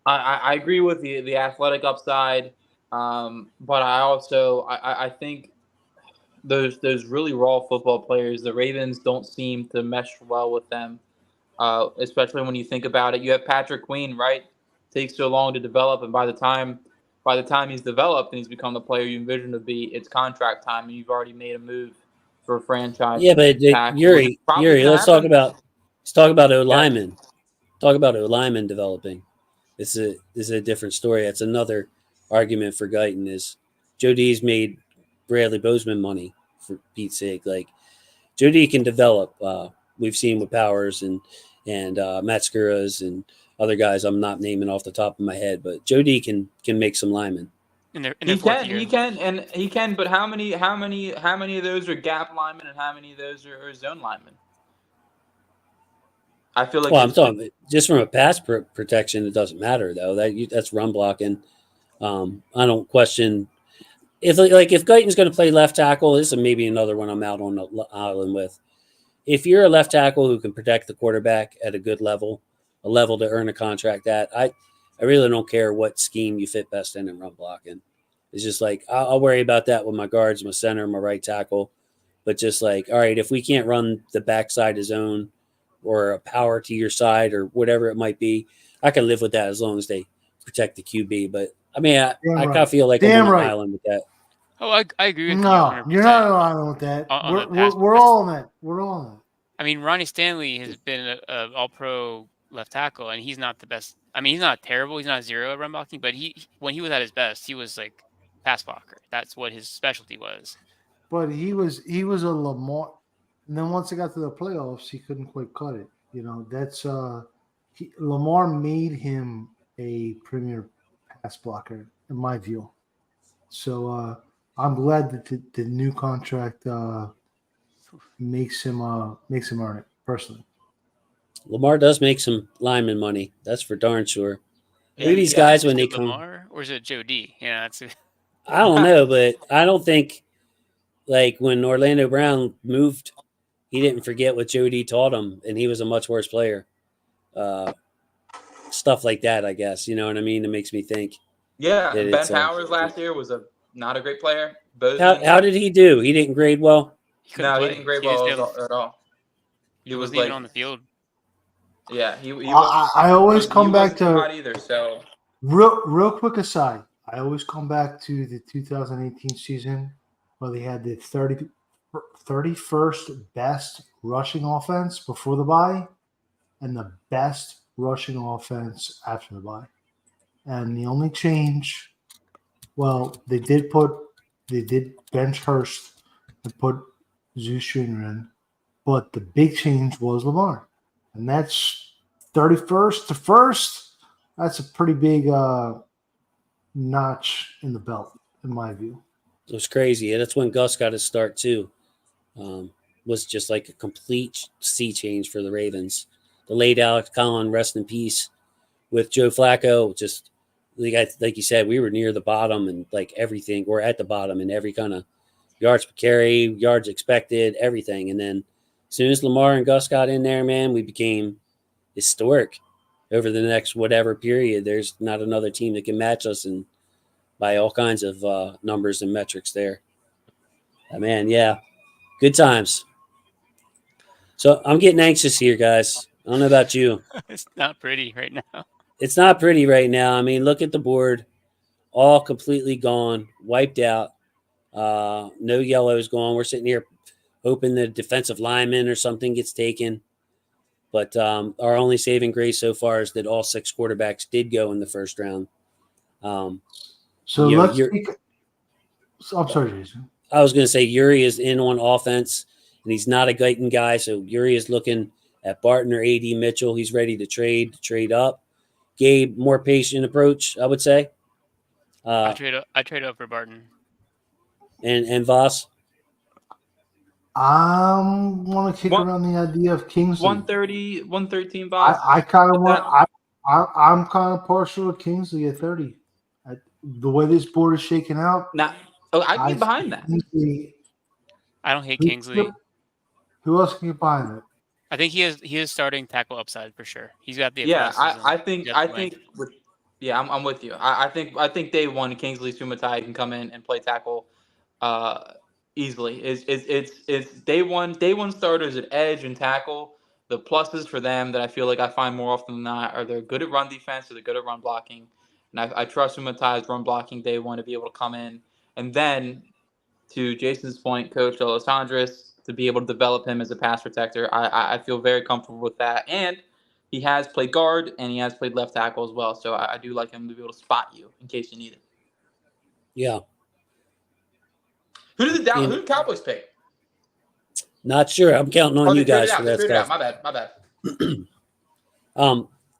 I agree with the athletic upside. But I think those really raw football players, the Ravens don't seem to mesh well with them, especially when you think about it. You have Patrick Queen, right? Takes so long to develop, and by the time he's developed and he's become the player you envision to be, it's contract time, and you've already made a move for a franchise. Yeah, but Yuri, let's talk about O lineman. Talk about O lineman developing. This is a different story. That's another argument for Guyton is Joe D's made Bradley Bozeman money, for Pete's sake. Like Joe D can develop. We've seen with Powers and Matskuras and other guys I'm not naming off the top of my head, but Joe D can make some linemen. He can. But how many of those are gap linemen and how many of those are zone linemen? I feel like. Well, I'm talking just from a pass protection. It doesn't matter though. That's run blocking. I don't question if Guyton's going to play left tackle. This is maybe another one I'm out on the island with. If you're a left tackle who can protect the quarterback at a good level, a level to earn a contract at, I really don't care what scheme you fit best in run blocking. It's just like I'll worry about that with my guards, my center, my right tackle. But just like, all right, if we can't run the backside of zone or a power to your side or whatever it might be, I can live with that as long as they protect the QB. But I mean, I kind of feel like I'm on an island with that. Oh, I agree with you. No, you're not on an island with that. We're all on that. We're all on that. I mean, Ronnie Stanley has been an all-pro left tackle, and he's not the best. I mean, he's not terrible. He's not zero at run blocking, but when he was at his best, he was like pass blocker. That's what his specialty was. But he was a Lamar. And then once it got to the playoffs, he couldn't quite cut it. That's Lamar made him a premier pass blocker, in my view. So I'm glad that the new contract makes him earn it personally. Lamar does make some lineman money. That's for darn sure. Maybe these guys when they come, Lamar, or is it Joe D? Yeah, I don't know, but I don't think like when Orlando Brown moved, he didn't forget what Joe D taught him, and he was a much worse player. Stuff like that, I guess. You know what I mean? It makes me think. Yeah, Ben Powers last year was not a great player. How did he do? He didn't grade well? He didn't grade well at all. He wasn't even on the field. Yeah, I always come back to either. So real quick aside, I always come back to the 2018 season where they had the 31st best rushing offense before the bye and the best rushing offense after the bye. And the only change, they did bench Hurst and put Zeus Jr. in, but the big change was Lamar. And that's 31st to 1st. That's a pretty big notch in the belt, in my view. It was crazy. And that's when Gus got his start, too. Was just like a complete sea change for the Ravens. The late Alex Collin, rest in peace, with Joe Flacco. Just like you said, we were near the bottom and like everything. We're at the bottom in every kind of yards per carry, yards expected, everything. And then as soon as Lamar and Gus got in there, man, we became historic over the next whatever period. There's not another team that can match us and by all kinds of numbers and metrics there. Man, yeah, good times. So I'm getting anxious here, guys. I don't know about you. It's not pretty right now. It's not pretty right now. I mean, look at the board. All completely gone, wiped out. No yellows gone. We're sitting here hoping the defensive lineman or something gets taken. But our only saving grace so far is that all 6 quarterbacks did go in the first round. I'm sorry, Jason. I was going to say Yuri is in on offense, and he's not a Guyton guy. So Yuri is looking at Barton or AD Mitchell. He's ready to trade up. Gabe, more patient approach, I would say. I trade up for Barton. And Voss? I want to kick around the idea of Kingsley. 130, 113 Voss. I'm kind of partial to Kingsley at 30. the way this board is shaking out, I can get behind that. I don't hate Kingsley. Who else can get behind it? I think he is starting tackle upside for sure. He's got the I think I'm with you. I think day one Kingsley Sumatai can come in and play tackle easily. It's day one starters at edge and tackle. The pluses for them that I feel like I find more often than not are they're good at run defense or they're good at run blocking. And I trust Sumatai's run blocking day one to be able to come in. And then to Jason's point, Coach Alessandris, to be able to develop him as a pass protector. I feel very comfortable with that. And he has played guard and he has played left tackle as well. So I do like him to be able to spot you in case you need it. Yeah. Who did the Cowboys pick? Not sure. I'm counting on you guys for that stuff. My bad.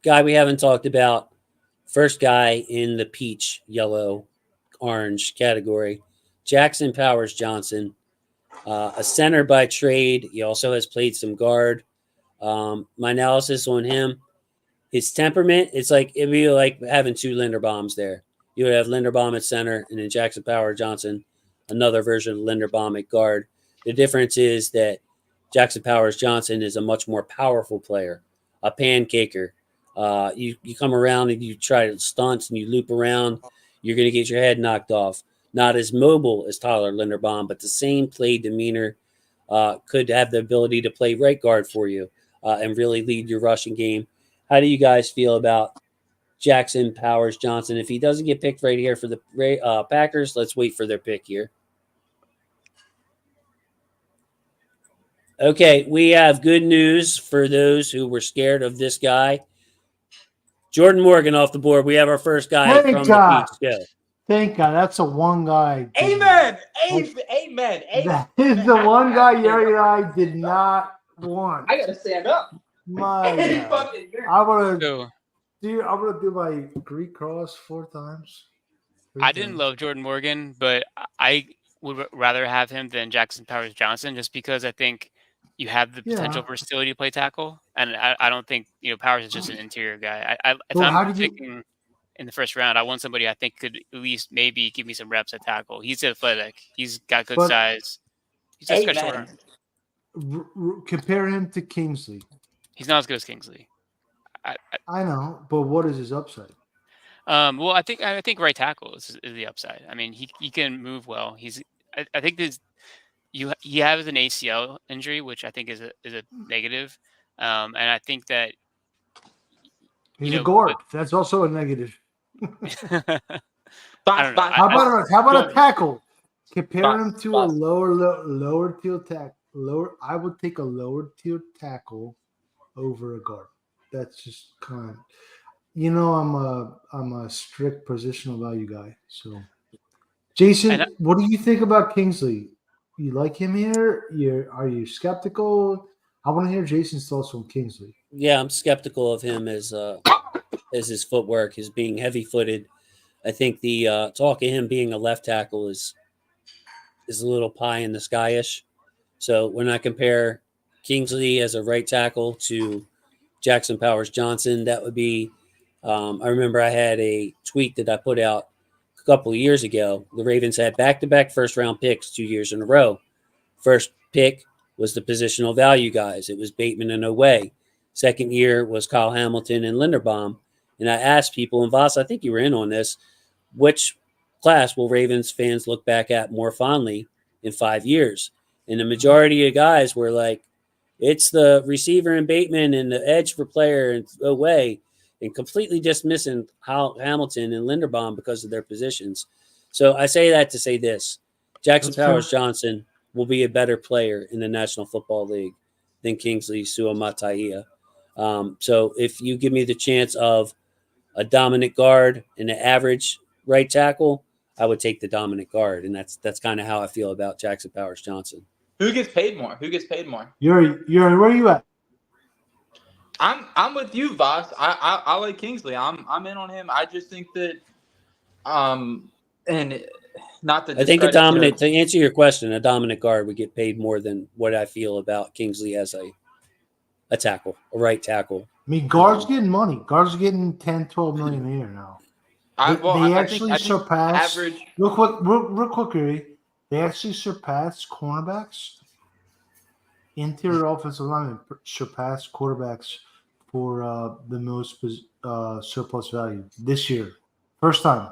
Guy we haven't talked about. First guy in the peach, yellow, orange category. Jackson Powers Johnson. A center by trade. He also has played some guard. My analysis on him, his temperament, it'd be like having two Linderbaums there. You would have Linderbaum at center and then Jackson Powers Johnson, another version of Linderbaum at guard. The difference is that Jackson Powers Johnson is a much more powerful player, a pancaker. You come around and you try stunts and you loop around, you're going to get your head knocked off. Not as mobile as Tyler Linderbaum, but the same play demeanor, could have the ability to play right guard for you and really lead your rushing game. How do you guys feel about Jackson Powers Johnson? If he doesn't get picked right here for the Packers, let's wait for their pick here. Okay, we have good news for those who were scared of this guy. Jordan Morgan off the board. We have our first guy from the Peach Show. Thank God. That's the one guy. Amen. That is the one guy Yuri and I did not want. I got to stand up. My God. I'm going to do my Greek cross 4 times. I didn't love Jordan Morgan, but I would rather have him than Jackson Powers Johnson just because I think you have the potential versatility to play tackle. And I don't think, Powers is just an interior guy. If I'm picking in the first round, I want somebody I think could at least maybe give me some reps at tackle. He's athletic. He's got good size. He's just got short arm. Compare him to Kingsley. He's not as good as Kingsley. I know, but what is his upside? Well, I think right tackle is the upside. I mean, he can move well. I think he has an ACL injury, which I think is a negative, and I think that he's a guard. That's also a negative. I don't know. How about a tackle? Compare him to a lower tier tackle. I would take a lower tier tackle over a guard. That's just kind of, I'm a strict positional value guy. So, Jason, what do you think about Kingsley? You like him here? Are you skeptical? I want to hear Jason's thoughts on Kingsley. Yeah, I'm skeptical of him as his footwork, his being heavy-footed. I think the talk of him being a left tackle is a little pie in the sky-ish. So when I compare Kingsley as a right tackle to Jackson Powers Johnson, that would be I remember I had a tweet that I put out a couple of years ago. The Ravens had back-to-back first-round picks 2 years in a row. First pick was the positional value guys. It was Bateman and Oweh. Second year was Kyle Hamilton and Linderbaum. And I asked people, and Voss, I think you were in on this, which class will Ravens fans look back at more fondly in 5 years? And the majority of guys were like, it's the receiver and Bateman and the edge for player and Oweh, and completely dismissing Hamilton and Linderbaum because of their positions. So I say that to say this. Jackson Powers Johnson will be a better player in the National Football League than Kingsley Suamataia. So if you give me the chance of a dominant guard and an average right tackle, I would take the dominant guard. And that's kind of how I feel about Jackson Powers Johnson. Who gets paid more? You're where are you at? I'm with you, Voss. I like Kingsley. I'm in on him. I just think that and not that I think to answer your question, a dominant guard would get paid more than what I feel about Kingsley as a tackle, a right tackle. I mean, guards getting money. Guards are getting 10, 12 million a year now. They actually surpassed. average. Real quick, Gary. They actually surpassed cornerbacks. Interior offensive linemen surpassed quarterbacks for the most surplus value this year. First time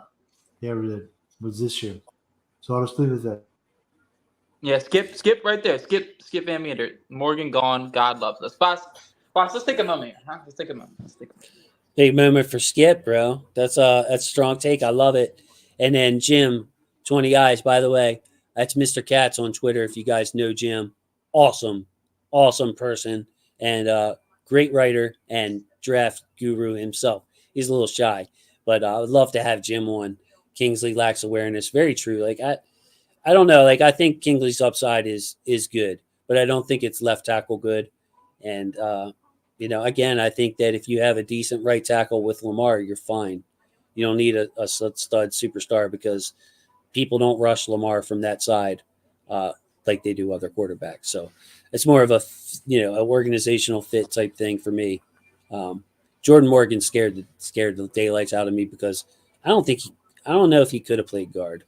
they ever did was this year. So I'll just leave it at that. Yeah, skip right there. Skip Van Meter. Morgan gone. God loves us. Boss, let's take a moment. Huh? Let's take a moment. Big moment for Skip, bro. That's a strong take. I love it. And then Jim, 20 eyes, by the way. That's Mr. Katz on Twitter. If you guys know Jim, awesome person and great writer and draft guru himself. He's a little shy, but I would love to have Jim on. Kingsley lacks awareness. Very true. Like I don't know. Like I think Kingsley's upside is good, but I don't think it's left tackle good. And again, I think that if you have a decent right tackle with Lamar, you're fine. You don't need a stud superstar because people don't rush Lamar from that side like they do other quarterbacks. So it's more of a an organizational fit type thing for me. Jordan Morgan scared the daylights out of me because I don't know if he could have played guard.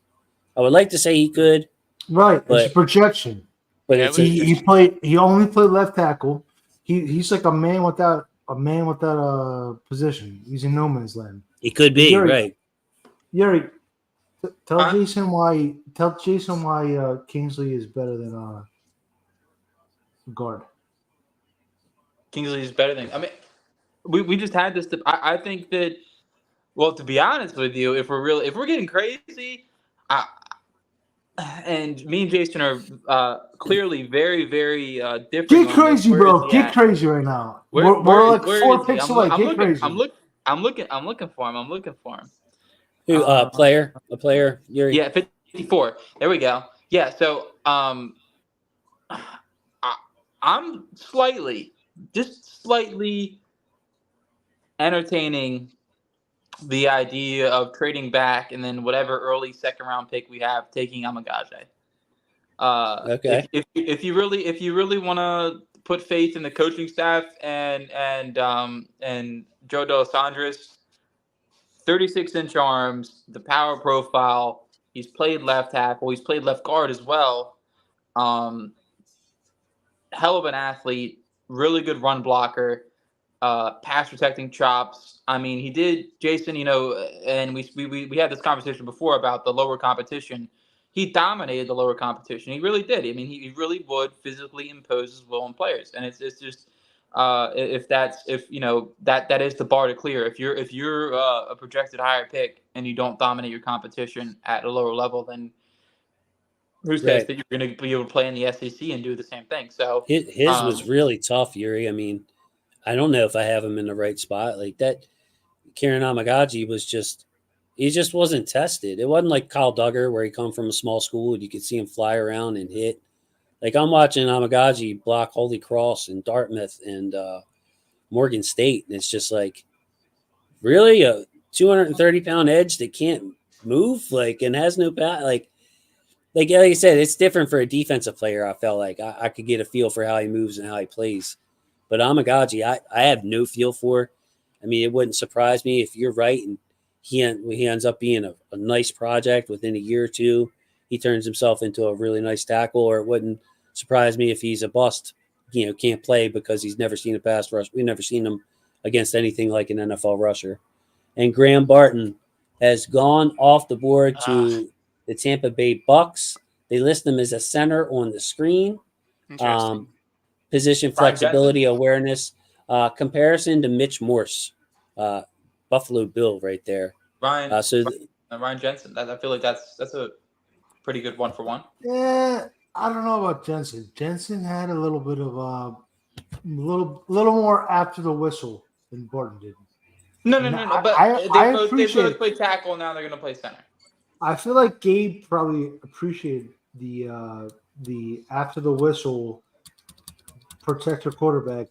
I would like to say he could. Right, it's a projection. But he only played left tackle. He's like a man without a position. He's in no man's land. He could be, right. Yuri, tell Jason why Kingsley is better than guard. Kingsley is better than. I mean, we just had this. I think that. Well, to be honest with you, if we're getting crazy, and me and Jason are clearly very, very different. Get crazy, bro. Get crazy right now. We're like 4 picks away. Get crazy. I'm looking for him. Who? A player. Yuri. Yeah, 54. There we go. Yeah. So, I'm just slightly entertaining the idea of trading back and then whatever early second round pick we have taking Amagaje. Okay. If you really want to put faith in the coaching staff and Joe D'Alessandris, 36-inch arms, the power profile. He's played left tackle. He's played left guard as well. Hell of an athlete. Really good run blocker. Pass protecting chops. I mean, he did, Jason, and we had this conversation before about the lower competition. He dominated the lower competition. He really did. I mean, he really would physically impose his will on players. And it's just that is the bar to clear. If you're a projected higher pick and you don't dominate your competition at a lower level, then who says that you're going to be able to play in the SEC and do the same thing? So his was really tough, Yuri. I mean, I don't know if I have him in the right spot. Like that, Kieran Amagaji he just wasn't tested. It wasn't like Kyle Duggar where he come from a small school and you could see him fly around and hit. Like I'm watching Amagaji block Holy Cross and Dartmouth and Morgan State, and it's just like, really a 230-pound edge that can't move, and has no bat. Like I said, it's different for a defensive player. I felt like I could get a feel for how he moves and how he plays. But Amagaji, I have no feel for. I mean, it wouldn't surprise me if you're right and he ends up being a nice project within a year or two. He turns himself into a really nice tackle, or it wouldn't surprise me if he's a bust, can't play because he's never seen a pass rush. We've never seen him against anything like an NFL rusher. And Graham Barton has gone off the board to the Tampa Bay Bucks. They list him as a center on the screen. Position flexibility, awareness, comparison to Mitch Morse, Buffalo Bill right there. Ryan Jensen. I feel like that's a pretty good 1-for-1. Yeah, I don't know about Jensen. Jensen had a little bit of a little more after the whistle than Barton did. No. But they both play tackle. Now they're going to play center. I feel like Gabe probably appreciated the after the whistle protector quarterback,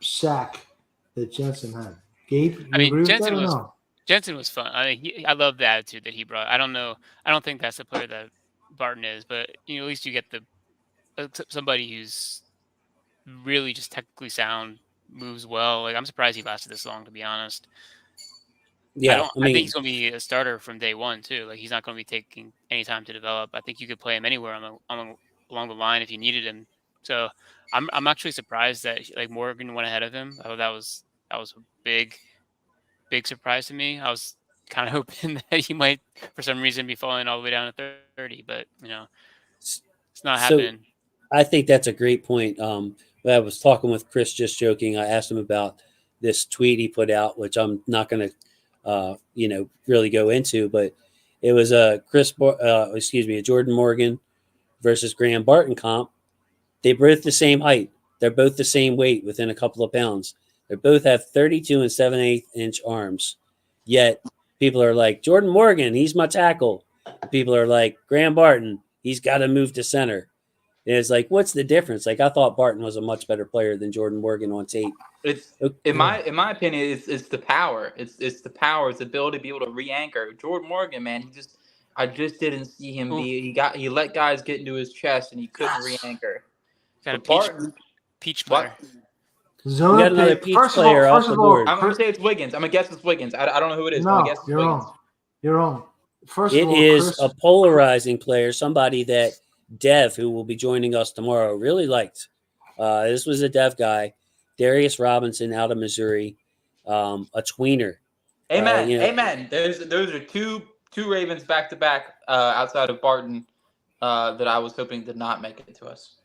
sack that Jensen had. Gabe, Jensen was fun. I love the attitude that he brought. I don't know. I don't think that's the player that Barton is, but at least you get somebody who's really just technically sound, moves well. Like I'm surprised he lasted this long, to be honest. Yeah, I think he's going to be a starter from day one too. Like he's not going to be taking any time to develop. I think you could play him anywhere along the line if you needed him. So I'm actually surprised that like Morgan went ahead of him. I thought that was a big surprise to me. I was kind of hoping that he might for some reason be falling all the way down to 30, but it's not happening. I think that's a great point. I was talking with Chris, just joking. I asked him about this tweet he put out, which I'm not going to really go into, but it was a Jordan Morgan versus Graham Barton comp. They're both the same height. They're both the same weight within a couple of pounds. They both have 32 and 7/8 inch arms. Yet people are like, Jordan Morgan, he's my tackle. People are like, Graham Barton, he's got to move to center. And it's like, what's the difference? Like, I thought Barton was a much better player than Jordan Morgan on tape. It's in my opinion, it's the power. It's the power. It's the ability to be able to re-anchor. Jordan Morgan, man, I just didn't see him be. He let guys get into his chest and he couldn't re-anchor. Got a peach player. Zone got another peach player off the board. I'm gonna say it's Wiggins. I'm gonna guess it's Wiggins. I don't know who it is. No, I'm gonna guess it's you're Wiggins. wrong. You're wrong. First It of all, is Chris, a polarizing player, somebody that Dev, who will be joining us tomorrow, really liked. This was a Dev guy, Darius Robinson out of Missouri, a tweener. Amen. Amen. Those are two Ravens back to back outside of Barton that I was hoping did not make it to us.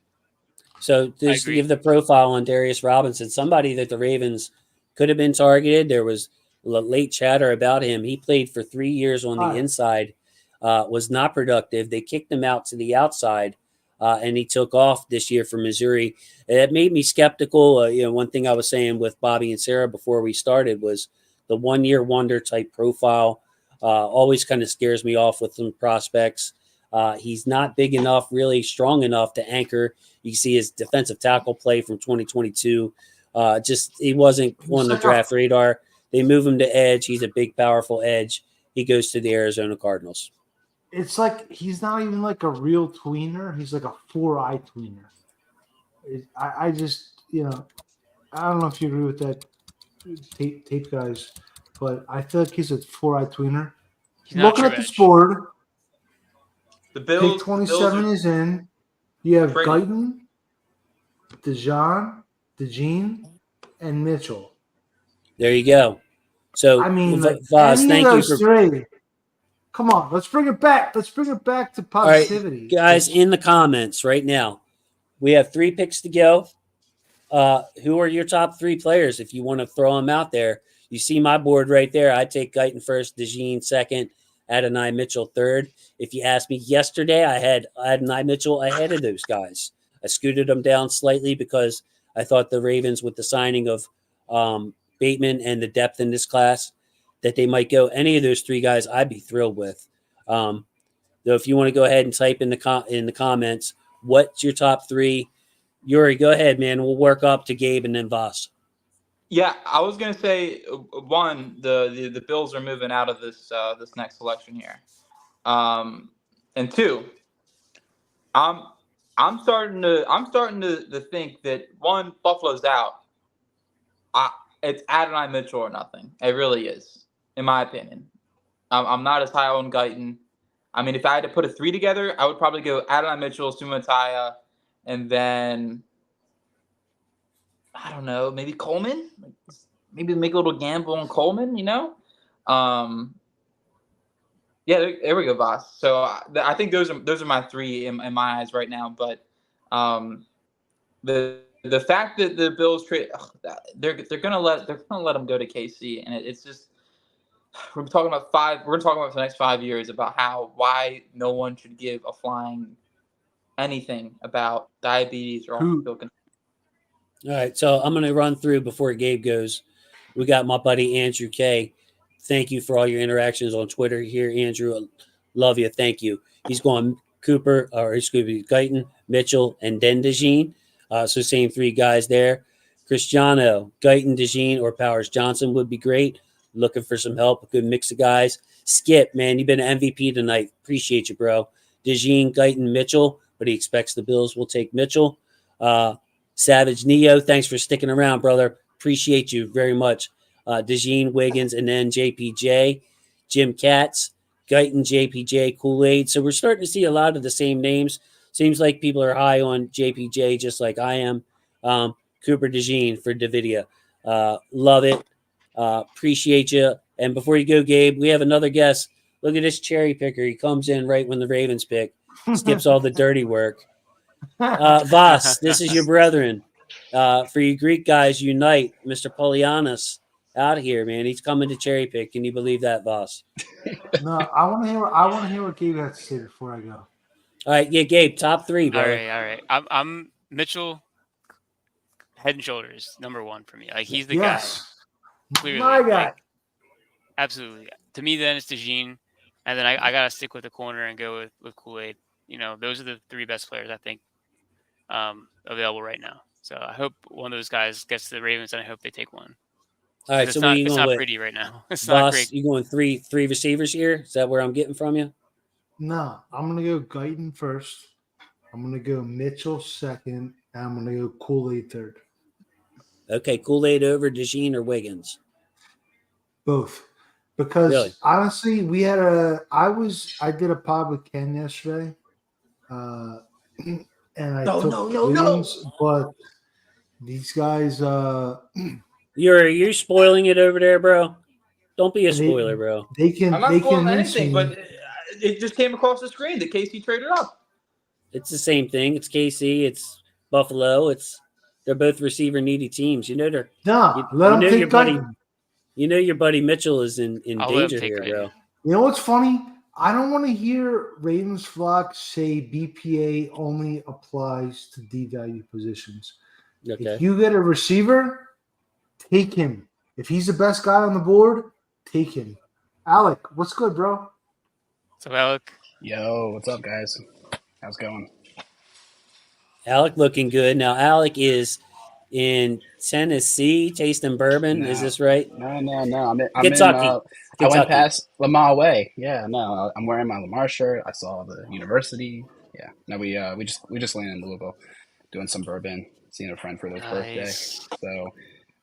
So just to give the profile on Darius Robinson, somebody that the Ravens could have been targeted. There was late chatter about him. He played for 3 years on the inside, was not productive. They kicked him out to the outside, and he took off this year for Missouri. It made me skeptical. One thing I was saying with Bobby and Sarah before we started was the 1 year wonder type profile always kind of scares me off with some prospects. He's not big enough, really strong enough to anchor. You can see his defensive tackle play from 2022. He wasn't on the draft radar. They move him to edge. He's a big, powerful edge. He goes to the Arizona Cardinals. It's like he's not even like a real tweener. He's like a 4-eye tweener. I just, I don't know if you agree with that, tape guys, but I feel like he's a 4-eye tweener. Looking at this board, the Bills, pick 27 is in. You have Guyton, DeJean, and Mitchell. There you go. So, I mean, Voss, thank you for three. Come on, let's bring it back. Let's bring it back to positivity. All right, guys, in the comments right now, we have 3 picks to go. Who are your top 3 players if you want to throw them out there? You see my board right there. I take Guyton first, DeJean second, Adonai Mitchell third. If you asked me yesterday, I had Adonai Mitchell ahead of those guys. I scooted them down slightly because I thought the Ravens, with the signing of Bateman and the depth in this class, that they might go any of those 3 guys. I'd be thrilled with. Though, if you want to go ahead and type in the comments, what's your top 3? Yuri, go ahead, man. We'll work up to Gabe and then Voss. Yeah, I was gonna say one, the Bills are moving out of this next selection here, and 2, I'm starting to think that one, Buffalo's out. It's Adonai Mitchell or nothing. It really is, in my opinion. I'm not as high on Guyton. I mean, if I had to put a 3 together, I would probably go Adonai Mitchell, Sumataya, and then I don't know, maybe Coleman. Maybe make a little gamble on Coleman. Yeah, there we go, Voss. So I think those are my 3 in my eyes right now. But the fact that the Bills trade, they're gonna let them go to KC, and it's just we're talking about for the next 5 years about why no one should give a flying anything about diabetes or all. All right, so I'm going to run through before Gabe goes. We got my buddy Andrew K. Thank you for all your interactions on Twitter here, Andrew. Love you. Thank you. He's going Guyton, Mitchell, and then DeJean. So same 3 guys there. Cristiano, Guyton, DeJean, or Powers Johnson would be great. Looking for some help, a good mix of guys. Skip, man, you've been an MVP tonight. Appreciate you, bro. DeJean, Guyton, Mitchell, but he expects the Bills will take Mitchell. Savage Neo, thanks for sticking around, brother. Appreciate you very much. DeJean, Wiggins, and then JPJ, Jim Katz, Guyton, JPJ, Kool-Aid. So we're starting to see a lot of the same names. Seems like people are high on JPJ just like I am. Cooper DeJean for Davidia. Love it. Appreciate you. And before you go, Gabe, we have another guest. Look at this cherry picker. He comes in right when the Ravens pick, skips all the dirty work. Voss, this is your brethren. For you Greek guys, unite. Mr. Polianos out of here, man. He's coming to cherry pick. Can you believe that, Voss? No, I want to hear what Gabe has to say before I go. All right, yeah, Gabe, top three, brother. All right. I'm Mitchell, head and shoulders, number one for me. Like he's the guy. Clearly, my guy. Like, absolutely. To me, then it's DeJean, and then I gotta stick with the corner and go with Kool-Aid. You know, those are the three best players I think available right now. So I hope one of those guys gets to the Ravens, and I hope they take one. All right, so what are you it's going not with? pretty right now. It's Voss, not great. you going three receivers here? Is that where I'm getting from you? No, I'm gonna go Guyton first. I'm gonna go Mitchell second, and I'm gonna go Kool-Aid third. Okay, Kool-Aid over DeJean or Wiggins? Both. Because really? Honestly, we had I did a pod with Ken yesterday. And I took Wiggins, but these guys You're spoiling it over there, bro. Don't be a spoiler, bro. I'm not spoiling anything, but it just came across the screen that KC traded up. It's the same thing. It's KC. It's Buffalo. They're both receiver needy teams. You know they're let them take your buddy. You know your buddy Mitchell is in danger here, bro. You know what's funny? I don't want to hear Ravens flock say BPA only applies to D-value positions. Okay. If you get a receiver, take him. If he's the best guy on the board, take him. Alec, what's good, bro? What's up, Alec? Yo, what's up, guys? How's it going? Alec looking good. Now, Alec is in Tennessee tasting bourbon. No. Is this right? No. I'm Kentucky. I went past Lamar Way. Yeah, no. I'm wearing my Lamar shirt. I saw the university. Yeah. No, we just landed in Louisville, doing some bourbon, seeing a friend for their birthday. So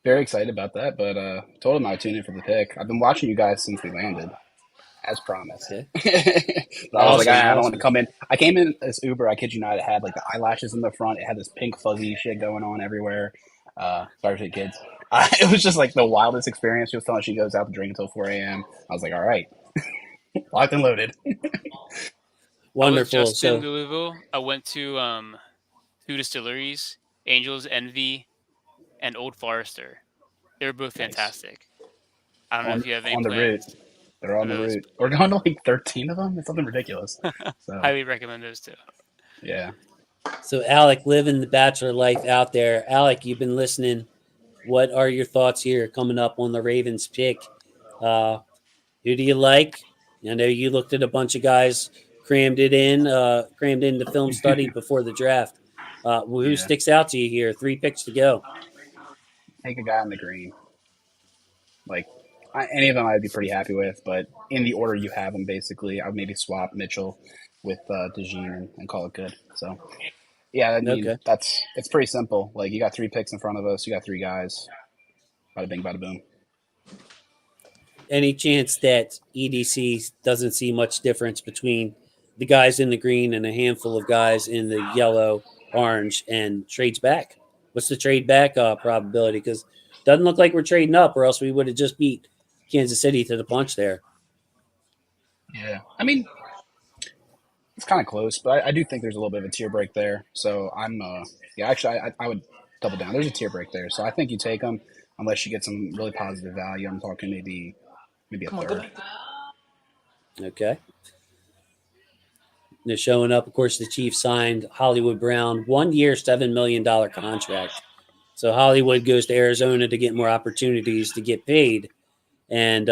very excited about that. But told him I would tune in for the pick. I've been watching you guys since we landed, as promised. Okay. I was like, I don't want to come in. I came in this Uber. I kid you not. It had like the eyelashes in the front. It had this pink fuzzy shit going on everywhere. Sorry for the kids. It was just like the wildest experience. She was telling she goes out to drink until 4 a.m. I was like, all right, locked and loaded. Wonderful. I was just in Louisville. I went to 2 distilleries, Angel's Envy and Old Forester. They were both fantastic. I don't know if you have any on the plans. route. They're on the route. We're going to like 13 of them. It's something ridiculous. So highly recommend those too. Yeah. So Alec, living the bachelor life out there. Alec, you've been listening. What are your thoughts here coming up on the Ravens pick? Who do you like? I know you looked at a bunch of guys, crammed in the film study before the draft. Who sticks out to you here? 3 picks to go. Take a guy on the green. Like any of them I'd be pretty happy with, but in the order you have them, basically, I would maybe swap Mitchell with DeJean and call it good. So, yeah, I mean, it's pretty simple. Like, you got 3 picks in front of us. You got 3 guys. Bada bing, bada boom. Any chance that EDC doesn't see much difference between the guys in the green and a handful of guys in the yellow, orange, and trades back? What's the trade back probability? Because it doesn't look like we're trading up, or else we would have just beat Kansas City to the punch there. Yeah. I mean, it's kind of close, but I do think there's a little bit of a tier break there. So I'm, actually, I would double down. There's a tier break there. So I think you take them unless you get some really positive value. I'm talking maybe a third. Okay. They're showing up. Of course, the Chiefs signed Hollywood Brown, 1 year, $7 million contract. So Hollywood goes to Arizona to get more opportunities to get paid and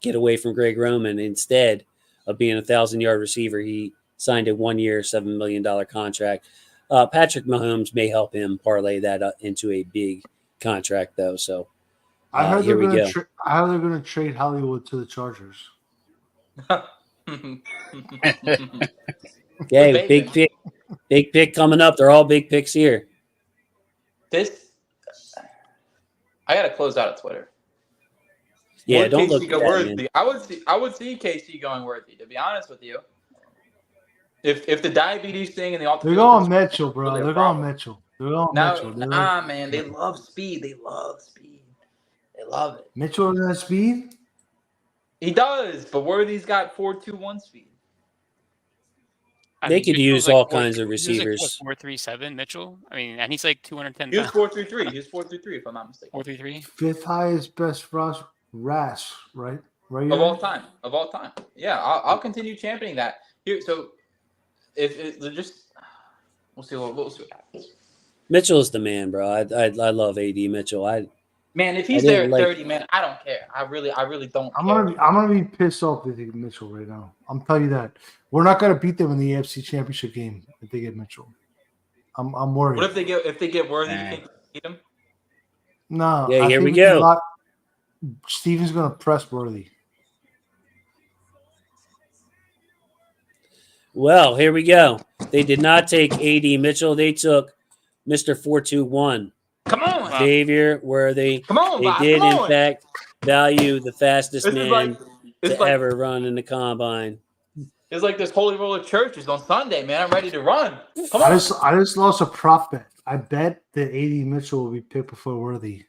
get away from Greg Roman. Instead of being a 1,000-yard receiver, he signed a 1 year, $7 million contract. Patrick Mahomes may help him parlay that into a big contract, though. So I heard they're going to trade Hollywood to the Chargers. Okay, big pick coming up. They're all big picks here. I got to close out of Twitter. Yeah, Or don't look KC at go that, Worthy. man. I would see KC going Worthy, to be honest with you. If the diabetes thing and the They're going Mitchell, bro. They're going Mitchell. They're going No, Mitchell. man. They love speed. They love it. Mitchell has speed? He does, but Worthy's got 4.21 speed. They could use all kinds of receivers. He was like 4.37 Mitchell. I mean, and he's like 210 He was pounds. 4.33. He was 4.33, if I'm not mistaken. 4.33. Fifth highest best RAS, right? Right of all time. Yeah, I'll continue championing that. Here, so if just we'll see what happens. Mitchell's the man, bro. I love AD Mitchell. Man, if he's there at 30, man, I don't care. I really don't care. I'm gonna be pissed off if they get Mitchell right now. I'm telling you that. We're not gonna beat them in the AFC Championship game if they get Mitchell. I'm worried. What if they get Worthy? You think they beat them? No. Yeah, here we go. Steven's gonna press Worthy. Well, here we go. They did not take AD Mitchell. They took Mr. 4.21. Come on, Xavier Worthy. Come on, they did in fact value the fastest man to ever run in the combine. It's like this Holy Roller Church is on Sunday, man. I'm ready to run. Come on. I just lost a prop bet. I bet that AD Mitchell will be picked before Worthy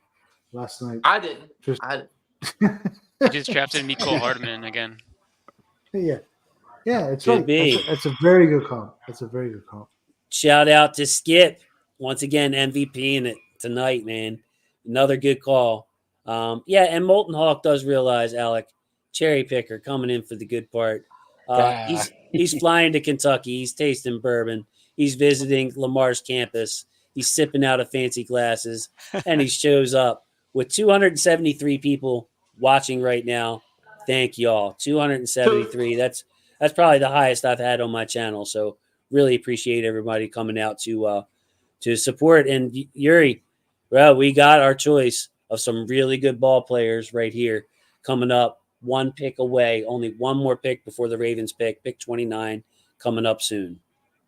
last night. I didn't. You just drafted Mecole Hardman again. Yeah, it's Could right. be. It's a very good comp. Shout out to Skip once again, MVP in it tonight, man. Another good call. And Molten Hawk does realize, Alec, cherry picker coming in for the good part. He's flying to Kentucky. He's tasting bourbon. He's visiting Lamar's campus. He's sipping out of fancy glasses, and he shows up with 273 people watching right now. Thank y'all. 273. That's probably the highest I've had on my channel. So really appreciate everybody coming out to support. And Yuri, well, we got our choice of some really good ball players right here coming up. One pick away, only one more pick before the Ravens pick 29 coming up soon.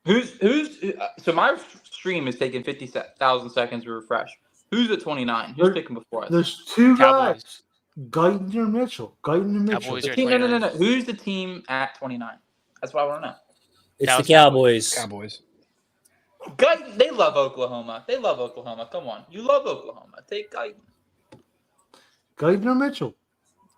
So my stream is taking 50,000 seconds to refresh. Who's at 29? Who's picking before us? There's two Cowboys. guys. Guyton or Mitchell. Cowboys are No. Who's the team at 29? That's what I want to know. It's the Cowboys. Guyton, they love Oklahoma. Come on. You love Oklahoma. Take Guyton. Guyton or Mitchell.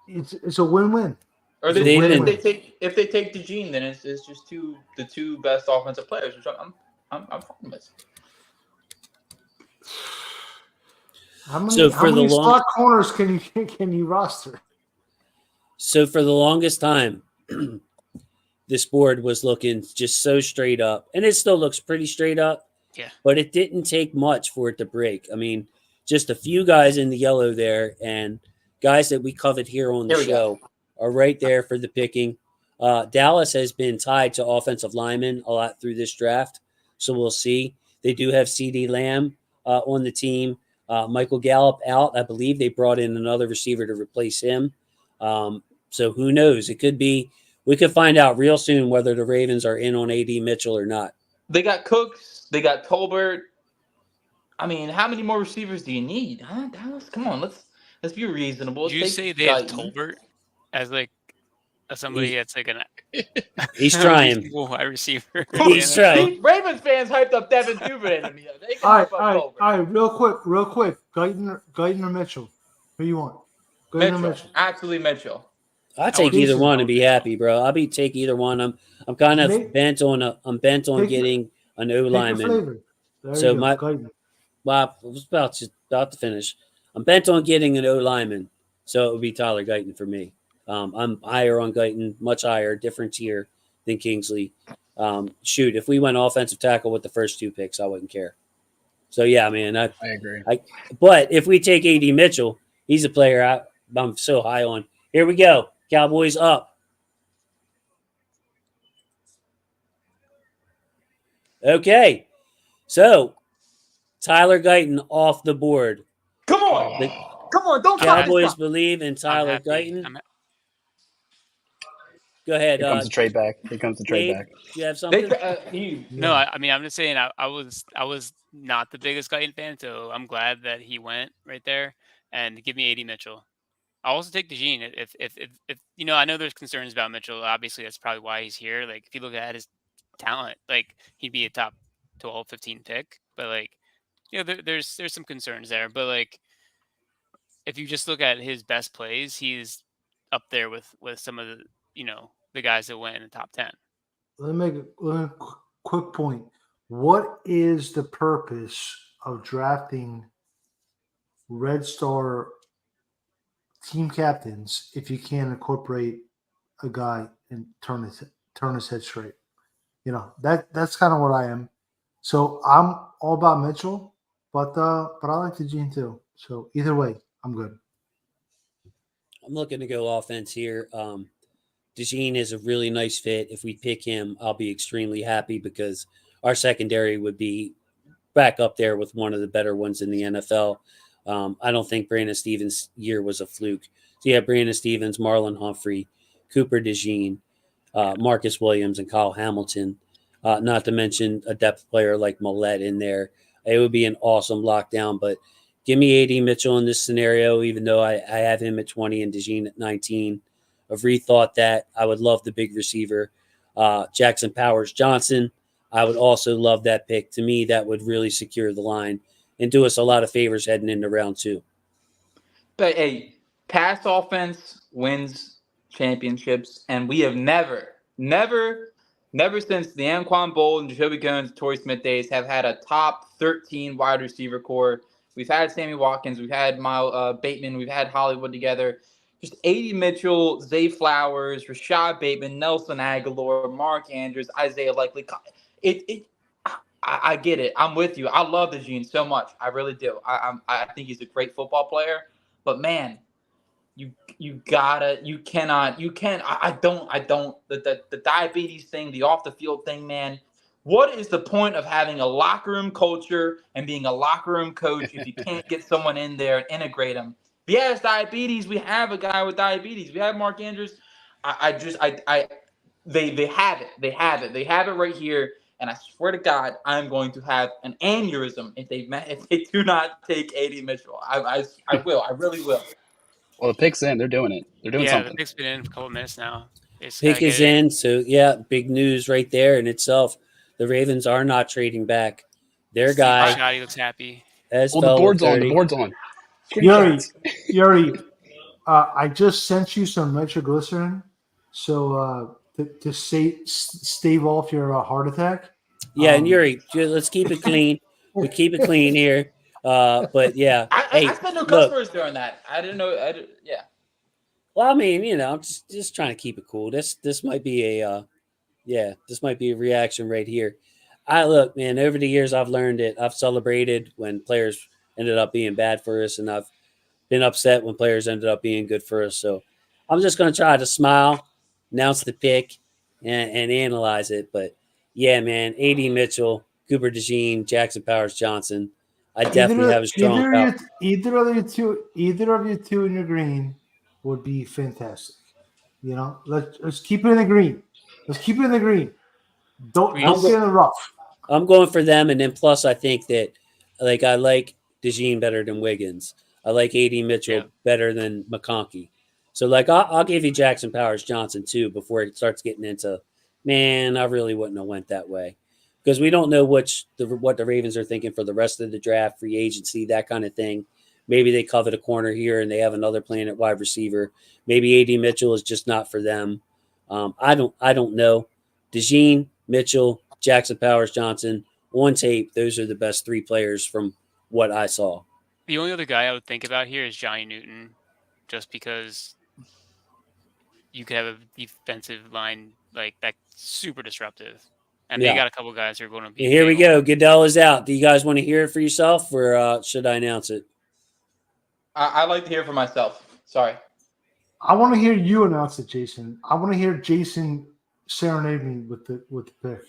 It's a win-win. Or if they take DeJean, then it's just the two best offensive players, which I'm fine with. How many slot corners can you roster? So for the longest time, this board was looking just so straight up, and it still looks pretty straight up. Yeah. But it didn't take much for it to break. I mean, just a few guys in the yellow there, and guys that we covered here on the show are right there for the picking. Dallas has been tied to offensive linemen a lot through this draft, so we'll see. They do have CD Lamb on the team. Michael Gallup out. I believe they brought in another receiver to replace him. So who knows? It could be. We could find out real soon whether the Ravens are in on AD Mitchell or not. They got Cooks. They got Tolbert. I mean, how many more receivers do you need? Huh, Dallas? Come on, let's be reasonable. Did you say they have Tolbert as somebody that's like an he's trying wide receiver? He's trying. Ravens fans hyped up Devin Duvernay to me. All right, real quick. Guyton or Mitchell? Who you want? Guyton or Mitchell? Absolutely Mitchell. I'll take either one and be happy, bro. I'll take either one. I'm kind of bent on getting an O lineman. So I was about to finish. I'm bent on getting an O lineman, so it would be Tyler Guyton for me. I'm higher on Guyton, much higher, different tier than Kingsley. If we went offensive tackle with the first two picks, I wouldn't care. So yeah, man, I agree. But if we take AD Mitchell, he's a player I'm so high on. Here we go. Cowboys up. Okay. So, Tyler Guyton off the board. Come on. Don't Cowboys believe in Tyler Guyton. Go ahead. Here comes the trade back. Do you have something? No, I mean, I'm just saying I was not the biggest Guyton fan, so I'm glad that he went right there. And give me AD Mitchell. I'll also take DeJean. If you know, I know there's concerns about Mitchell. Obviously, that's probably why he's here. Like, if you look at his talent, like he'd be a top 12, 15 pick. But like, you know, there's some concerns there. But like, if you just look at his best plays, he's up there with some of the the guys that went in the top 10. Let me make a quick point. What is the purpose of drafting Red Star team captains if you can't incorporate a guy and turn his head straight? You know, that's kind of what I am. So I'm all about Mitchell, but I like DeJean too. So either way, I'm good. I'm looking to go offense here. DeJean is a really nice fit. If we pick him, I'll be extremely happy because our secondary would be back up there with one of the better ones in the NFL. I don't think Brandon Stevens' year was a fluke. So you have Brandon Stevens, Marlon Humphrey, Cooper DeJean, Marcus Williams, and Kyle Hamilton. Not to mention a depth player like Millette in there. It would be an awesome lockdown, but give me A.D. Mitchell in this scenario, even though I have him at 20 and DeJean at 19. I've rethought that. I would love the big receiver. Jackson Powers Johnson, I would also love that pick. To me, that would really secure the line and do us a lot of favors heading into round 2. But hey, pass offense wins championships, and we have never since the Anquan Bowl and Jacoby Jones, Torrey Smith days have had a top 13 wide receiver core. We've had Sammy Watkins, we've had Miles Bateman, we've had Hollywood together. Just A.D. Mitchell, Zay Flowers, Rashad Bateman, Nelson Aguilar, Mark Andrews, Isaiah Likely. I get it. I'm with you. I love DeJean so much. I really do. I think he's a great football player. But man, the diabetes thing, the off the field thing, man. What is the point of having a locker room culture and being a locker room coach if you can't get someone in there and integrate them? If he has diabetes, we have a guy with diabetes. We have Mark Andrews. They have it. They have it right here. And I swear to God, I'm going to have an aneurysm if they do not take A.D. Mitchell. I will. I really will. Well, the pick's in. They're doing it. They're doing something. The pick's been in for a couple of minutes now. Pick is in. So, yeah, big news right there in itself. The Ravens are not trading back. Their guy. Shotty looks happy. The board's on. The board's on. Yuri, I just sent you some nitroglycerin. So to stave off your heart attack. Yeah, and Yuri, let's keep it clean. We keep it clean here. But yeah, I spent no customers during that. I didn't know. Yeah. Well, I mean, just trying to keep it cool. This might be a reaction right here. Look, man. Over the years, I've learned it. I've celebrated when players ended up being bad for us, and I've been upset when players ended up being good for us. So I'm just going to try to smile, announce the pick, and analyze it. But yeah, man, A.D. Mitchell, Cooper DeJean, Jackson Powers Johnson. I definitely have a strong either of you two in your green would be fantastic. Let's keep it in the green. Don't get in the rough. I'm going for them, and then plus I think that I like DeJean better than Wiggins. I like A.D. Mitchell better than McConkey. So I'll give you Jackson Powers Johnson too before it starts getting into, man, I really wouldn't have went that way. Because we don't know what the Ravens are thinking for the rest of the draft, free agency, that kind of thing. Maybe they covet a corner here and they have another plan at wide receiver. Maybe A.D. Mitchell is just not for them. I don't know. DeJean, Mitchell, Jackson Powers Johnson, on tape, those are the best 3 players from what I saw. The only other guy I would think about here is Johnny Newton, just because you could have a defensive line like that super disruptive. And they got a couple guys who are going to be. Here we go. Goodell is out. Do you guys want to hear it for yourself, or should I announce it? I like to hear it for myself. Sorry. I want to hear you announce it, Jason. I want to hear Jason serenade me with the pick.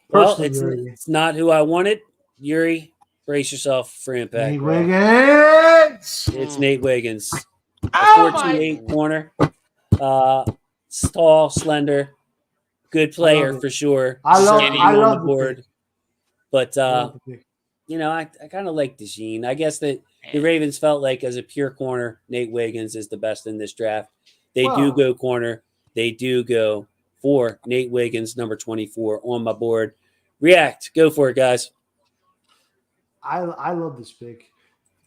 Well, it's not who I wanted. Yuri, brace yourself for impact. Nate Wiggins. It's Nate Wiggins. 4'2" corner. Tall, slender. Good player for sure. I love the board. But I kind of like DeJean. I guess that the Ravens felt like as a pure corner, Nate Wiggins is the best in this draft. They do go corner. They do go for Nate Wiggins, number 24 on my board. React. Go for it, guys. I love this pick.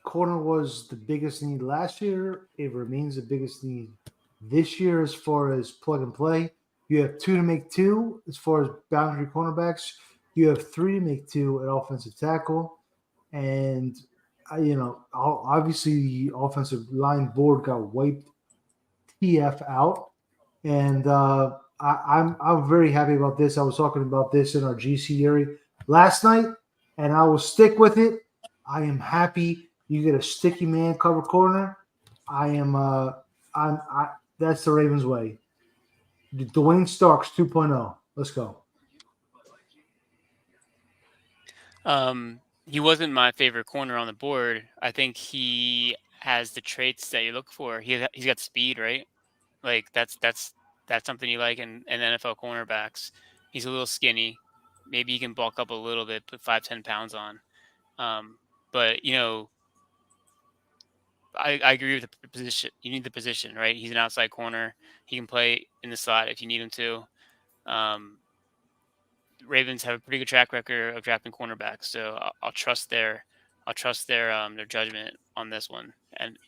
Corner was the biggest need last year. It remains the biggest need this year as far as plug and play. You have 2 to make 2 as far as boundary cornerbacks. You have 3 to make 2 at offensive tackle. And, obviously the offensive line board got wiped TF out. And I'm very happy about this. I was talking about this in our GC area last night, and I will stick with it. I am happy you get a sticky man cover corner. That's the Ravens way. Dwayne Starks 2.0. Let's go. He wasn't my favorite corner on the board. I think he has the traits that you look for. He's got speed, right? Like that's something you like in NFL cornerbacks. He's a little skinny. Maybe he can bulk up a little bit, put 5-10 pounds on. But I agree with the position. You need the position, right? He's an outside corner. He can play in the slot if you need him to. Ravens have a pretty good track record of drafting cornerbacks, so I'll trust their judgment on this one, and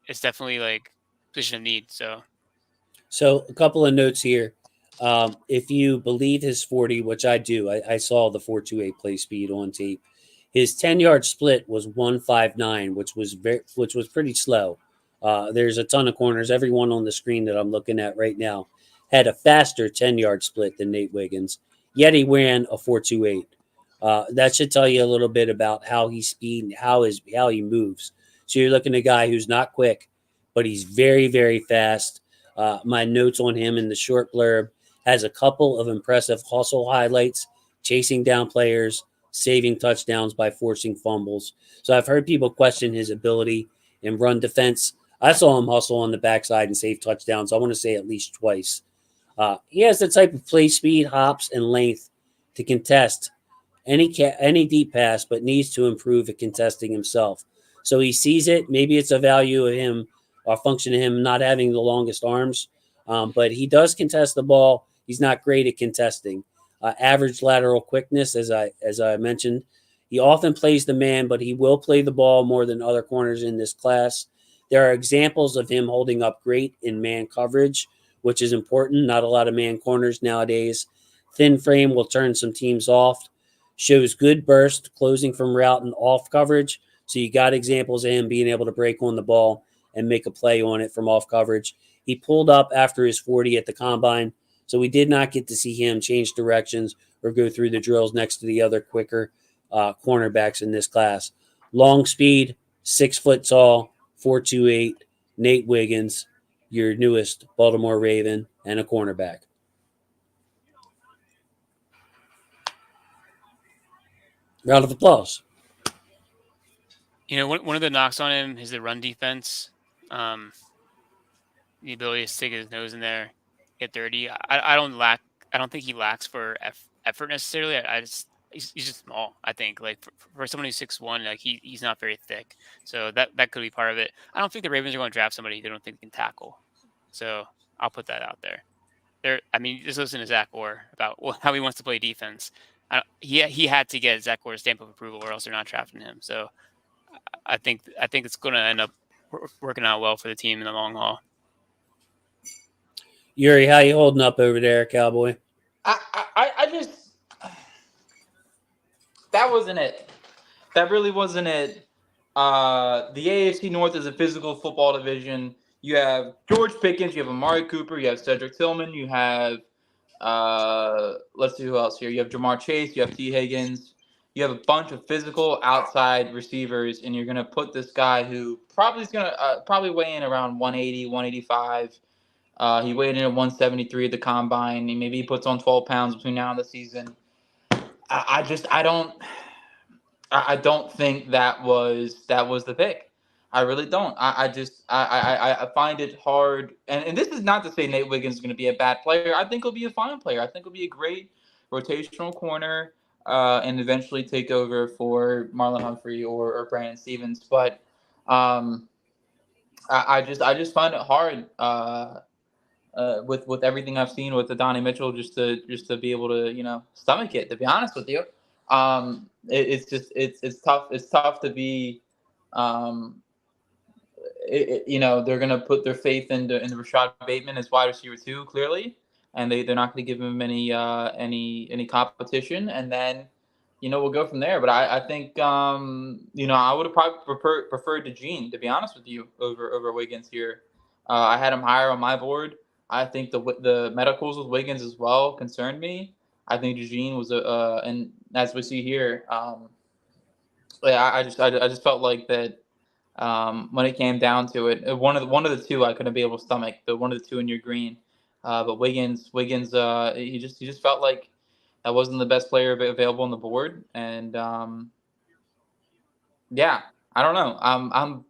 it's definitely like position of need. So a couple of notes here. If you believe his 40, which I do, I saw the 4.28 play speed on tape. His 10-yard split was 1.59, which was pretty slow. There's a ton of corners. Everyone on the screen that I'm looking at right now had a faster 10-yard split than Nate Wiggins. Yet he ran a 4.28. That should tell you a little bit about how he's speed and how he moves. So you're looking at a guy who's not quick, but he's very, very fast. My notes on him in the short blurb has a couple of impressive hustle highlights, chasing down players, saving touchdowns by forcing fumbles. So I've heard people question his ability in run defense. I saw him hustle on the backside and save touchdowns, I want to say at least twice. He has the type of play speed, hops, and length to contest any deep pass, but needs to improve at contesting himself. So he sees it. Maybe it's a value of him or function of him not having the longest arms, but he does contest the ball. He's not great at contesting. Average lateral quickness, as I mentioned. He often plays the man, but he will play the ball more than other corners in this class. There are examples of him holding up great in man coverage, which is important. Not a lot of man corners nowadays. Thin frame will turn some teams off. Shows good burst, closing from route and off coverage. So you got examples of him being able to break on the ball and make a play on it from off coverage. He pulled up after his 40 at the combine, so we did not get to see him change directions or go through the drills next to the other quicker cornerbacks in this class. Long speed, 6 foot tall, 4.28, Nate Wiggins, your newest Baltimore Raven, and a cornerback. Round of applause. One of the knocks on him is the run defense. The ability to stick his nose in there, get dirty. I don't think he lacks for effort necessarily. He's just small. I think like for someone who's 6'1", like he's not very thick. So that could be part of it. I don't think the Ravens are going to draft somebody they don't think can tackle. So I'll put that out there. Just listen to Zach Orr about how he wants to play defense. He had to get Zach Orr's stamp of approval, or else they're not drafting him. So I think it's going to end up working out well for the team in the long haul. Yuri, how you holding up over there, Cowboy? I just that wasn't it. That really wasn't it. The AFC North is a physical football division. You have George Pickens, you have Amari Cooper, you have Cedric Tillman, you have let's see who else here. You have Jamar Chase, you have T. Higgins. You have a bunch of physical outside receivers, and you're going to put this guy who probably is going to probably weigh in around 180, 185. He weighed in at 173 at the combine. Maybe he puts on 12 pounds between now and the season. I don't think that was the pick. I really don't. I find it hard. And this is not to say Nate Wiggins is going to be a bad player. I think he'll be a fine player. I think he'll be a great rotational corner and eventually take over for Marlon Humphrey or Brandon Stevens. But I just find it hard with everything I've seen with Adonai Mitchell just to be able to stomach it. To be honest with you, it's tough. It's tough to be. They're gonna put their faith in Rashad Bateman as wide receiver 2, clearly, and they're not gonna give him any competition, and then we'll go from there. But I think I would have probably preferred DeJean, to be honest with you, over Wiggins here. I had him higher on my board. I think the medicals with Wiggins as well concerned me. I think DeJean was and as we see here, I just felt like that. When it came down to it, one of the two I couldn't be able to stomach. The one of the two in your green, but Wiggins, he just felt like that wasn't the best player available on the board, and yeah, I don't know. I'm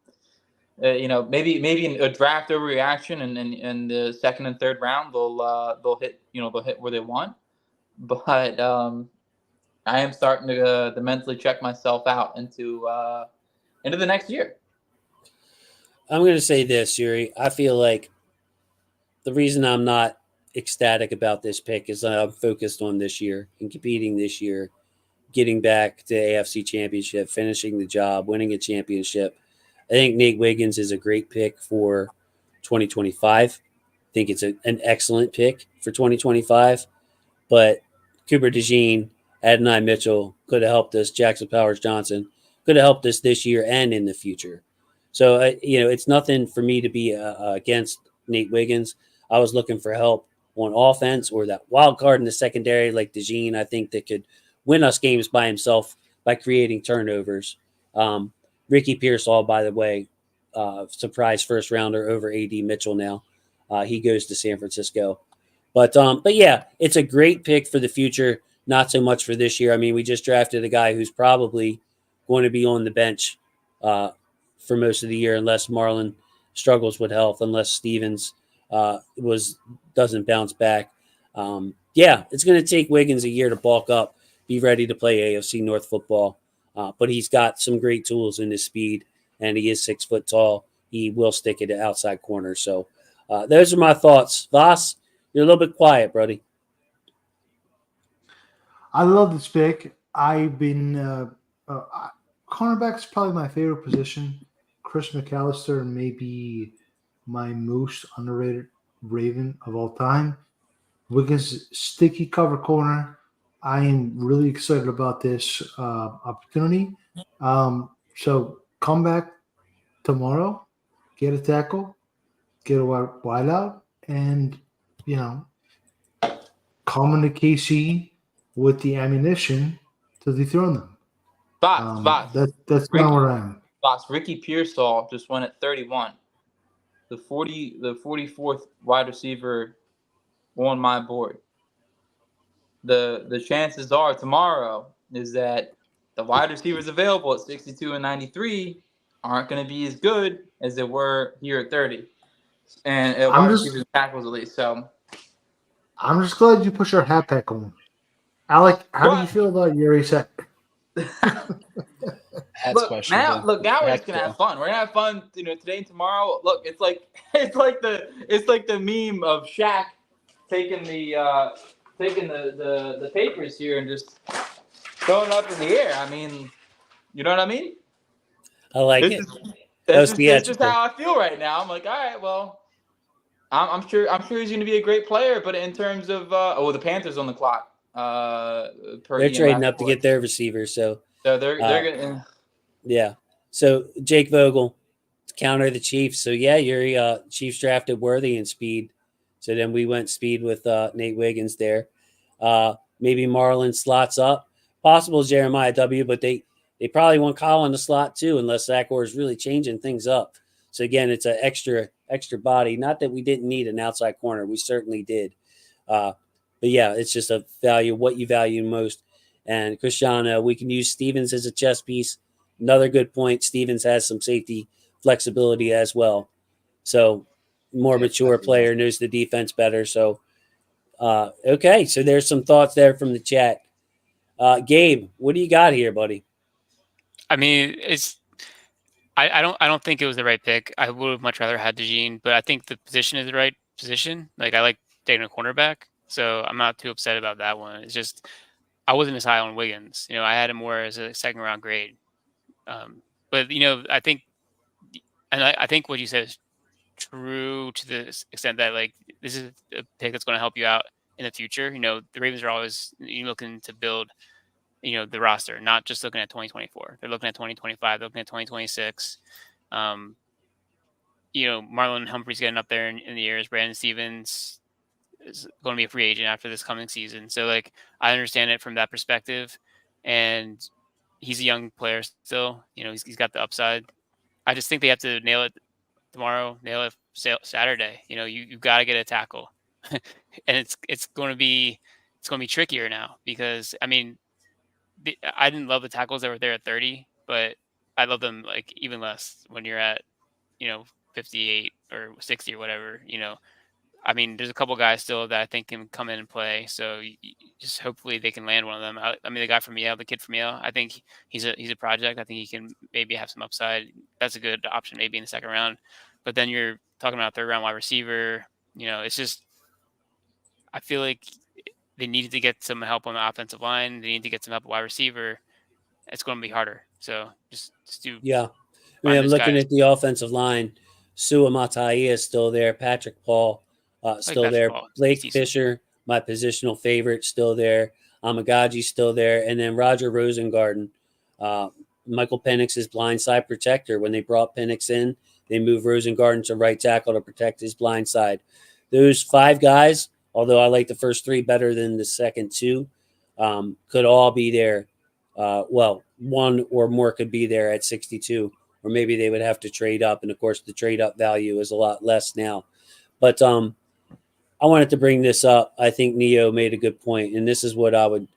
maybe in a draft overreaction, and in the second and third round they'll hit where they want, but I am starting to mentally check myself out into the next year. I'm going to say this, Yuri. I feel like the reason I'm not ecstatic about this pick is I'm focused on this year and competing this year, getting back to AFC Championship, finishing the job, winning a championship. I think Nate Wiggins is a great pick for 2025. I think it's an excellent pick for 2025. But Cooper DeJean, Adonai Mitchell could have helped us. Jackson Powers Johnson could have helped us this year and in the future. So, it's nothing for me to be against Nate Wiggins. I was looking for help on offense or that wild card in the secondary like DeJean, I think, that could win us games by himself by creating turnovers. Ricky Pearsall, by the way, surprise first rounder over AD Mitchell now. He goes to San Francisco. But yeah, it's a great pick for the future, not so much for this year. I mean, we just drafted a guy who's probably going to be on the bench for most of the year, unless Marlon struggles with health, unless Stevens doesn't bounce back. Yeah, it's going to take Wiggins a year to bulk up, be ready to play AFC North football. But he's got some great tools in his speed, and he is 6 foot tall. He will stick it at outside corner. So those are my thoughts. Voss, you're a little bit quiet, buddy. I love this pick. I've been cornerback is probably my favorite position. Chris McAllister may be my most underrated Raven of all time. Wiggins, sticky cover corner. I am really excited about this opportunity. So come back tomorrow, get a tackle, get a wide out, and come into KC with the ammunition to dethrone them. That's not where I am. Ricky Pearsall just went at 31. The 44th wide receiver on my board. The chances are tomorrow is that the wide receivers available at 62 and 93 aren't going to be as good as they were here at 30. And wide receivers and tackles at least. So I'm just glad you put your hat back on. Alec, how do you feel about Yuri's hat? Now we're just gonna have fun. We're gonna have fun, today and tomorrow. Look, it's like the meme of Shaq taking the papers here and just throwing it up in the air. I mean, you know what I mean? I like it. That's just how I feel right now. I'm like, all right, well, I'm sure he's gonna be a great player, but in terms of the Panthers on the clock. They're trading up to get their receivers, so they're gonna. Yeah. So Jake Vogel counter the Chiefs. So yeah, your Chiefs drafted Worthy in speed. So then we went speed with Nate Wiggins there. Maybe Marlon slots up. Possible Jeremiah W, but they probably want Kyle in the slot too, unless Zach Orr is really changing things up. So again, it's an extra body. Not that we didn't need an outside corner. We certainly did. But yeah, it's just a value, what you value most. And Cristiano, we can use Stevens as a chess piece. Another good point. Stevens has some safety flexibility as well. So more mature player, knows the defense better. So, okay. So there's some thoughts there from the chat. Gabe, what do you got here, buddy? I mean, I don't think it was the right pick. I would have much rather had DeJean, but I think the position is the right position. Like I like taking a cornerback, so I'm not too upset about that one. It's just I wasn't as high on Wiggins. I had him more as a second round grade. But I think, and I think what you said is true to the extent that like this is a pick that's going to help you out in the future. The Ravens are always looking to build the roster, not just looking at 2024. They're looking at 2025. They're looking at 2026. Marlon Humphrey's getting up there in the years. Brandon Stevens is going to be a free agent after this coming season. So like I understand it from that perspective, and he's a young player still. He's got the upside. I just think they have to nail it tomorrow, nail it Saturday. You've got to get a tackle, and it's going to be trickier now because I mean I didn't love the tackles that were there at 30, but I love them like even less when you're at 58 or 60 or whatever. I mean, there's a couple guys still that I think can come in and play. So just hopefully they can land one of them. I mean, the guy from Yale, the kid from Yale, I think he's a project. I think he can maybe have some upside. That's a good option maybe in the second round. But then you're talking about third round wide receiver. It's just I feel like they needed to get some help on the offensive line. They need to get some help at wide receiver. It's going to be harder. So just do. Yeah. I mean, I'm looking at the offensive line. Sua Matai is still there. Patrick Paul still there. Blake Fisher, my positional favorite, still there. Amagaji's still there. And then Roger Rosengarten. Michael Penix's blindside protector. When they brought Penix in, they moved Rosengarten to right tackle to protect his blind side. Those 5 guys, although I like the first 3 better than the second 2, could all be there. Well, 1 or more could be there at 62, or maybe they would have to trade up. And of course, the trade up value is a lot less now. But I wanted to bring this up. I think Neo made a good point, and this is what I would,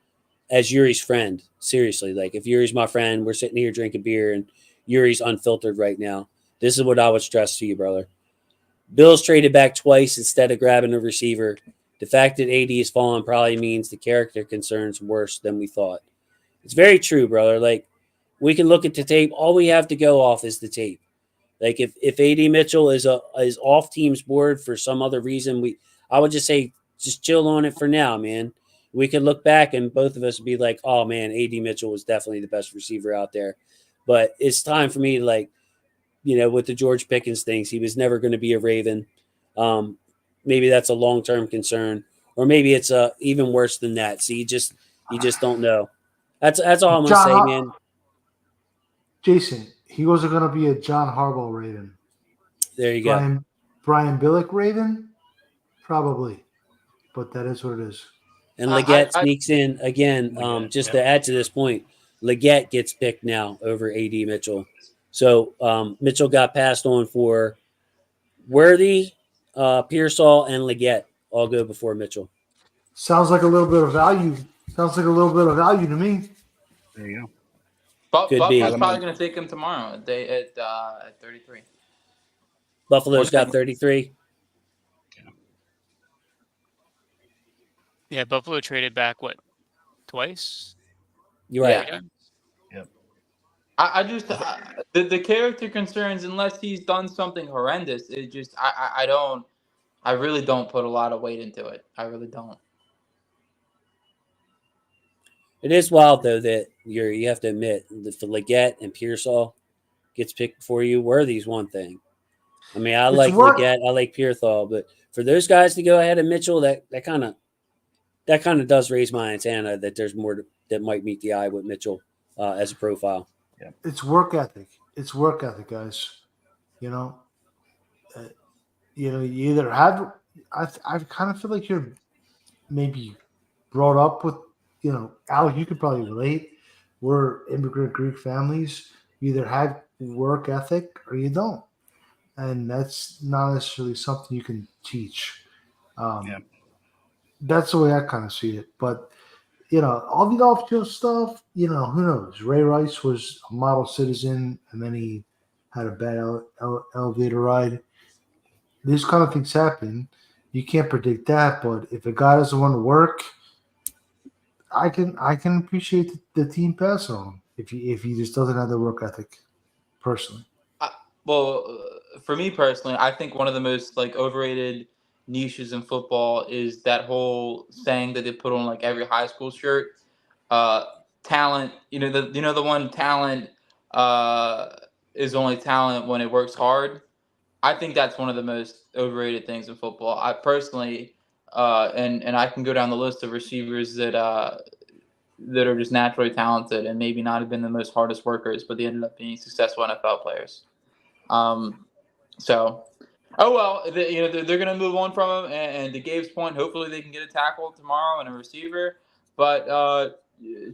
as Yuri's friend, seriously, like if Yuri's my friend, we're sitting here drinking beer, and Yuri's unfiltered right now. This is what I would stress to you, brother. Bills traded back twice instead of grabbing a receiver. The fact that AD has fallen probably means the character concerns worse than we thought. It's very true, brother. Like, we can look at the tape. All we have to go off is the tape. Like, if AD Mitchell is off team's board for some other reason, I would just say just chill on it for now, man. We could look back and both of us would be like, oh, man, AD Mitchell was definitely the best receiver out there. But it's time for me to, like, with the George Pickens things, he was never going to be a Raven. Maybe that's a long-term concern, or maybe it's even worse than that. So you just don't know. That's all I'm going to say, man. Jason, he wasn't going to be a John Harbaugh Raven. There you go. Brian Billick Raven? Probably. But that is what it is. And Leggett sneaks in again. Just to add to this point, Leggett gets picked now over AD Mitchell. So Mitchell got passed on for Worthy, Pearsall, and Leggett all go before Mitchell. Sounds like a little bit of value. Sounds like a little bit of value to me. There you go. Buffalo's probably going to take him tomorrow at 33. Buffalo's got 33. Yeah, Buffalo traded back, what, twice? You're right. Yeah. Yep. I just the character concerns, unless he's done something horrendous, it just I really don't put a lot of weight into it. I really don't. It is wild though that you have to admit that the Leggett and Pearsall gets picked before you. Worthy's one thing. I mean, I like Leggett, I like Pearsall, but for those guys to go ahead of Mitchell, that kind of does raise my antenna that there's more that might meet the eye with Mitchell as a profile. Yeah. It's work ethic. It's work ethic, guys. You either have. I kind of feel like you're maybe brought up with. Alec, you could probably relate. We're immigrant Greek families. You either have work ethic or you don't, and that's not necessarily something you can teach. That's the way I kind of see it. But all the off-field stuff, who knows? Ray Rice was a model citizen, and then he had a bad elevator ride. These kind of things happen. You can't predict that, but if a guy doesn't want to work, I can appreciate the team passing on him if he just doesn't have the work ethic, personally. Well, for me personally, I think one of the most like overrated niches in football is that whole saying that they put on like every high school shirt. Talent, the one talent is only talent when it works hard. I think that's one of the most overrated things in football. I personally, and I can go down the list of receivers that are just naturally talented and maybe not have been the most hardest workers, but they ended up being successful NFL players. So, oh well, they're going to move on from him. And to Gabe's point, hopefully they can get a tackle tomorrow and a receiver. But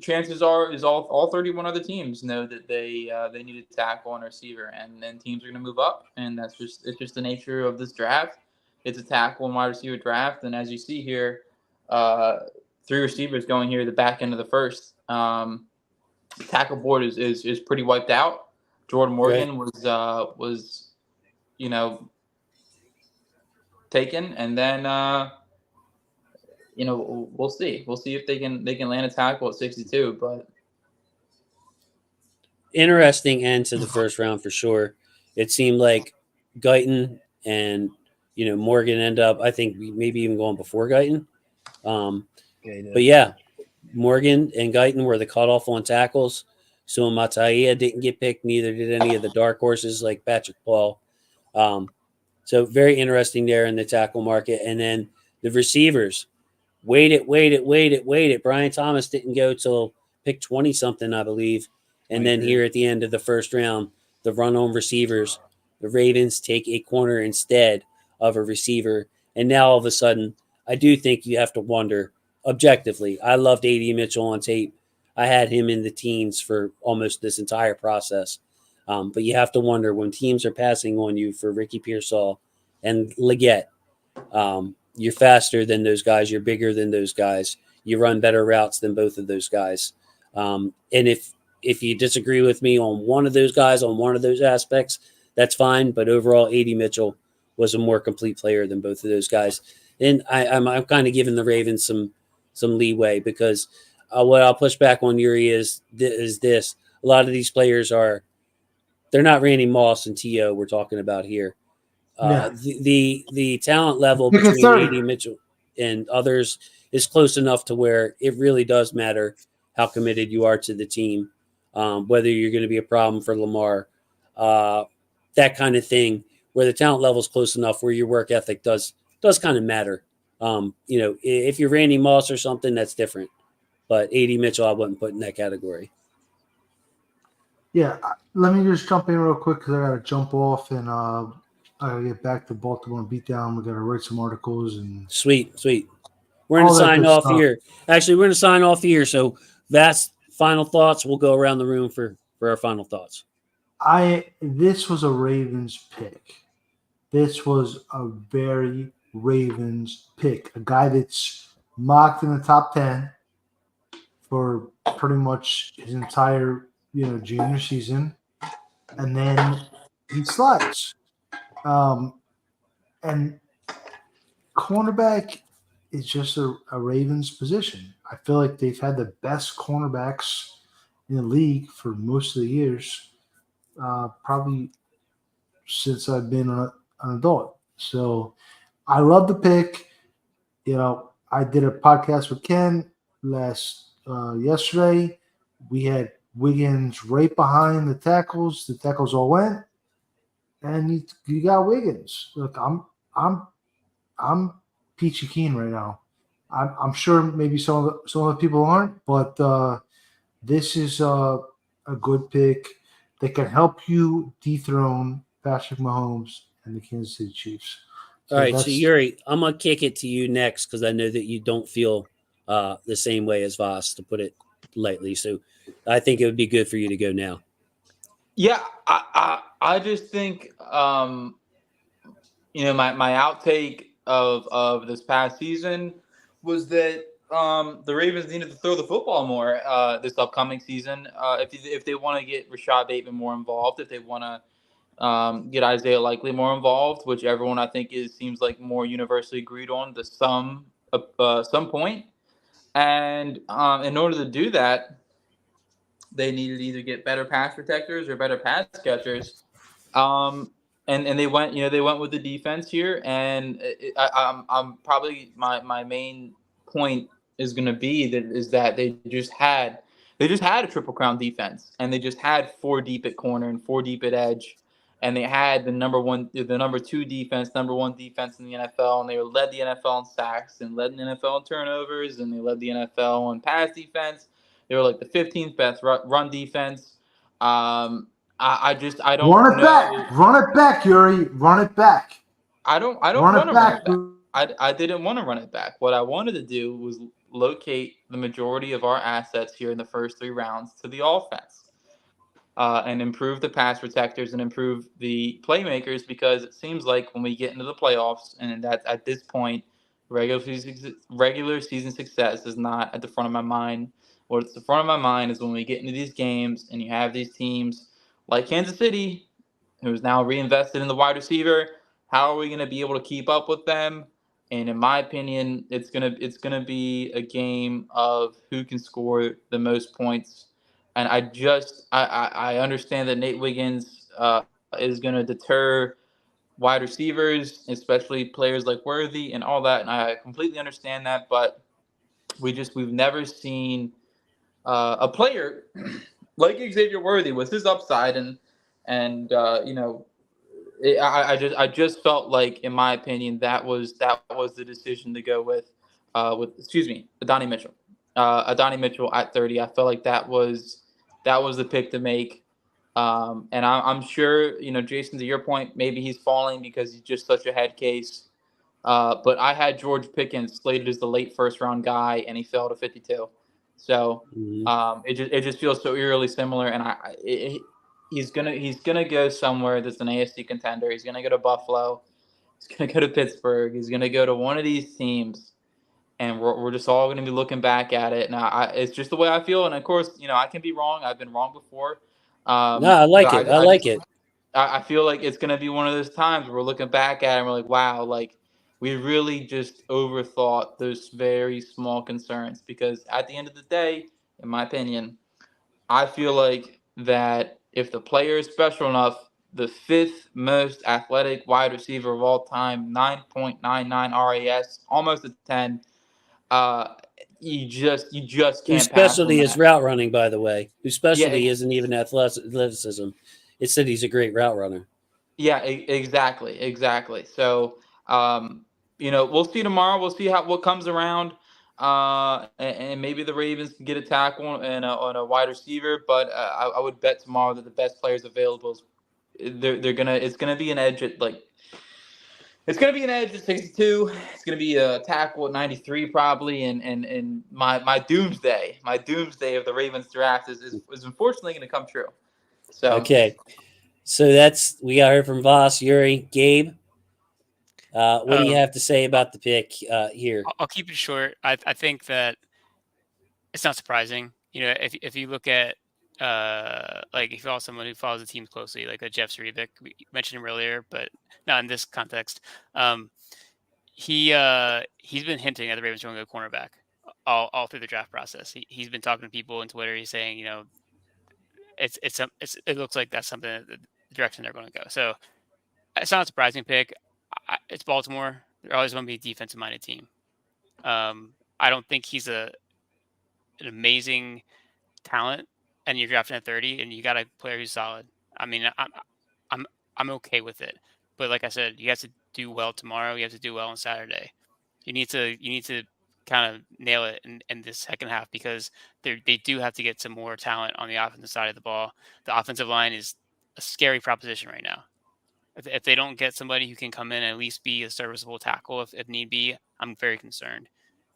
chances are, is all 31 other teams know that they need a tackle and a receiver, and then teams are going to move up, and it's just the nature of this draft. It's a tackle and wide receiver draft, and as you see here, 3 receivers going here at the back end of the first. Tackle board is pretty wiped out. Jordan Morgan was taken, and then we'll see if they can land a tackle at 62. But interesting end to the first round for sure. It seemed like Guyton and Morgan end up, I think, maybe even going before Guyton. But yeah, Morgan and Guyton were the cutoff on tackles. So Mataia didn't get picked, neither did any of the dark horses like Patrick Paul. So very interesting there in the tackle market. And then the receivers, waited. Brian Thomas didn't go till pick 20-something, I believe. And then here at the end of the first round, the run-on receivers, the Ravens take a corner instead of a receiver. And now all of a sudden, I do think you have to wonder, objectively, I loved A.D. Mitchell on tape. I had him in the teens for almost this entire process. But you have to wonder, when teams are passing on you for Ricky Pearsall and Leggett, you're faster than those guys. You're bigger than those guys. You run better routes than both of those guys. And if you disagree with me on one of those guys, on one of those aspects, that's fine. But overall, A.D. Mitchell was a more complete player than both of those guys. And I'm kind of giving the Ravens some leeway, because what I'll push back on Yuri is this. A lot of these players they're not Randy Moss and T.O. we're talking about here. The talent level between A.D. Mitchell and others is close enough to where it really does matter how committed you are to the team, whether you're going to be a problem for Lamar, that kind of thing, where the talent level is close enough where your work ethic does kind of matter. If you're Randy Moss or something, that's different. But A.D. Mitchell, I wouldn't put in that category. Yeah, let me just jump in real quick because I got to jump off and I got to get back to Baltimore and beat down. We got to write some articles and sweet. We're going to sign off here. Actually, we're going to sign off here. So that's final thoughts. We'll go around the room for our final thoughts. This was a Ravens pick. This was a very Ravens pick. A guy that's mocked in the top 10 for pretty much his entire junior season, and then he slides. And cornerback is just a Ravens position. I feel like they've had the best cornerbacks in the league for most of the years, probably since I've been an adult. So I love the pick. I did a podcast with Ken yesterday. We had Wiggins right behind the tackles. The tackles all went, and you got Wiggins. Look, I'm peachy keen right now. I'm sure maybe some of the people aren't, but this is a good pick that can help you dethrone Patrick Mahomes and the Kansas City Chiefs. All right, so Yuri, I'm gonna kick it to you next because I know that you don't feel the same way as Voss, to put it lightly. So I think it would be good for you to go now. Yeah, I just think my outtake of this past season was that the Ravens needed to throw the football more this upcoming season if they want to get Rashad Bateman more involved, if they want to get Isaiah Likely more involved, which everyone I think seems like more universally agreed on to some point. And in order to do that, they needed to either get better pass protectors or better pass catchers. And they went, they went with the defense here, and I'm probably my main point is going to be that they just had a triple crown defense, and they just had 4 deep at corner and 4 deep at edge, and they had the number 2 defense, number 1 defense in the NFL, and they led the NFL in sacks and led the NFL in turnovers, and they led the NFL in pass defense. They were like the 15th best run defense. I don't Run it know. back. Run it back, Yuri. Run it back. I don't want to run it back. I didn't want to run it back. What I wanted to do was locate the majority of our assets here in the first 3 rounds to the offense, and improve the pass protectors and improve the playmakers, because it seems like when we get into the playoffs, and that at this point, regular season success is not at the front of my mind. What's the front of my mind is when we get into these games and you have these teams like Kansas City, who's now reinvested in the wide receiver. How are we going to be able to keep up with them? And in my opinion, it's gonna be a game of who can score the most points. And I understand that Nate Wiggins is going to deter wide receivers, especially players like Worthy and all that, and I completely understand that. But we've never seen a player like Xavier Worthy with his upside, and I just felt like, in my opinion, that was the decision to go with Adonai Mitchell. Adonai Mitchell at 30. I felt like that was the pick to make. And I'm sure, Jason, to your point, maybe he's falling because he's just such a head case. But I had George Pickens slated as the late first round guy, and he fell to 52. So it just feels so eerily similar. And he's gonna go somewhere that's an AFC contender. He's gonna go to Buffalo. He's gonna go to Pittsburgh. He's gonna go to one of these teams, and we're just all gonna be looking back at it. Now, it's just the way I feel, and of course, I can be wrong. I've been wrong before. No, I like it. I like it. I feel like it's gonna be one of those times where we're looking back at it and we're like, wow, like we really just overthought those very small concerns. Because at the end of the day, in my opinion, I feel like that if the player is special enough, the 5th most athletic wide receiver of all time, 9.99 RAS, almost a 10. You just can't. Whose specialty is route running, by the way. Whose specialty isn't even athleticism. It's that he's a great route runner. Yeah, exactly. So, we'll see tomorrow. We'll see what comes around. And maybe the Ravens can get a tackle and a wide receiver, but I would bet tomorrow that the best players available it's gonna be an edge at it's gonna be an edge at 62. It's gonna be a tackle at 93 probably, and my doomsday of the Ravens draft is unfortunately gonna come true. So okay, so we got her from Voss, Yuri, Gabe. What do you have to say about the pick here? I'll keep it short. I think that it's not surprising. If you look at like if you follow someone who follows the team closely, like a Jeff Zrebiec, we mentioned him earlier, but not in this context. He's been hinting at the Ravens going to go cornerback all through the draft process. He's been talking to people on Twitter. He's saying, it looks like that's something, the direction they're going to go. So it's not a surprising pick. It's Baltimore. They're always going to be a defensive-minded team. I don't think he's an amazing talent, and you're drafting at 30, and you got a player who's solid. I mean, I'm okay with it. But like I said, you have to do well tomorrow. You have to do well on Saturday. You need to kind of nail it in this second half, because they do have to get some more talent on the offensive side of the ball. The offensive line is a scary proposition right now. If they don't get somebody who can come in and at least be a serviceable tackle if need be, I'm very concerned.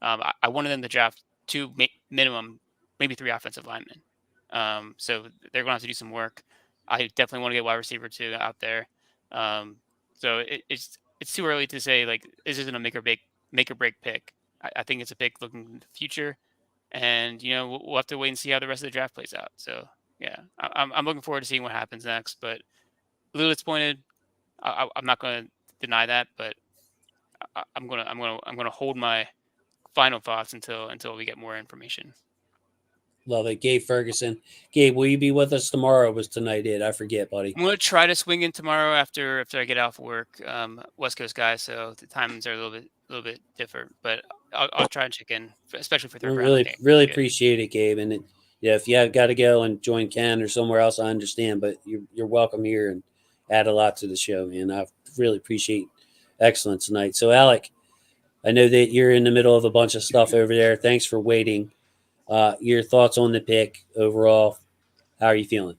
I wanted them to draft 2 minimum, maybe 3 offensive linemen. So they're going to have to do some work. I definitely want to get wide receiver 2 out there. So it's too early to say like this isn't a make or break pick. I think it's a pick looking in the future, and we'll have to wait and see how the rest of the draft plays out. So yeah, I'm looking forward to seeing what happens next. But a little disappointed. I'm not going to deny that, but I'm gonna hold my final thoughts until we get more information. Love it. Gabe Ferguson. Gabe, will you be with us tomorrow? Was tonight it? I forget, buddy. I'm gonna try to swing in tomorrow after I get off work. West Coast guy, so the times are a little bit different, but I'll try and check in, especially for third round. Really appreciate it, Gabe. And if you have got to go and join Ken or somewhere else, I understand, but you're welcome here and add a lot to the show, man. I really appreciate excellent tonight. So, Alec, I know that you're in the middle of a bunch of stuff over there. Thanks for waiting. Your thoughts on the pick overall? How are you feeling?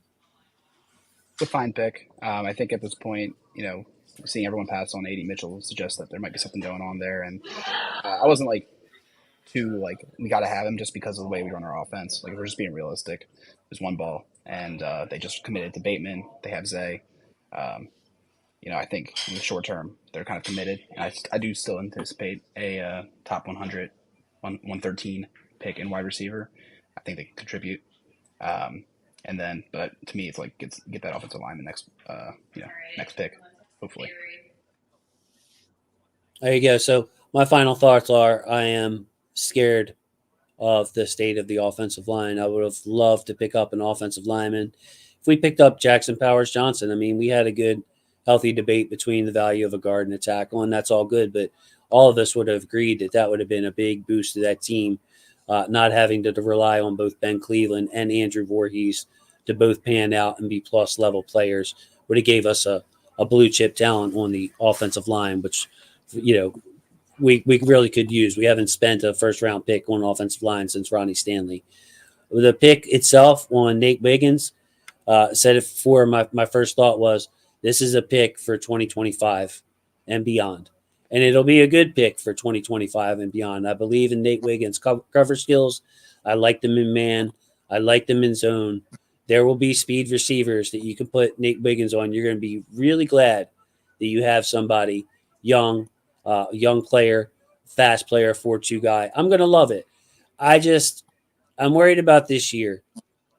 It's a fine pick. I think at this point, seeing everyone pass on AD Mitchell suggests that there might be something going on there. And I wasn't we got to have him just because of the way we run our offense. Like, if we're just being realistic, there's one ball, and they just committed to Bateman. They have Zay. I think in the short term, they're kind of committed. And I do still anticipate a top 100, 113 pick in wide receiver. I think they can contribute. But to me, it's like get that offensive line the next pick, hopefully. There you go. So my final thoughts are: I am scared of the state of the offensive line. I would have loved to pick up an offensive lineman. If we picked up Jackson Powers Johnson, I mean, we had a good, healthy debate between the value of a guard and a tackle, and that's all good. But all of us would have agreed that would have been a big boost to that team, not having to rely on both Ben Cleveland and Andrew Voorhees to both pan out and be plus level players. Would have gave us a blue chip talent on the offensive line, which we really could use. We haven't spent a first round pick on offensive line since Ronnie Stanley. The pick itself on Nate Wiggins, said it before. My first thought was this is a pick for 2025 and beyond, and it'll be a good pick for 2025 and beyond. I believe in Nate Wiggins' cover skills. I like them in man. I like them in zone. There will be speed receivers that you can put Nate Wiggins on. You're going to be really glad that you have somebody young player, fast player, 4-2 guy. I'm going to love it. I'm worried about this year,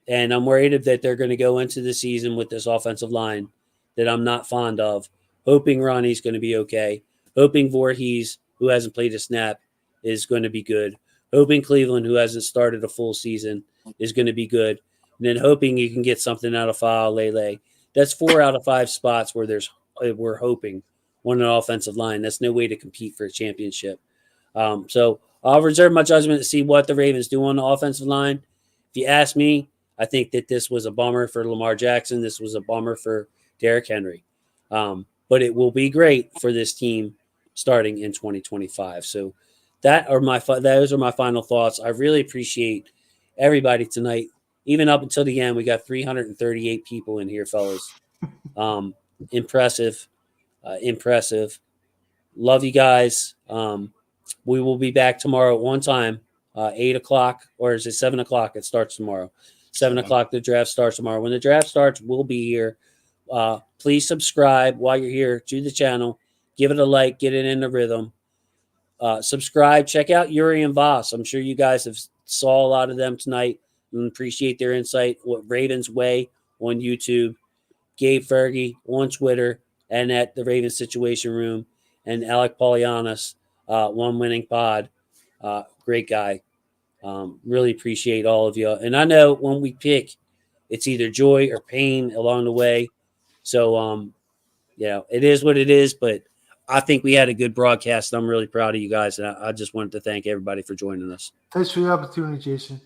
and I'm worried that they're going to go into the season with this offensive line that I'm not fond of, hoping Ronnie's going to be okay, hoping Voorhees, who hasn't played a snap, is going to be good, hoping Cleveland, who hasn't started a full season, is going to be good, and then hoping you can get something out of Lele. That's 4 out of 5 spots where we're hoping on an offensive line. That's no way to compete for a championship. So I'll reserve my judgment to see what the Ravens do on the offensive line. If you ask me, I think that this was a bummer for Lamar Jackson. This was a bummer for Derrick Henry. But it will be great for this team starting in 2025. So those are my final thoughts. I really appreciate everybody tonight. Even up until the end, we got 338 people in here, fellas. Impressive. Love you guys. We will be back tomorrow at one time, 8 o'clock, or is it 7 o'clock? It starts tomorrow. 7 o'clock, the draft starts tomorrow. When the draft starts, we'll be here. Please subscribe while you're here to the channel. Give it a like, get it in the rhythm. Subscribe. Check out Yuri and Voss. I'm sure you guys have saw a lot of them tonight and appreciate their insight. What Ravens Way on YouTube, Gabe Fergie on Twitter, and at the Ravens Situation Room, and Alec Polianis, One Winning Pod. Great guy. Really appreciate all of you. And I know when we pick, it's either joy or pain along the way. So, it is what it is, but I think we had a good broadcast. I'm really proud of you guys, and I just wanted to thank everybody for joining us. Thanks for the opportunity, Jason.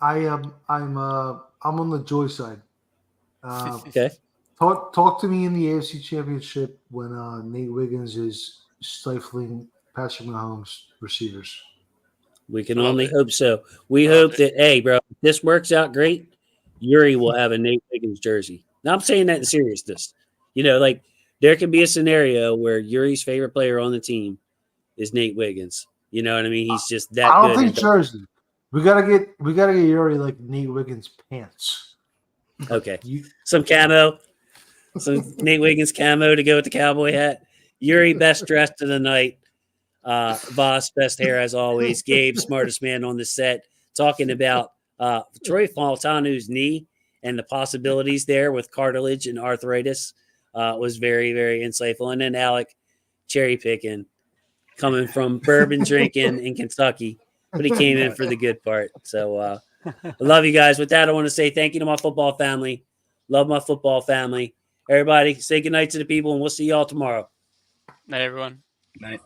I'm on the joy side. Okay. Talk to me in the AFC Championship when Nate Wiggins is stifling Patrick Mahomes receivers. We can only hope so. We hope that, hey, bro, if this works out great, Yuri will have a Nate Wiggins jersey. Now, I'm saying that in seriousness. There can be a scenario where Yuri's favorite player on the team is Nate Wiggins. You know what I mean? He's just that good. I don't think jersey. We gotta get Yuri like Nate Wiggins pants. Okay. Some camo. Some Nate Wiggins camo to go with the cowboy hat. Yuri, best dressed of the night. Voss, best hair as always. Gabe, smartest man on the set, talking about Troy Fautano's knee and the possibilities there with cartilage and arthritis was very, very insightful. And then Alec, cherry picking, coming from bourbon drinking in Kentucky, but he came in for the good part. So I love you guys. With that, I want to say thank you to my football family. Love my football family. Everybody, say goodnight to the people, and we'll see y'all tomorrow. Night, everyone. Night.